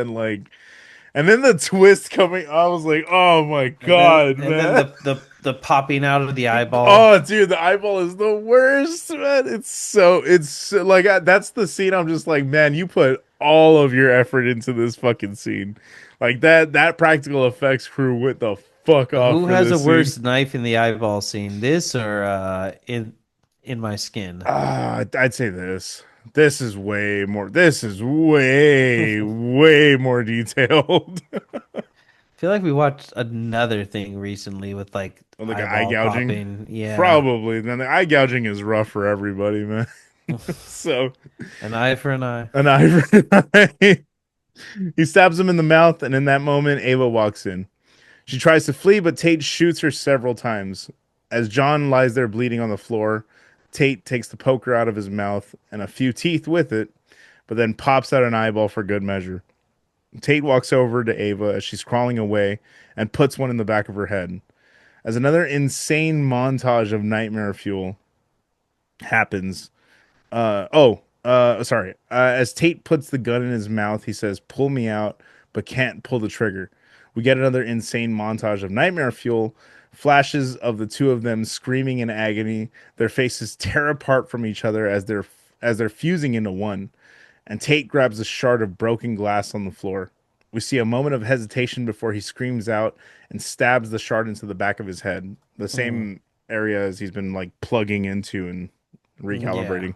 and then the twist coming. I was like, oh my god, And then man. the popping out of the eyeball. Oh, dude, the eyeball is the worst, man. Like that's the scene. I'm just like, man, you put all of your effort into this fucking scene. Like that practical effects crew went the fuck off Who for has a this scene. worse knife in the eyeball scene? This or in my skin? I'd say this. This is way more. This is way, way more detailed. Feel like we watched another thing recently with like Like eye eyeball gouging, popping. Yeah. probably. Then the eye gouging is rough for everybody, man. So An eye for an eye. an eye for an eye. He stabs him in the mouth, and in that moment, Ava walks in. She tries to flee, but Tate shoots her several times. As John lies there bleeding on the floor, Tate takes the poker out of his mouth and a few teeth with it, but then pops out an eyeball for good measure. Tate walks over to Ava as she's crawling away and puts one in the back of her head. As another insane montage of nightmare fuel happens, sorry. As Tate puts the gun in his mouth, he says, "Pull me out," but can't pull the trigger. We get another insane montage of nightmare fuel, flashes of the two of them screaming in agony. Their faces tear apart from each other as they're fusing into one. And Tate grabs a shard of broken glass on the floor. We see a moment of hesitation before he screams out and stabs the shard into the back of his head, the Mm, same area as he's been like plugging into and yeah. recalibrating.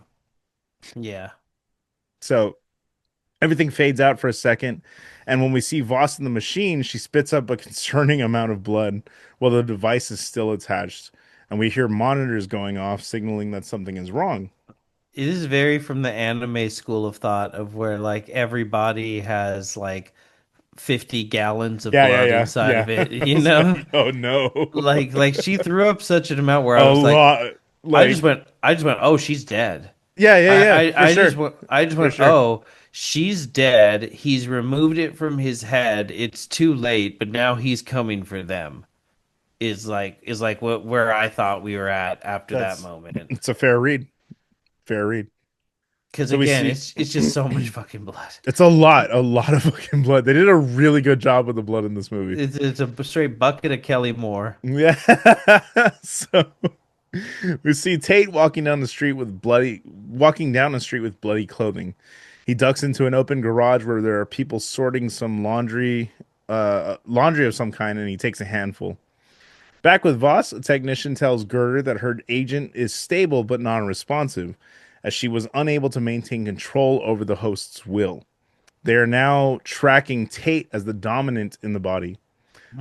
Yeah. So everything fades out for a second, and when we see Voss in the machine, she spits up a concerning amount of blood while the device is still attached, and we hear monitors going off, signaling that something is wrong. It is very from the anime school of thought of where like every body has like 50 gallons of Yeah, yeah, blood yeah, inside of yeah. it, I you was know? like, oh no, Like she threw up such an amount where I a was like lot. Like, I just went, "Oh, she's dead." yeah, yeah, yeah, for sure, I just for went, sure. "Oh, she's dead. He's removed it from his head. It's too late, but now he's coming for them." Is like what where I thought we were at after that That's moment. it's a fair read, fair read. Because So we again, see it's just so much fucking blood. it's a lot of fucking blood. They did a really good job with the blood in this movie. It's a straight bucket of Kelly Moore. Yeah. So we see Tate walking down the street with bloody clothing. He ducks into an open garage where there are people sorting some laundry of some kind, and he takes a handful. Back with Voss, a technician tells Gerder that her agent is stable but non-responsive, as she was unable to maintain control over the host's will. They are now tracking Tate as the dominant in the body.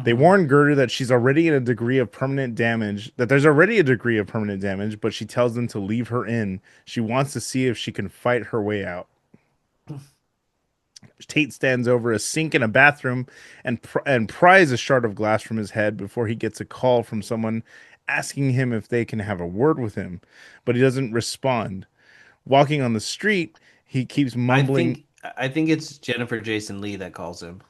They Mhm. warn Gerda that she's already in a degree of permanent damage, that there's already a degree of permanent damage, but she tells them to leave her in. She wants to see if she can fight her way out. Tate stands over a sink in a bathroom and pries a shard of glass from his head before he gets a call from someone asking him if they can have a word with him, but he doesn't respond. Walking on the street, he keeps mumbling, I think it's Jennifer Jason Lee that calls him.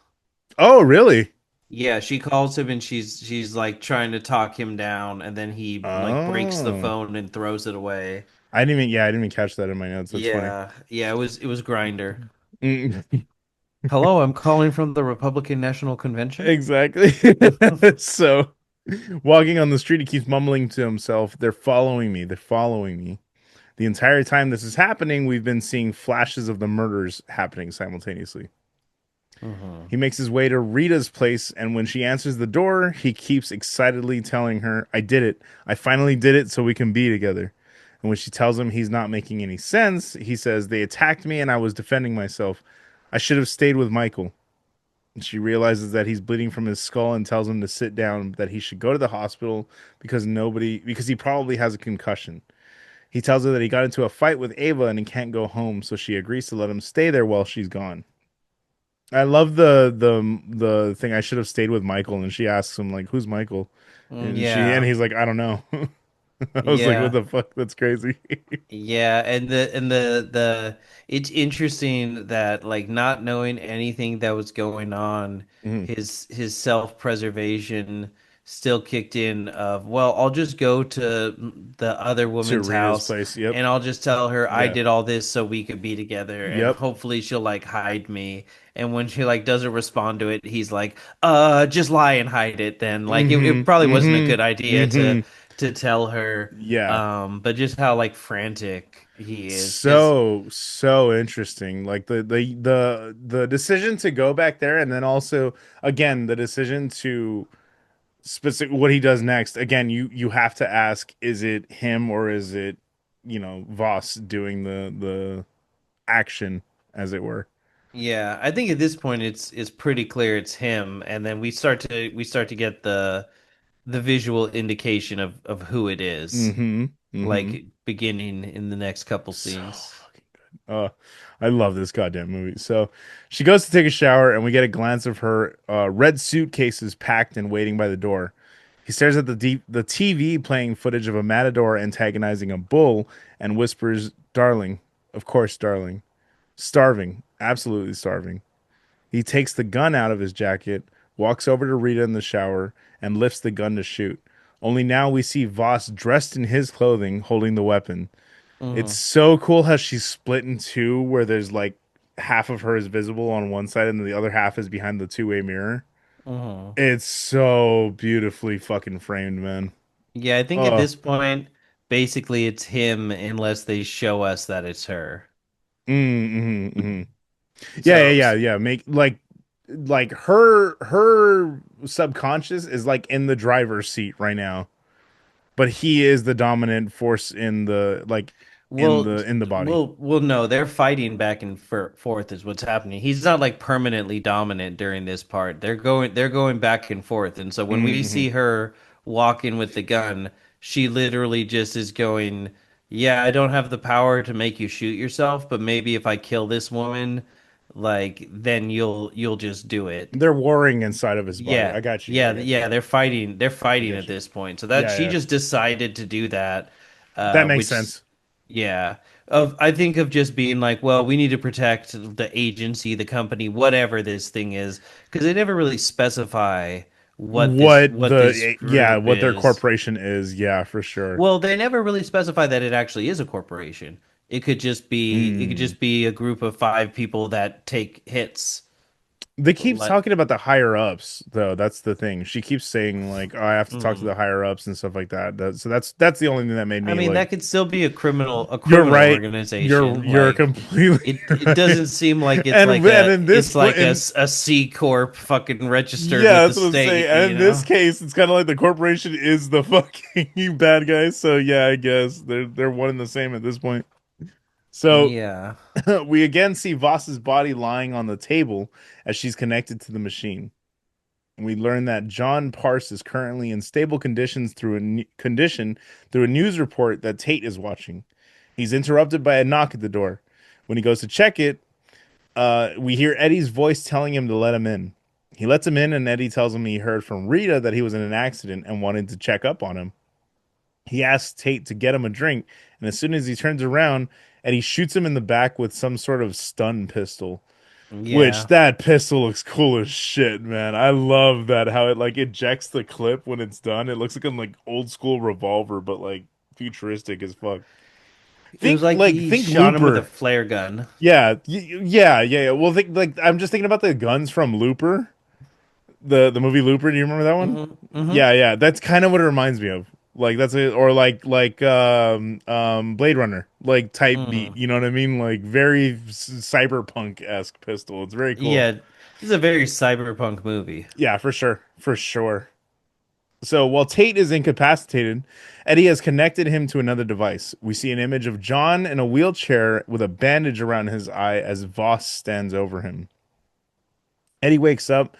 "Oh, really? Yeah, she calls him and she's like trying to talk him down, and then he like breaks the Oh." phone and throws it away. I didn't even catch that in my notes. That's funny. Yeah, yeah, it was Grinder. Mm. Hello, I'm calling from the Republican National Convention. Exactly. So, walking on the street, he keeps mumbling to himself, "They're following me. They're following me." The entire time this is happening, we've been seeing flashes of the murders happening simultaneously. Hmm. He makes his way to Rita's place, and when she answers the door, he keeps excitedly telling her, "I did it. I finally did it so we can be together." And when she tells him he's not making any sense, he says, "They attacked me and I was defending myself. I should have stayed with Michael." And she realizes that he's bleeding from his skull and tells him to sit down, that he should go to the hospital because he probably has a concussion. He tells her that he got into a fight with Ava and he can't go home, so she agrees to let him stay there while she's gone. I love the thing. I should have stayed with Michael, and she asks him like, "Who's Michael?" And Yeah, he's like, "I don't know." I was like, "What yeah. the fuck? That's crazy." Yeah, and the it's interesting that like not knowing anything that was going on, Mhm. his self-preservation still kicked in of, well, I'll just go to the other To woman's Rita's house place. Yep. and I'll just tell her I Yeah. did all this so we could be together and Yep. hopefully she'll like hide me. And when she like doesn't respond to it, he's like, just lie and hide it then. Like it Mm-hmm. probably wasn't a good Mm-hmm. idea Mm-hmm. to tell her. Yeah. But just how like frantic he is, because So interesting. Like the decision to go back there, and then also again the decision to specific what he does next. Again, you have to ask: is it him or is it Voss doing the action, as it were? yeah, I think at this point it's pretty clear it's him, and then we start to get the visual indication of who it is, Mm-hmm. Mm-hmm. like beginning in the next couple So scenes. fucking good. I love this goddamn movie. So she goes to take a shower, and we get a glance of her red suitcases packed and waiting by the door. He stares at the TV playing footage of a matador antagonizing a bull and whispers, "Darling, of course, darling. Starving, absolutely starving." He takes the gun out of his jacket, walks over to Rita in the shower, and lifts the gun to shoot. Only now we see Voss dressed in his clothing, holding the weapon. It's Hmm. so cool how she's split in two, where there's like half of her is visible on one side and the other half is behind the two-way mirror. Hmm. It's so beautifully fucking framed, man. Yeah, I think at Oh, this point, basically it's him unless they show us that it's her. mm. Yeah, yeah, So yeah, yeah. Make like her subconscious is like in the driver's seat right now, but he is the dominant force in the like Well, in the body. well, no, they're fighting back and forth is what's happening. He's not like permanently dominant during this part. They're going back and forth. And so when we Mm-hmm. see her walking with the gun, she literally just is going, "Yeah, I don't have the power to make you shoot yourself, but maybe if I kill this woman, like then you'll just do it." They're warring inside of his body. Yeah, I got you. I yeah, got you. yeah. I They're fighting got at you. this point. So that Yeah, she yeah. just decided to do that, That makes which, sense. yeah. I think of just being like, well, we need to protect the agency, the company, whatever this thing is, because they never really specify what this group What their is. corporation is. Yeah, for sure. Well, they never really specify that it actually is a corporation. Mm. It could just be a group of five people that take hits. They keep Let. talking about the higher ups, though. That's the thing. She keeps saying like, "Oh, I have to talk to Mhm. the higher ups and stuff like that." So that's the only thing that made I me mean, like, that could still be a "You're criminal right. organization. You're Like completely it right." doesn't seem like it's like And a in this it's pl- like in a C corp fucking registered Yeah, with the that's what I'm saying. state, And you in this know? case, it's kind of like the corporation is the fucking bad guys. So yeah, I guess they're one and the same at this point. So Yeah. we again see Voss's body lying on the table as she's connected to the machine. We learn that John Parse is currently in stable conditions through a news report that Tate is watching. He's interrupted by a knock at the door. When he goes to check it, we hear Eddie's voice telling him to let him in. He lets him in, and Eddie tells him he heard from Rita that he was in an accident and wanted to check up on him. He asks Tate to get him a drink, and as soon as he turns around, Eddie shoots him in the back with some sort of stun pistol. Which Yeah. that pistol looks cool as shit, man. I love that how it like ejects the clip when it's done. It looks like a like old school revolver, but like futuristic as fuck. It was like he Think shot him with a Looper. flare gun. Yeah, yeah. Well, think like I'm just thinking about the guns from Looper, the movie Looper. Do you remember that one? Hmm. Yeah. That's kind of what it reminds me of. Like that's it, or Blade Runner, like type beat. Mm. You know what I mean? Like very cyberpunk esque pistol. It's very cool. Yeah, this is a very cyberpunk movie. Yeah, for sure, for sure. So while Tate is incapacitated, Eddie has connected him to another device. We see an image of John in a wheelchair with a bandage around his eye as Voss stands over him. Eddie wakes up.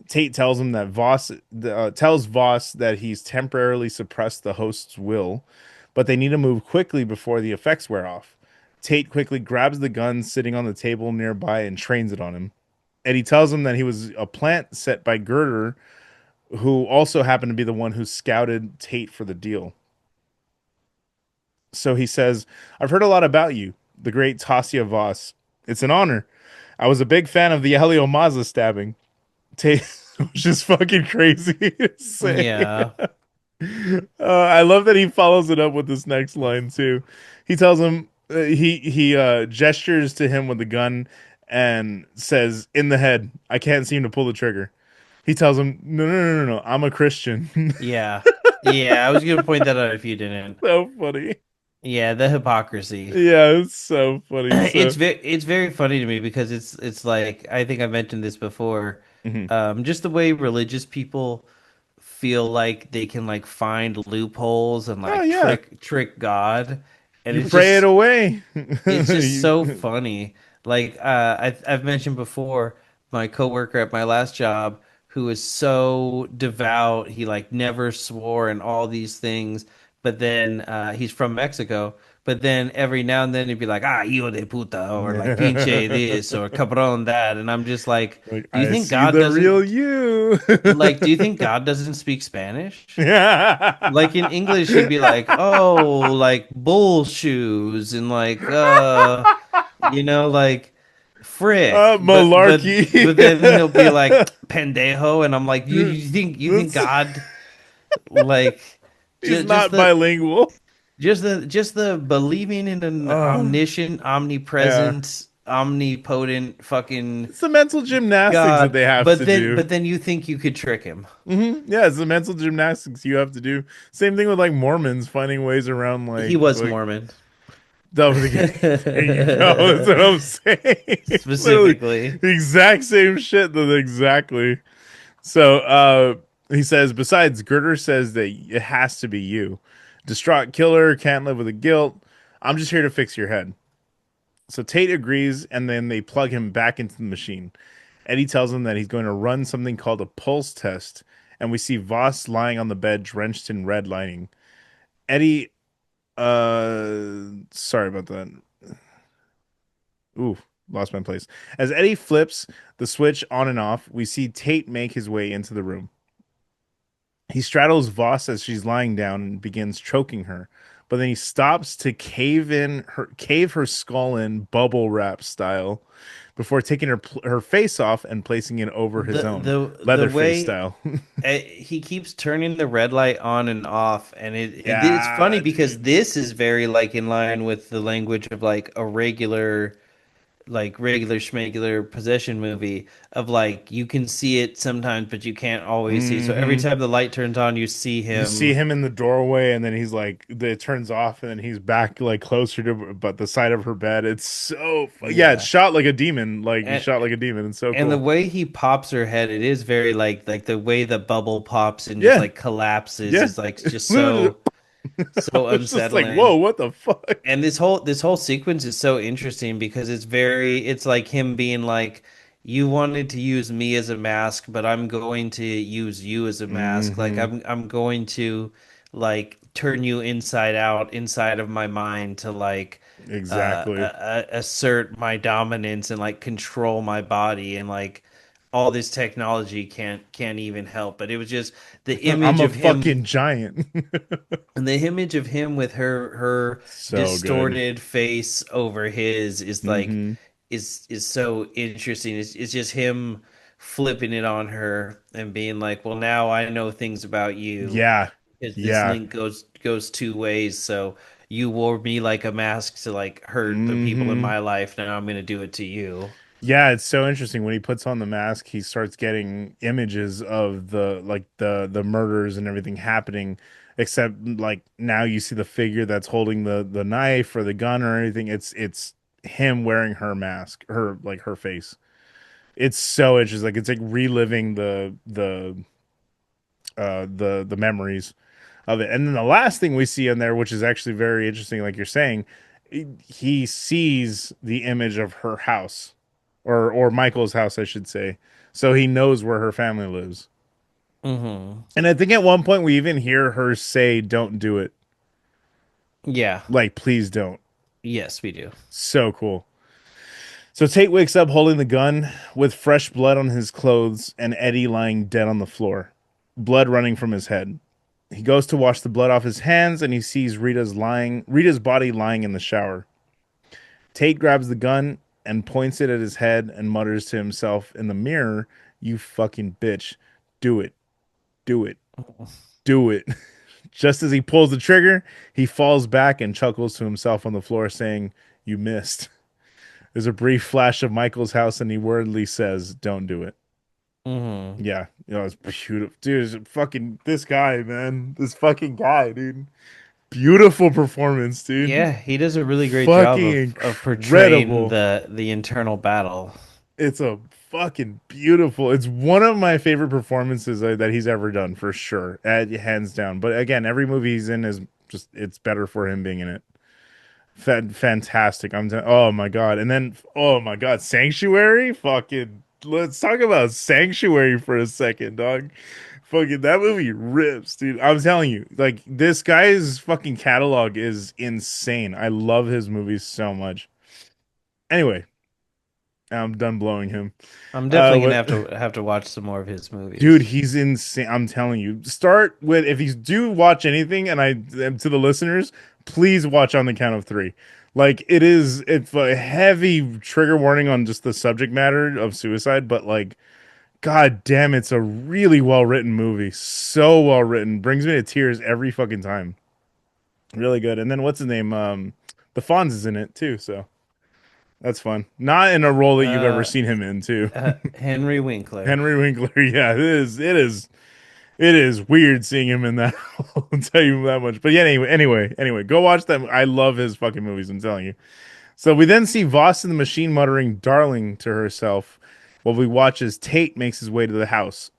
Tate tells him that tells Voss that he's temporarily suppressed the host's will, but they need to move quickly before the effects wear off. Tate quickly grabs the gun sitting on the table nearby and trains it on him. Eddie tells him that he was a plant set by Girder, who also happened to be the one who scouted Tate for the deal. So he says, I've heard a lot about you, the great Tasia Voss. It's an honor. I was a big fan of the Helio Mazza stabbing. Tate was just fucking crazy to say. Yeah. I love that he follows it up with this next line too. He tells him he gestures to him with the gun and says, "In the head. I can't seem to pull the trigger." He tells him, No. I'm a Christian." Yeah. Yeah, I was gonna point that out if you didn't. So funny. Yeah, the hypocrisy. Yeah, it's so funny. So, It's very funny to me because it's like I think I mentioned this before. mhm. Just the way religious people feel like they can like find loopholes and Oh like yeah, trick God, and you pray it away. it's just so You- funny. Like I've mentioned before, my coworker at my last job who is so devout, he like never swore and all these things, but then he's from Mexico. But then every now and then he'd be like, ah, hijo de puta, or like pinche this, or cabron that. And I'm just like, like do you I think see God the real doesn't you. do you think God doesn't speak Spanish? Like in Yeah. English, he'd be like, "Oh, like bull shoes," and like, like frick. But Malarkey. then he'll be like pendejo, and I'm like, you think That's, God like he's just not bilingual. the believing in an Oh, omniscient, yeah. omnipresent, omnipotent fucking It's the mental gymnastics that God, they have but to then do. but then you think you could trick him. Yeah, it's the mental gymnastics you have to do. Same thing with like Mormons finding ways around He like was like Mormon. that was again. There you go. That's what I'm saying. Literally Specifically. the exact same shit. Exactly. So he says, besides, Girder says that it has to be you. Distraught killer, can't live with the guilt. I'm just here to fix your head. So Tate agrees, and then they plug him back into the machine. Eddie tells him that he's going to run something called a pulse test, and we see Voss lying on the bed, drenched in red lining. Eddie, sorry about that. Ooh, lost my place. As Eddie flips the switch on and off, we see Tate make his way into the room. He straddles Voss as she's lying down and begins choking her, but then he stops to cave her skull in bubble wrap style before taking her face off and placing it over his The own the Leatherface way style. he keeps turning the red light on and off, and it's funny Yeah, because dude. this is very like in line with the language of like a regular schmegular possession movie of like you can see it sometimes, but you can't always see. So every Hmm. time the light turns on, you see You see him. him in the doorway, and then he's like, it turns off, and then he's back like closer to, but the side of her bed. It's yeah, it's Yeah. shot like a demon. Like he's And shot like a demon. It's so and the cool. way he pops her head, it is very like the way the bubble pops and just Yeah, like collapses yeah. is like just Literally, I so was just like, whoa, unsettling. what the fuck? And this whole sequence is so interesting because it's like him being like, you wanted to use me as a mask, but I'm going to use you as a mask. Like Hmm. I'm going to like turn you inside out, inside of my mind to like Exactly. assert my dominance and like control my body and like all this technology can't even help. But it was just the I'm image a of him fucking giant. and the image of him with her So good. distorted face over his is like Hmm. is so interesting. It's just him flipping it on her and being like, "Well, now I know things about you Yeah. because this Yeah. link goes two ways. So you wore me like a mask to like hurt the people in Hmm. my life. Now I'm gonna do it to you. Yeah, it's so interesting. When he puts on the mask, he starts getting images of the murders and everything happening, except like now you see the figure that's holding the knife or the gun or anything. It's him wearing her mask, her face. It's so interesting. Like it's like reliving the memories of it. And then the last thing we see in there, which is actually very interesting, like you're saying, he sees the image of her house, or Michael's house, I should say. So he knows where her family lives. Hmm. And I think at one point we even hear her say, "Don't do it." Yeah. Like, please don't. Yes, we do. So cool. So Tate wakes up holding the gun with fresh blood on his clothes and Eddie lying dead on the floor, blood running from his head. He goes to wash the blood off his hands and he sees Rita's body lying in the shower. Tate grabs the gun and points it at his head and mutters to himself in the mirror, "You fucking bitch. Do it. Do it. Do it." Just as he pulls the trigger, he falls back and chuckles to himself on the floor, saying, "You missed." There's a brief flash of Michael's house and he wordly says, "Don't do it." Hmm. Yeah, it's beautiful. Dude, it's fucking this guy, man. This fucking guy, dude. Beautiful performance, dude. Yeah, he does a really great job Fucking of portraying incredible. the internal battle. It's a fucking beautiful. It's one of my favorite performances that he's ever done for sure, hands down. But again, every movie he's in is just it's better for him being in it. Fantastic. Oh my god. And then oh my god, Sanctuary? Fucking let's talk about Sanctuary for a second, dog. Fucking that movie rips, dude. I'm telling you, like this guy's fucking catalog is insane. I love his movies so much. Anyway, I'm done blowing him. I'm definitely gonna What have to watch some more of his Dude, movies. he's insane. I'm telling you. Start with if you do watch anything, and I to the listeners, please watch on the count of three. Like it's a heavy trigger warning on just the subject matter of suicide, but like, god damn, it's a really well written movie. So well written, brings me to tears every fucking time. Really good. And then what's his name? The Fonz is in it too, so that's fun. Not in a role that you've ever Uh, seen him in too. Henry Winkler. Henry Winkler, yeah, it is. It is. It is weird seeing him in that. I'll tell you that much. But yeah, anyway, go watch them. I love his fucking movies. I'm telling you. So we then see Voss in the machine muttering "darling" to herself, while we watch as Tate makes his way to the house.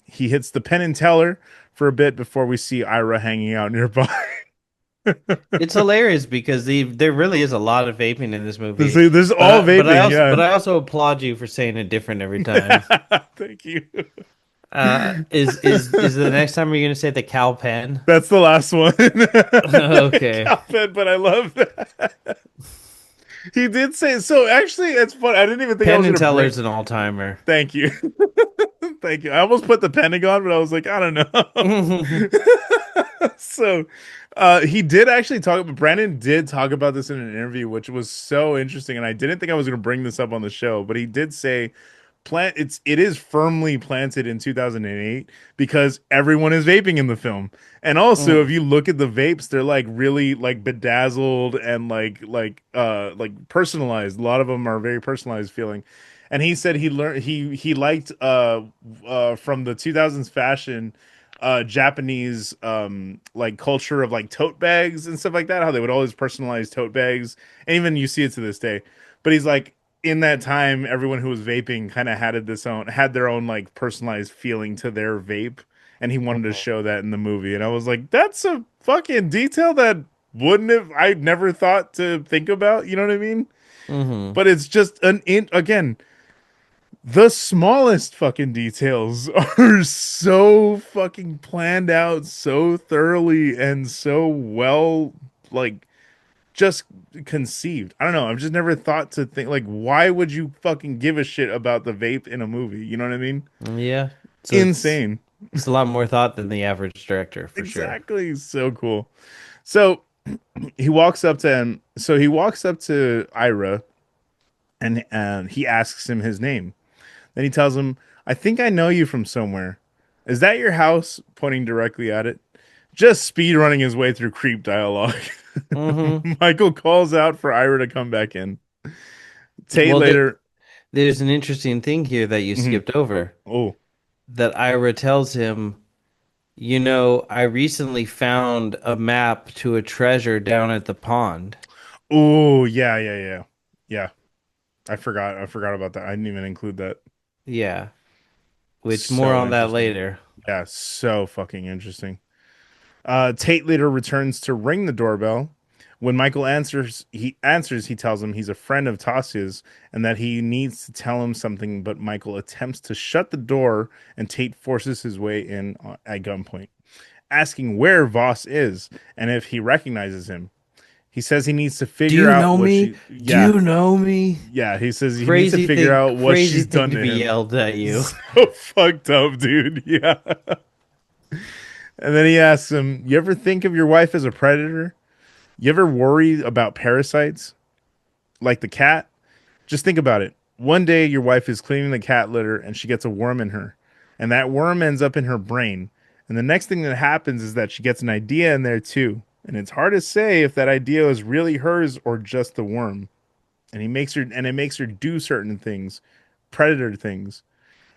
He hits the Penn and Teller for a bit before we see Ira hanging out nearby. It's hilarious because there really is a lot of vaping in this this, movie. this is all vaping. But Yeah, I also applaud you for saying it different every time. thank you. Is the next time you're gonna say the cow pen? That's the last one. Okay. Calvin, but I love that. He did say so. Actually, it's fun. I didn't even think I Penn was and gonna bring. Teller's an all-timer. Thank you. Thank you. I almost put the Pentagon, but I was like, I don't know. So, he did actually talk. Brandon did talk about this in an interview, which was so interesting, and I didn't think I was going to bring this up on the show, but he did say it is firmly planted in 2008 because everyone is vaping in the film. And also if Mm. you look at the vapes, they're like really like bedazzled and like personalized. A lot of them are very personalized feeling. And he said he liked from the 2000s fashion Japanese like culture of like tote bags and stuff like that, how they would always personalize tote bags. And even you see it to this day. But he's like in that time, everyone who was vaping kind of had their own like personalized feeling to their vape, and he wanted to Mhm. show that in the movie. And I was like, that's a fucking detail that wouldn't have I never thought to think about. You know what I mean? Mhm. But it's just again, the smallest fucking details are so fucking planned out so thoroughly and so well like just conceived. I don't know. I've just never thought to think like why would you fucking give a shit about the vape in a movie? You know what I mean? Yeah. So Insane. it's a lot more thought than the average director for sure. Exactly. So cool. So he walks up to him. So he walks up to Ira and he asks him his name. Then he tells him, "I think I know you from somewhere. Is that your house?" Pointing directly at it. Just speed running his way through creep dialogue. Hmm. Michael calls out for Ira to come back in. Tate Well, later. there's an interesting thing here that you Mhm. skipped over. Oh, That Ira tells him, you know, I recently found a map to a treasure down at the pond. oh, yeah, yeah, yeah, yeah. I forgot about that. I didn't even include that. Yeah, which more So on that interesting. later. Yeah, so fucking interesting. Tate later returns to ring the doorbell. When Michael answers, he tells him he's a friend of Tasia's and that he needs to tell him something, but Michael attempts to shut the door and Tate forces his way in at gunpoint, asking where Voss is and if he recognizes him. He says he needs to Do figure you out know what me? she Do yeah, you know me? yeah, he says he needs to figure out what Crazy she's thing done to to be him. yelled at you. So fucked up, dude. Yeah. And then he asks him, "You ever think of your wife as a predator? You ever worry about parasites like the cat? Just think about it. One day your wife is cleaning the cat litter and she gets a worm in her, and that worm ends up in her brain. And the next thing that happens is that she gets an idea in there too. And it's hard to say if that idea is really hers or just the worm. And it makes her do certain things, predator things.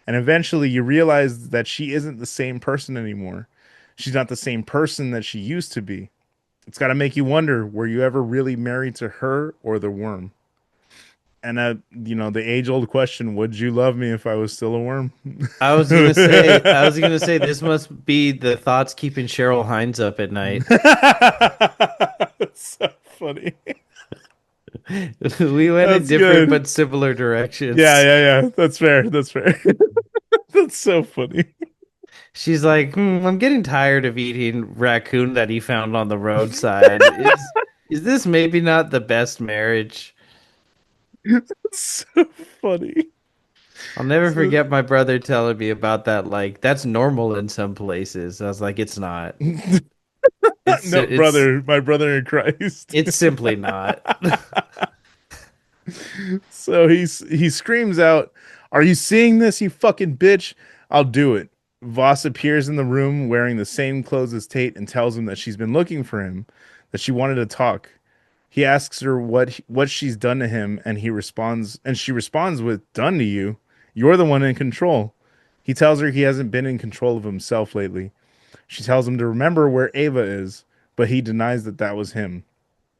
And eventually you realize that she isn't the same person anymore. She's not the same person that she used to be. It's got to make you wonder, were you ever really married to her or the worm? And the age old question, would you love me if I was still a worm? I was gonna say, this must be the thoughts keeping Cheryl Hines up at night. That's so funny. We went in That's different good. but similar Yeah, directions. yeah, yeah. That's fair. That's fair. That's so funny. She's like, I'm getting tired of eating raccoon that he found on the roadside. Is this maybe not the best marriage? That's so funny. I'll never So, forget my brother telling me about that. Like, that's normal in some places. I was like, it's not. It's no, it's brother, my brother in Christ. it's simply not. So he screams out, "Are you seeing this, you fucking bitch? I'll do it." Voss appears in the room wearing the same clothes as Tate and tells him that she's been looking for him, that she wanted to talk. He asks her what she's done to him, and she responds with, "Done to you? You're the one in control." He tells her he hasn't been in control of himself lately. She tells him to remember where Ava is, but he denies that that was him.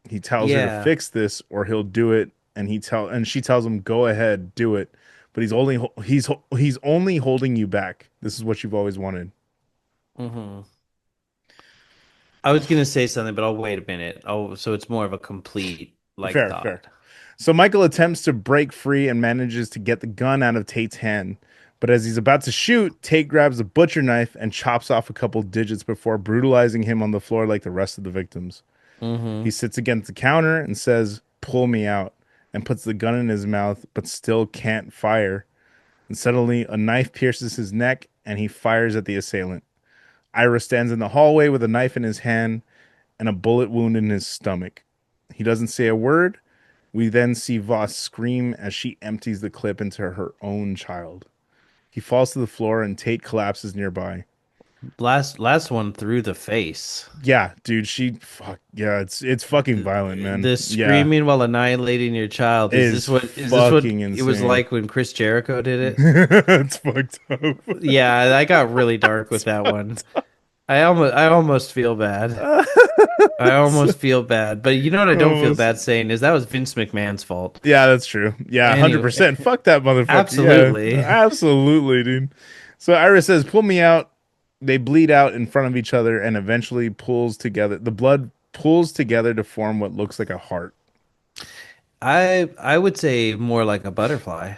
He tells her to Yeah. fix this or he'll do it, and she tells him, "Go ahead, do it." But he's only holding you back. This is what you've always wanted. Hmm. I was gonna say something, but I'll wait a minute. Oh, so it's more of a complete like Fair, fair. thought. So Michael attempts to break free and manages to get the gun out of Tate's hand. But as he's about to shoot, Tate grabs a butcher knife and chops off a couple digits before brutalizing him on the floor like the rest of the victims. He Hmm. sits against the counter and says, "Pull me out," and puts the gun in his mouth, but still can't fire. And suddenly, a knife pierces his neck and he fires at the assailant. Ira stands in the hallway with a knife in his hand and a bullet wound in his stomach. He doesn't say a word. We then see Voss scream as she empties the clip into her own child. He falls to the floor and Tate collapses nearby. Last one through the face. Yeah, dude, fuck yeah, it's fucking violent, man. The Yeah, screaming while annihilating your child. it is Is this what fucking it was insane. like when Chris Jericho did it? It's fucked up. Yeah, I got really dark with It's that one. fucked I almost feel bad. up. I almost feel bad. But you know what I don't feel Almost. bad saying is that was Vince McMahon's fault. Yeah, that's true. Yeah, Anyway, 100%. Fuck that motherfucker. Yeah, absolutely. absolutely, dude. So Iris says, "Pull me out." They bleed out in front of each other and eventually pulls together. The blood pulls together to form what looks like a heart. I would say more like a butterfly.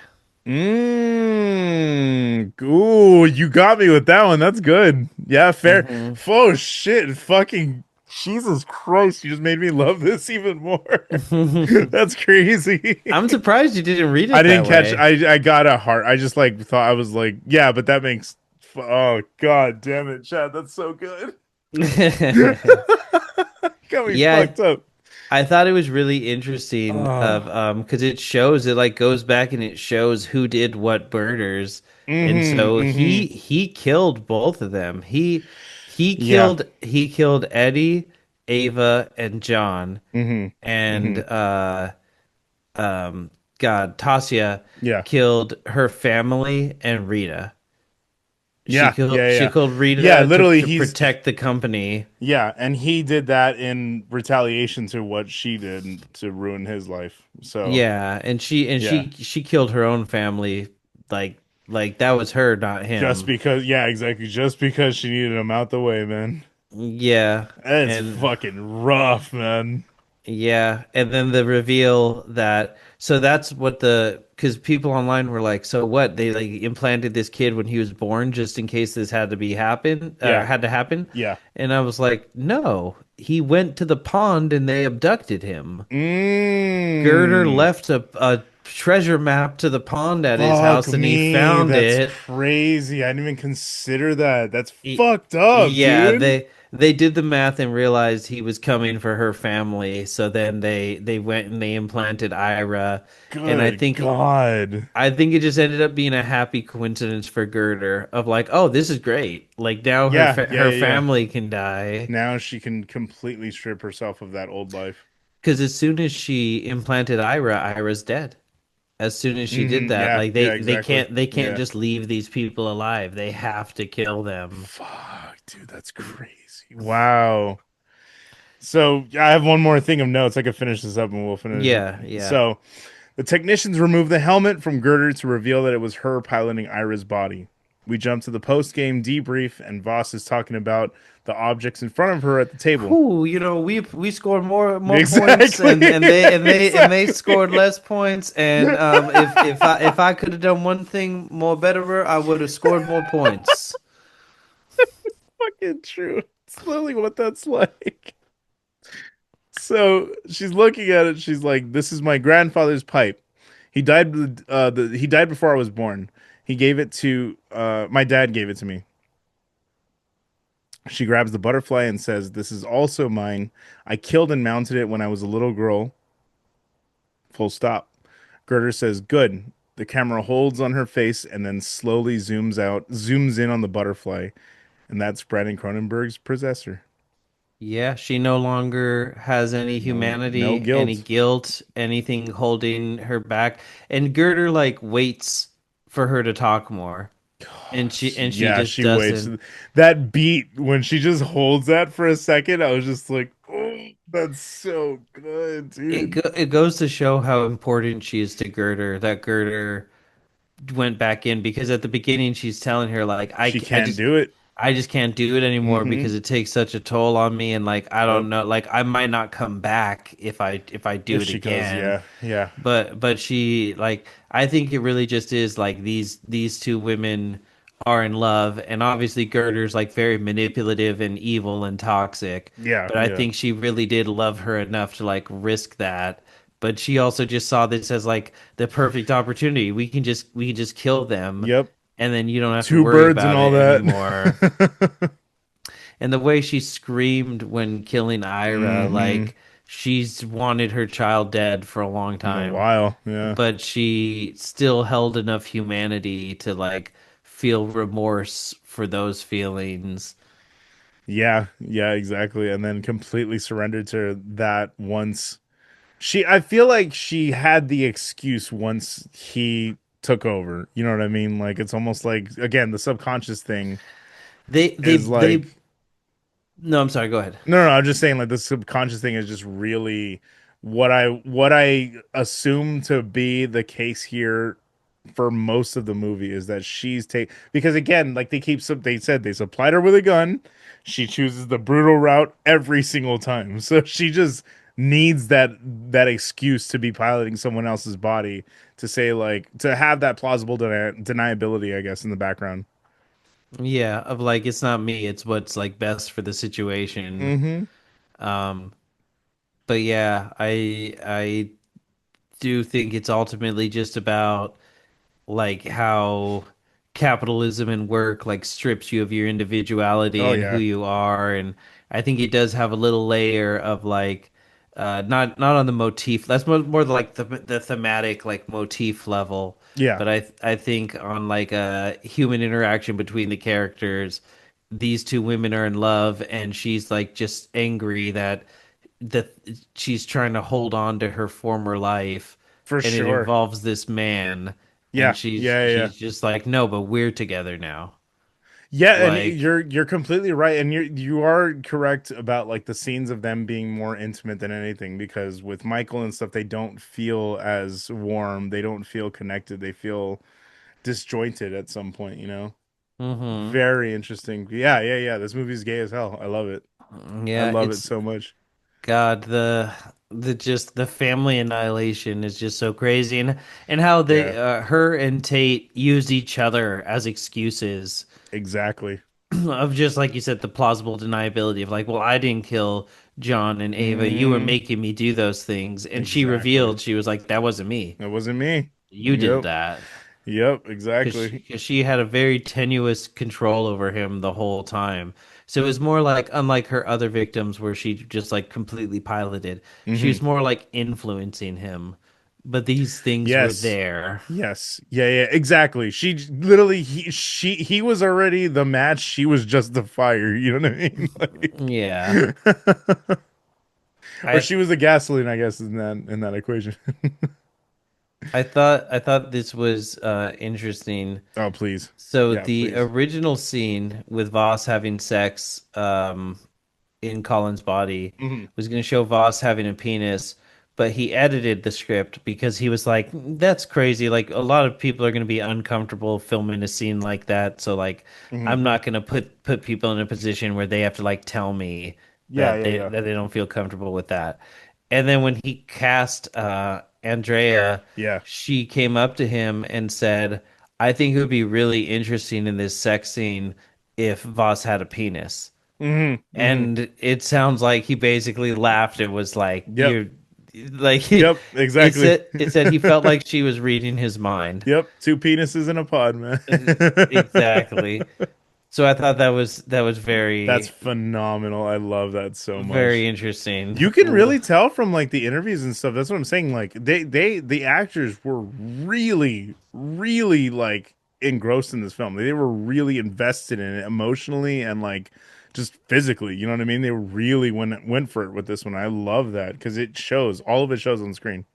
Ooh, you got me with that one. That's good. Yeah, fair. Hmm. Oh shit. Fucking Jesus Christ. You just made me love this even more. That's crazy. I'm surprised you didn't read I it didn't that catch way. I got a heart. I just like thought I was like, yeah, but that makes oh god damn it, Chad. That's so good. Got me Yeah, fucked up. I thought it was really interesting of Oh. because it shows it like goes back and it shows who did what murders. And Mm-hmm. so Mm-hmm. he killed both of them. Yeah. He killed Eddie Ava and John, Mm-hmm. and Mm-hmm. um God, Tasia Yeah. killed her family and Rita. Yeah. Yeah. She Yeah. killed Yeah. Rita Literally, to protect the company. yeah, and he did that in retaliation to what she did to ruin his life. So, Yeah, and yeah. she killed her own family, like that was her, not Just him. because, yeah, exactly. Just because she needed him out the way, man. Yeah, It's and fucking rough, man. yeah, and then the reveal that so that's what the because people online were like, so what? They like implanted this kid when he was born just in case this had to be happen Yeah. had to happen, Yeah. and I was like, no, he went to the pond and they abducted him. Girder Mmm. left a treasure map to the pond at his Fuck house and he me. found That's it. crazy. I didn't even consider that. That's He, fucked up, yeah, dude. they did the math and realized he was coming for her family. So then they went and they implanted Ira, and Good God. I think it just ended up being a happy coincidence for Girder of like, oh, this is great. Like now Yeah, yeah, her yeah, yeah. family can die Now she can completely strip herself of that old life. because as soon as she implanted Ira, Ira's dead. As soon as she did Hmm. that, Yeah, like yeah, exactly. they can't Yeah. just leave these people alive. They have to kill them. Fuck, dude, that's crazy. Wow. So I have one more thing of notes. I could finish this up and we'll finish it. Yeah, yeah. So the technicians removed the helmet from Girder to reveal that it was her piloting Ira's body. We jump to the post-game debrief, and Voss is talking about the objects in front of her at the table. Whew, you know, we scored more points Exactly. and they scored Exactly. less points. And if I could have done one thing more better, I would have scored more points. Fucking true. It's literally what that's like. So she's looking at it. She's like, "This is my grandfather's pipe. He died. He died before I was born. He gave it to my dad. Gave it to me." She grabs the butterfly and says, "This is also mine. I killed and mounted it when I was a little girl." Full stop. Girder says, "Good." The camera holds on her face and then slowly zooms in on the butterfly, and that's Brandon Cronenberg's Possessor. Yeah, she no longer has any No humanity, any guilt. guilt, anything holding her back. And Girder like waits for her to talk more, and she Yeah, just she waits. doesn't. That beat when she just holds that for a second, I was just like, "Oh, that's so good, dude." It goes to show how important she is to Girder. That Girder went back in because at the beginning she's telling her like She can't do it. I just can't do it anymore Mm-hmm. because it takes such a toll on me and like I Yep. don't know like I might not come back if I do If it she goes, again. yeah, yeah, But she like I think it really just is like these two women are in love and obviously Girder's like very manipulative and evil and toxic, yeah, but I yeah. think she really did love her enough to like risk that. But she also just saw this as like the perfect opportunity. We can just kill them Yep. and then you don't have to Two worry birds and about all it anymore. that. And the way she screamed when killing Ira, Mm-hmm. like she's wanted her child dead for a long In a time, while, yeah. but she still held enough humanity to like feel remorse for those feelings. Yeah, yeah, exactly. And then completely surrendered to that once I feel like she had the excuse once he took over. You know what I mean? Like it's almost like again, the subconscious thing is like No, I'm sorry, go ahead. no, I'm just saying like the subconscious thing is just really what I assume to be the case here for most of the movie is that she's take because again, like they said they supplied her with a gun. She chooses the brutal route every single time. So she just needs that excuse to be piloting someone else's body to say like to have that plausible deniability, I guess, in the background. Yeah, of like it's not me, it's what's like best for the situation. Mm-hmm. Um, but yeah, I do think it's ultimately just about like how capitalism and work like strips you of your individuality Oh and who yeah. you are, and I think it does have a little layer of like not on the motif, that's more like the thematic like motif level, Yeah. but I think on like a human interaction between the characters these two women are in love, and she's like just angry that she's trying to hold on to her former life, For and it sure. involves this man, and Yeah, yeah, yeah, yeah. she's just like, no, but we're together now. Yeah, and Like, you're completely right, and you are correct about like the scenes of them being more intimate than anything, because with Michael and stuff, they don't feel as warm, they don't feel connected, they feel disjointed at some point, you know? hmm Very interesting. Yeah, yeah, yeah. This movie's gay as hell. I love it. I yeah, love it it's so much. God, the just the family annihilation is just so crazy, and how they Yeah, her and Tate use each other as excuses exactly. of just like you said, the plausible deniability of like, well, I didn't kill John and Ava, you were Hmm. making me do those things, and she Exactly. revealed she was like, that wasn't me, That wasn't me. you did Yep. that. Yep, Because exactly. she had a very tenuous control over him the whole time. So it was more like, unlike her other victims, where she just like completely piloted, she Hmm. was more like influencing him. But these things were Yes. there. Yes. Yeah, yeah, exactly. Literally he was already the match, she was just the fire, you know what I mean? Yeah. Like or I she was the gasoline, I guess, in that equation. I thought this was interesting. Oh, please. So Yeah, the please. original scene with Voss having sex in Colin's body Hmm. was going to show Voss having a penis, but he edited the script because he was like, "That's crazy. Like a lot of people are going to be uncomfortable filming a scene like that. So like, Hmm. I'm not going to put people in a position where they have to like tell me Yeah, yeah, yeah. that they don't feel comfortable with that." And then when he cast Andrea, Yeah. she came up to him and said, "I think it would be really interesting in this sex scene if Voss had a penis." Hmm. Hmm. And it sounds like he basically laughed and was like, Yep. "You're like," Yep, exactly. it said he felt like she was reading his mind. Yep, two penises in a pod, man. Exactly. So I thought that was That's very phenomenal. I love that so very much. interesting. You can really tell from like the interviews and stuff. That's what I'm saying. Like the actors were really, really like engrossed in this film. They were really invested in it emotionally and like just physically. You know what I mean? They really went for it with this one. I love that because it shows. All of it shows on screen.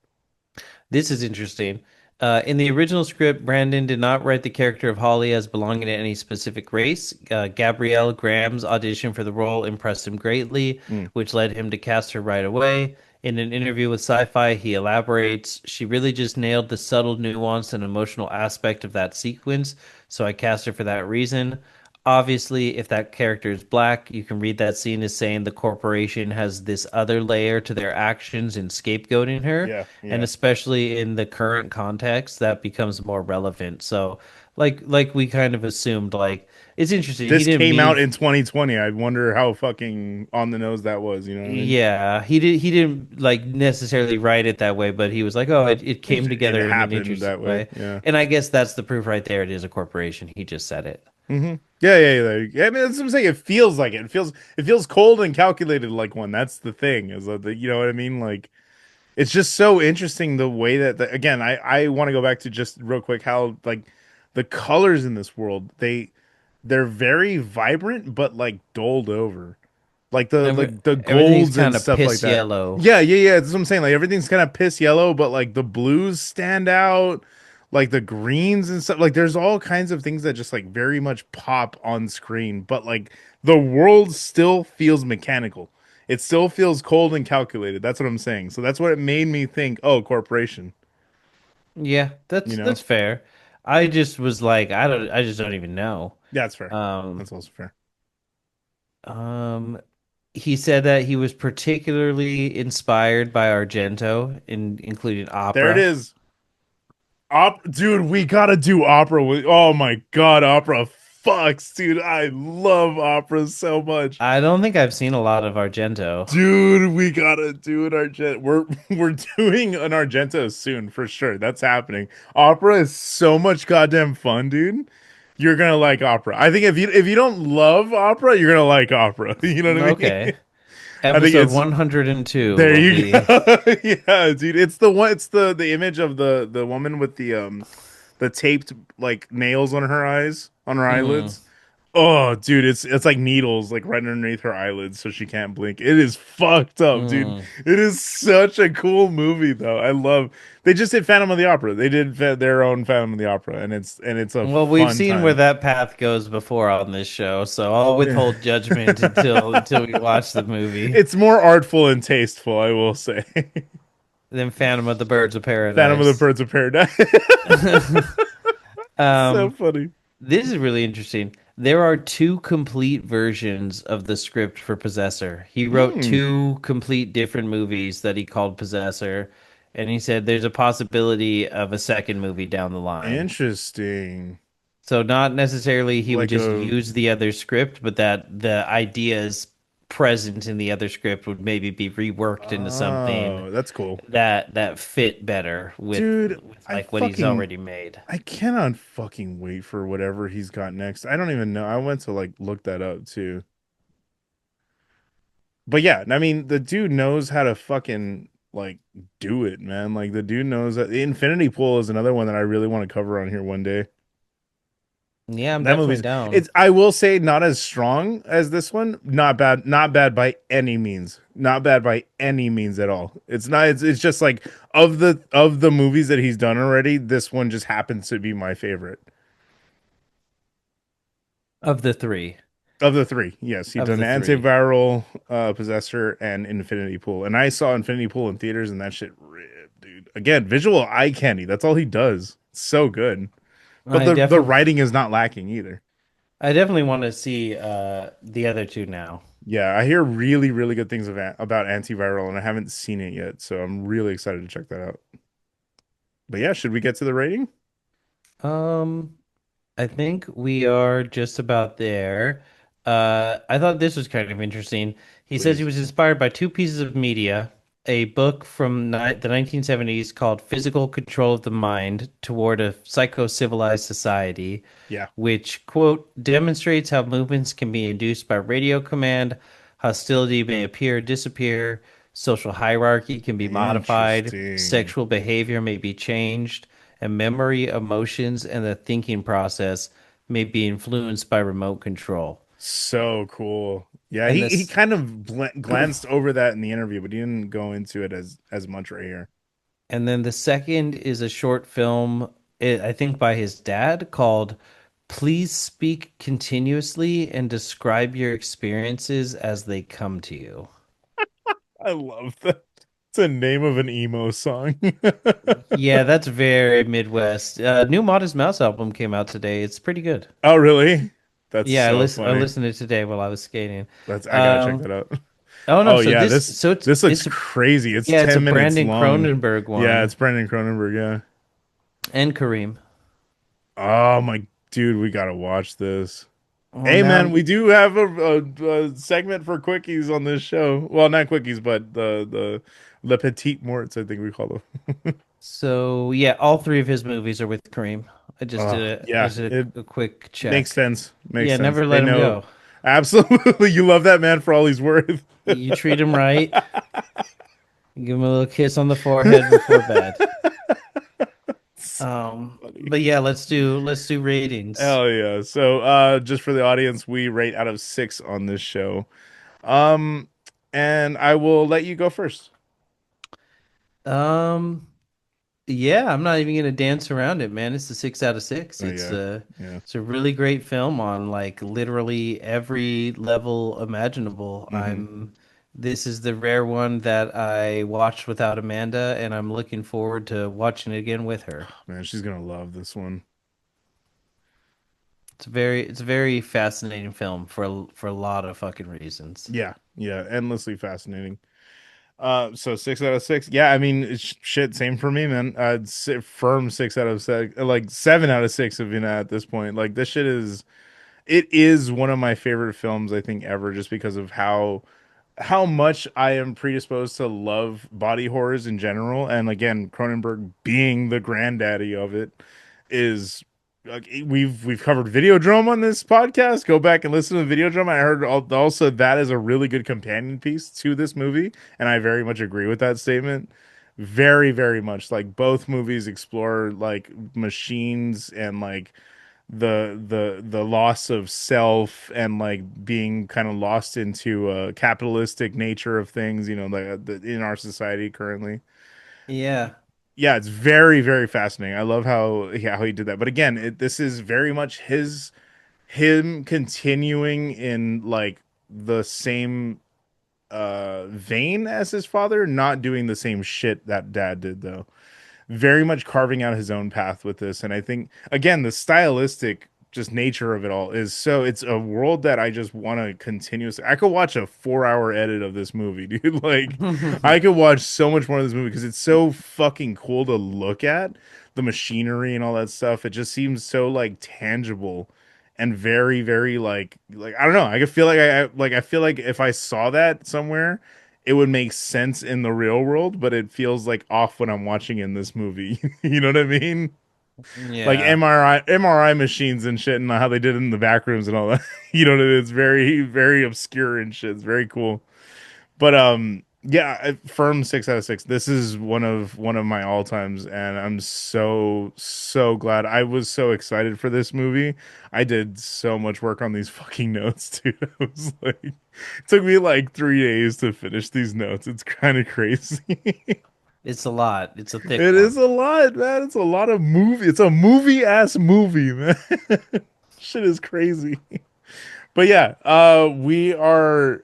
This is interesting. In the original script, Brandon did not write the character of Holly as belonging to any specific race. Gabrielle Graham's audition for the role impressed him greatly, Mm, which led him to cast her right away. In an interview with Sci-Fi, he elaborates, "She really just nailed the subtle nuance and emotional aspect of that sequence, so I cast her for that reason. Obviously, if that character is black, you can read that scene as saying the corporation has this other layer to their actions in scapegoating her, yeah, and yeah. especially in the current context, that becomes more relevant." So, like we kind of assumed, like it's interesting. He This didn't came mean, out in 2020. I wonder how fucking on the nose that was. You know what I mean? yeah, he didn't like necessarily write it that way, but he was like, oh, it came It together in an happened interesting that way. way, Yeah. and I guess that's the proof right there. It is a corporation. He just said it. Hmm. Yeah, yeah, yeah. I mean, that's what I'm saying. It feels like it. It feels cold and calculated like one. That's the thing. Is that you know what I mean? Like it's just so interesting the way again, I want to go back to just real quick how like the colors in this world, they're very vibrant but like dulled over. Like the Everything's golds and kind of stuff like piss that. yellow. Yeah, yeah, yeah. That's what I'm saying. Like everything's kind of piss yellow, but like the blues stand out, like the greens and stuff. Like there's all kinds of things that just like very much pop on screen, but like the world still feels mechanical. It still feels cold and calculated. That's what I'm saying. So that's what it made me think, oh, corporation, Yeah, you know? that's fair. I just was like, I just don't even know. Yeah, that's fair. Um, That's also fair. um, he said that he was particularly inspired by Argento, including There it opera. is. Dude, we gotta do opera with. Oh my god, opera fucks, dude. I love opera so much, I don't think I've seen a lot of Argento. dude. We gotta do an Argento. We're doing an Argento soon for sure. That's happening. Opera is so much goddamn fun, dude. You're gonna like opera. I think if you don't love opera, you're gonna like opera. You know what I Okay. mean? I think Episode it's 102 there. will You be. go. Yeah, dude. It's the one. It's the image of the woman with the taped like nails on her eyes, on her Mhm. eyelids. Oh, dude, it's like needles like right underneath her eyelids so she can't blink. It is fucked up, dude. Mm. It is such a cool movie though. I love they just did Phantom of the Opera. They did their own Phantom of the Opera and it's a Well, we've fun seen where time. that path goes before on this show, so I'll withhold judgment until we watch the movie. It's more artful and tasteful, I will say. Then Phantom of the Birds of Phantom of the Paradise. Birds of Paradise. So Um, funny. this is really interesting. There are two complete versions of the script for Possessor. He wrote Hmm. two complete different movies that he called Possessor, and he said there's a possibility of a second movie down the line. Interesting. So not necessarily he would Like just a use the other script, but that the ideas present in the other script would maybe be reworked into something oh, that's cool. that fit better Dude, with I like what he's fucking already made. I cannot fucking wait for whatever he's got next. I don't even know. I went to like look that up too. But yeah, I mean, the dude knows how to fucking like do it, man. Like the dude knows that Infinity Pool is another one that I really want to cover on here one day. Yeah, I'm That definitely movie's down. it's I will say not as strong as this one. Not bad, not bad by any means. Not bad by any means at all. It's not it's just like of the movies that he's done already, this one just happens to be my favorite. Of the three. Of the three, yes, he Of done the three. antiviral, Possessor, and Infinity Pool, and I saw Infinity Pool in theaters, and that shit ripped, dude. Again, visual eye candy. That's all he does. It's so good, but I the definitely writing is not lacking either. I definitely want to see the other two now. Yeah, I hear really really good things about antiviral, and I haven't seen it yet, so I'm really excited to check that out. But yeah, should we get to the rating? Um I think we are just about there. I thought this was kind of interesting. He says he Please. was inspired by two pieces of media, a book from the 1970s called Physical Control of the Mind Toward a Psycho-Civilized Society, Yeah. which, quote, demonstrates how movements can be induced by radio command, hostility may appear or disappear, social hierarchy can be modified, Interesting. sexual behavior may be changed, and memory, emotions, and the thinking process may be influenced by remote control. So cool. Yeah, And he this, kind of glanced over that in the interview, but he didn't go into it as much right here. and then the second is a short film, I think by his dad, called "Please Speak Continuously and Describe Your Experiences as They Come to You." I love that. It's a name of an emo song. Yeah, that's very Midwest. New Modest Mouse album came out today. It's pretty good. Oh, really? That's Yeah, so I funny. listened to it today while I was skating. That's I gotta check Um, that out. oh no, Oh so yeah, this this so this looks it's crazy. It's yeah, it's a 10 minutes Brandon long. Cronenberg Yeah, one it's Brandon Cronenberg, yeah. and Kareem. Oh my dude, we gotta watch this. Well, Hey now man, I'm we do have a segment for quickies on this show. Well, not quickies, but the Le Petit Morts, I think we call them. so yeah, all three of his movies are with Kareem. I just Oh, did yeah, it a quick makes check. sense. Makes Yeah, sense. never They let him know go. absolutely you love that man for all he's worth. You treat him right, give him a little kiss on the forehead before bed. So funny. But yeah, let's do ratings. Hell yeah. So just for the audience, we rate out of 6 on this show. Um and I will let you go first. Um, Yeah, I'm not even gonna dance around it, man. It's a 6 out of 6. Oh yeah. Yeah. It's a really great film on like literally every level imaginable. Hmm. This is the rare one that I watched without Amanda, and I'm looking forward to watching it again with her. Man, she's gonna love this one. It's a very fascinating film for a lot of fucking reasons. Yeah, yeah, endlessly fascinating. So 6 out of 6. Yeah, I mean, shit. Same for me, man. Firm 6 out of 6, like 7 out of 6 of at this point. Like this shit is, it is one of my favorite films I think ever, just because of how much I am predisposed to love body horrors in general, and again, Cronenberg being the granddaddy of it is like we've covered Videodrome on this podcast. Go back and listen to Videodrome. I heard also that is a really good companion piece to this movie, and I very much agree with that statement. Very, very much like both movies explore like machines and like the loss of self and like being kind of lost into a capitalistic nature of things, you know, in our society currently. Yeah. Yeah, it's very very fascinating. I love how, yeah, how he did that. But again, this is very much him continuing in like the same vein as his father, not doing the same shit that dad did though. Very much carving out his own path with this. And I think again, the stylistic just nature of it all is so, it's a world that I just want to continuously, I could watch a 4 hour edit of this movie, dude. Like I could watch so much more of this movie because it's so fucking cool to look at, the machinery and all that stuff. It just seems so like tangible and very very like I don't know, I could feel like I feel like if I saw that somewhere it would make sense in the real world, but it feels like off when I'm watching in this movie. You know what I mean? Like Yeah. MRI machines and shit, and how they did it in the back rooms and all that. You know what I mean? It's very very obscure and shit. It's very cool. But yeah, firm 6 out of 6. This is one of my all times, and I'm so so glad. I was so excited for this movie. I did so much work on these fucking notes, dude. I was like, it took me like 3 days to finish these notes. It's kind of crazy. It's a lot. It's a thick It is one. a lot, man. It's a lot of movie. It's a movie ass movie, man. Shit is crazy. But yeah, we are.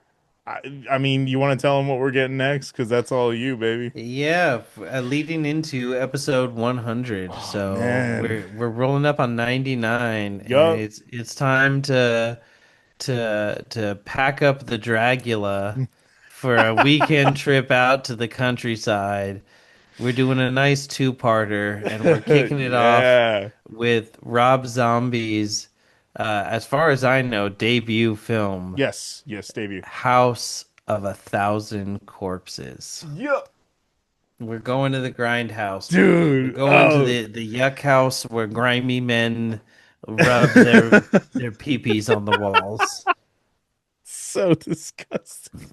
I mean, you want to tell them what we're getting next? Because that's all you, baby. Yeah, leading into episode 100. Oh So man. we're rolling up on 99 and Yup. it's time to pack up the Dragula for a weekend trip out to the countryside. We're doing a nice two-parter and we're kicking it off Yeah. with Rob Zombie's as far as I know, debut film, Yes. Yes. Debut. House of a Thousand Corpses. Yup. We're going to the grindhouse. We're Dude. going to Oh. the yuck house where grimy men rub their pee-pees on the walls. So disgusting.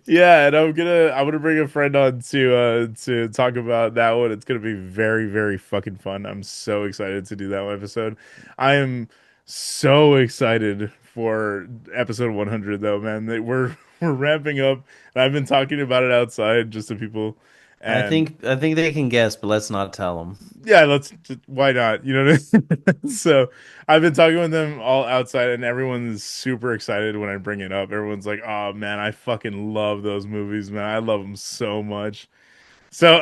Yeah, and I'm gonna bring a friend on to talk about that one. It's gonna be very, very fucking fun. I'm so excited to do that one episode. I am so excited for episode 100 though, man. We're ramping up, and I've been talking about it outside just to people, and I think they can guess, but let's not tell them. yeah, why not? You know what I mean? So I've been talking with them all outside, and everyone's super excited when I bring it up. Everyone's like, "Oh man, I fucking love those movies, man. I love them so much." So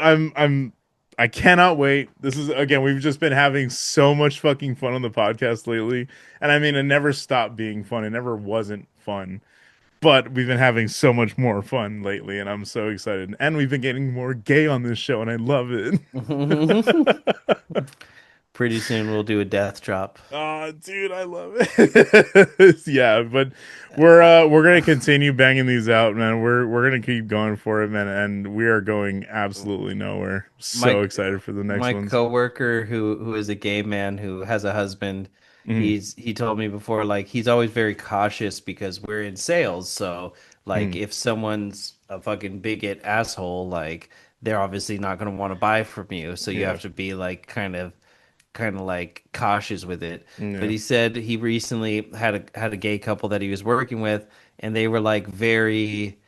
I cannot wait. This is again, we've just been having so much fucking fun on the podcast lately, and I mean, it never stopped being fun. It never wasn't fun. But we've been having so much more fun lately, and I'm so excited. And we've been getting more gay on this show, and I love it. Pretty soon we'll do a death drop. Oh, dude, I love it. Yeah, but we're gonna continue banging these out, man. We're gonna keep going for it, man, and we are going absolutely nowhere. My So excited for the next my ones. coworker who is a gay man who has a husband, Mm, he told me before like he's always very cautious because we're in sales. So like mm, if someone's a fucking bigot asshole, like they're obviously not going to want to buy from you. So you yeah, have to be like kind of like cautious with it. But yeah. he said he recently had a gay couple that he was working with, and they were like very,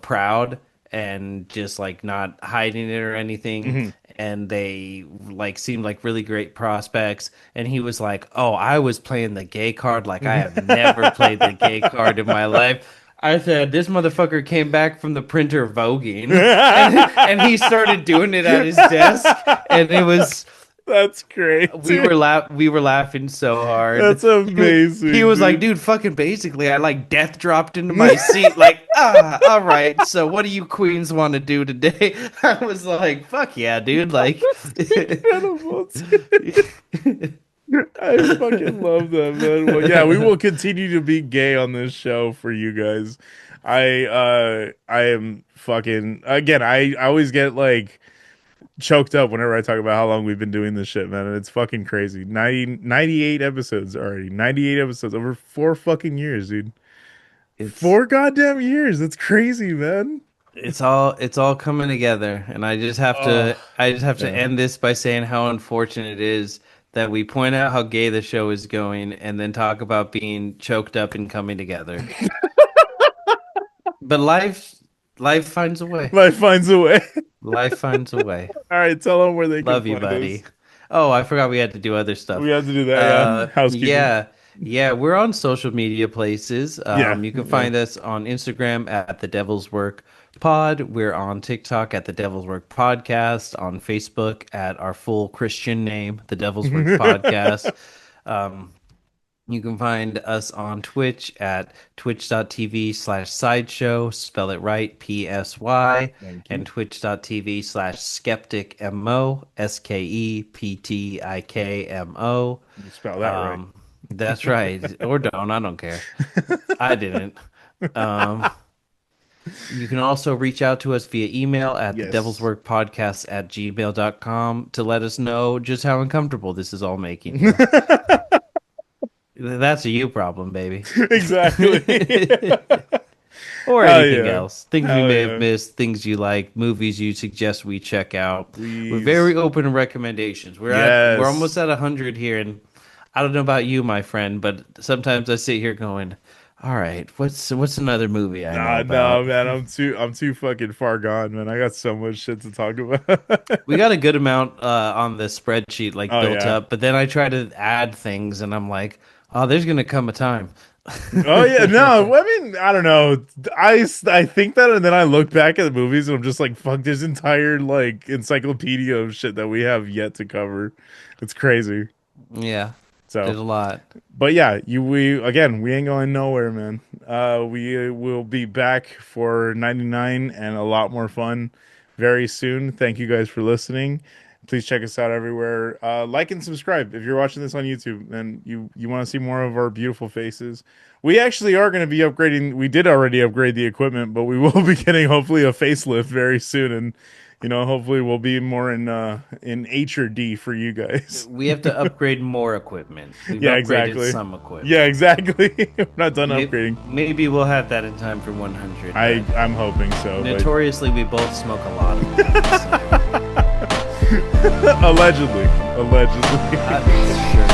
proud and just like not hiding it or anything. Hmm. And they like seemed like really great prospects. And he was like, "Oh, I was playing the gay card like I have never played the gay card in my life." I said, "This motherfucker came back from the printer voguing," and he started doing it at his desk, and it was That's great, dude. we were laughing so hard. That's He amazing, was like, dude. dude, fucking basically, I like death dropped into my seat, like, all right. So what do you queens want to do today? I was like, fuck yeah, dude. Like, Incredible, dude. I fucking love that, man. Well, yeah, we will continue to be gay on this show for you guys. I am fucking again, I always get like choked up whenever I talk about how long we've been doing this shit, man. And it's fucking crazy. 98 episodes already. 98 episodes over 4 fucking years, dude. it's 4 goddamn years. That's crazy, man. it's all coming together, and Oh, I just have to yeah. end this by saying how unfortunate it is that we point out how gay the show is going and then talk about being choked up and coming together. But life finds a way. Life finds a way. Life finds a way. All right, tell them where they can Love you, find buddy. us. Oh, I forgot we had to do other We stuff. have to do that, yeah. Housekeeping. Yeah. Yeah, we're on social media places. Yeah, You can yeah. find us on Instagram at The Devil's Work Pod. We're on TikTok at The Devil's Work Podcast, on Facebook at our full Christian name, The Devil's Work Podcast. Um, you can find us on Twitch at twitch.tv/sideshow, spell it right, PSY, Thank and you. twitch.tv/skeptikmo, SKEPTIKMO. You spell that right. That's right. Or don't, I don't care. I didn't. Um, you can also reach out to us via email at the devil's Yes. work podcast at gmail.com to let us know just how uncomfortable this is all making you. That's a you problem, baby. Exactly. Or Hell anything yeah. else. Things we Hell may have yeah. missed, things you like, movies you suggest we check out. We're Please. very open to recommendations. We're almost Yes. at 100 here, and I don't know about you, my friend, but sometimes I sit here going, "All right, what's another movie I know Nah, no, about?" man. I'm too fucking far gone, man. I got so much shit to talk about. We got a good amount on the spreadsheet like Oh built yeah. up, but then I try to add things, and I'm like, "Oh, there's gonna come a time." Oh yeah. No, I mean, I don't know. I think that, and then I look back at the movies, and I'm just like, fuck. There's entire like encyclopedia of shit that we have yet to cover. It's crazy. Yeah, there's So. a lot. But yeah, we again, we ain't going nowhere, man. We will be back for 99 and a lot more fun very soon. Thank you guys for listening. Please check us out everywhere. Like and subscribe if you're watching this on YouTube and you want to see more of our beautiful faces. We actually are going to be upgrading. We did already upgrade the equipment, but we will be getting hopefully a facelift very soon, and hopefully we'll be more in H or D for you guys. We have to upgrade more equipment. We've Yeah, upgraded exactly. some Yeah, equipment. exactly. We're not done Maybe, upgrading. maybe we'll have that in time for 100, I but I'm hoping so, but notoriously we both smoke a lot of weed, so allegedly, allegedly. sure.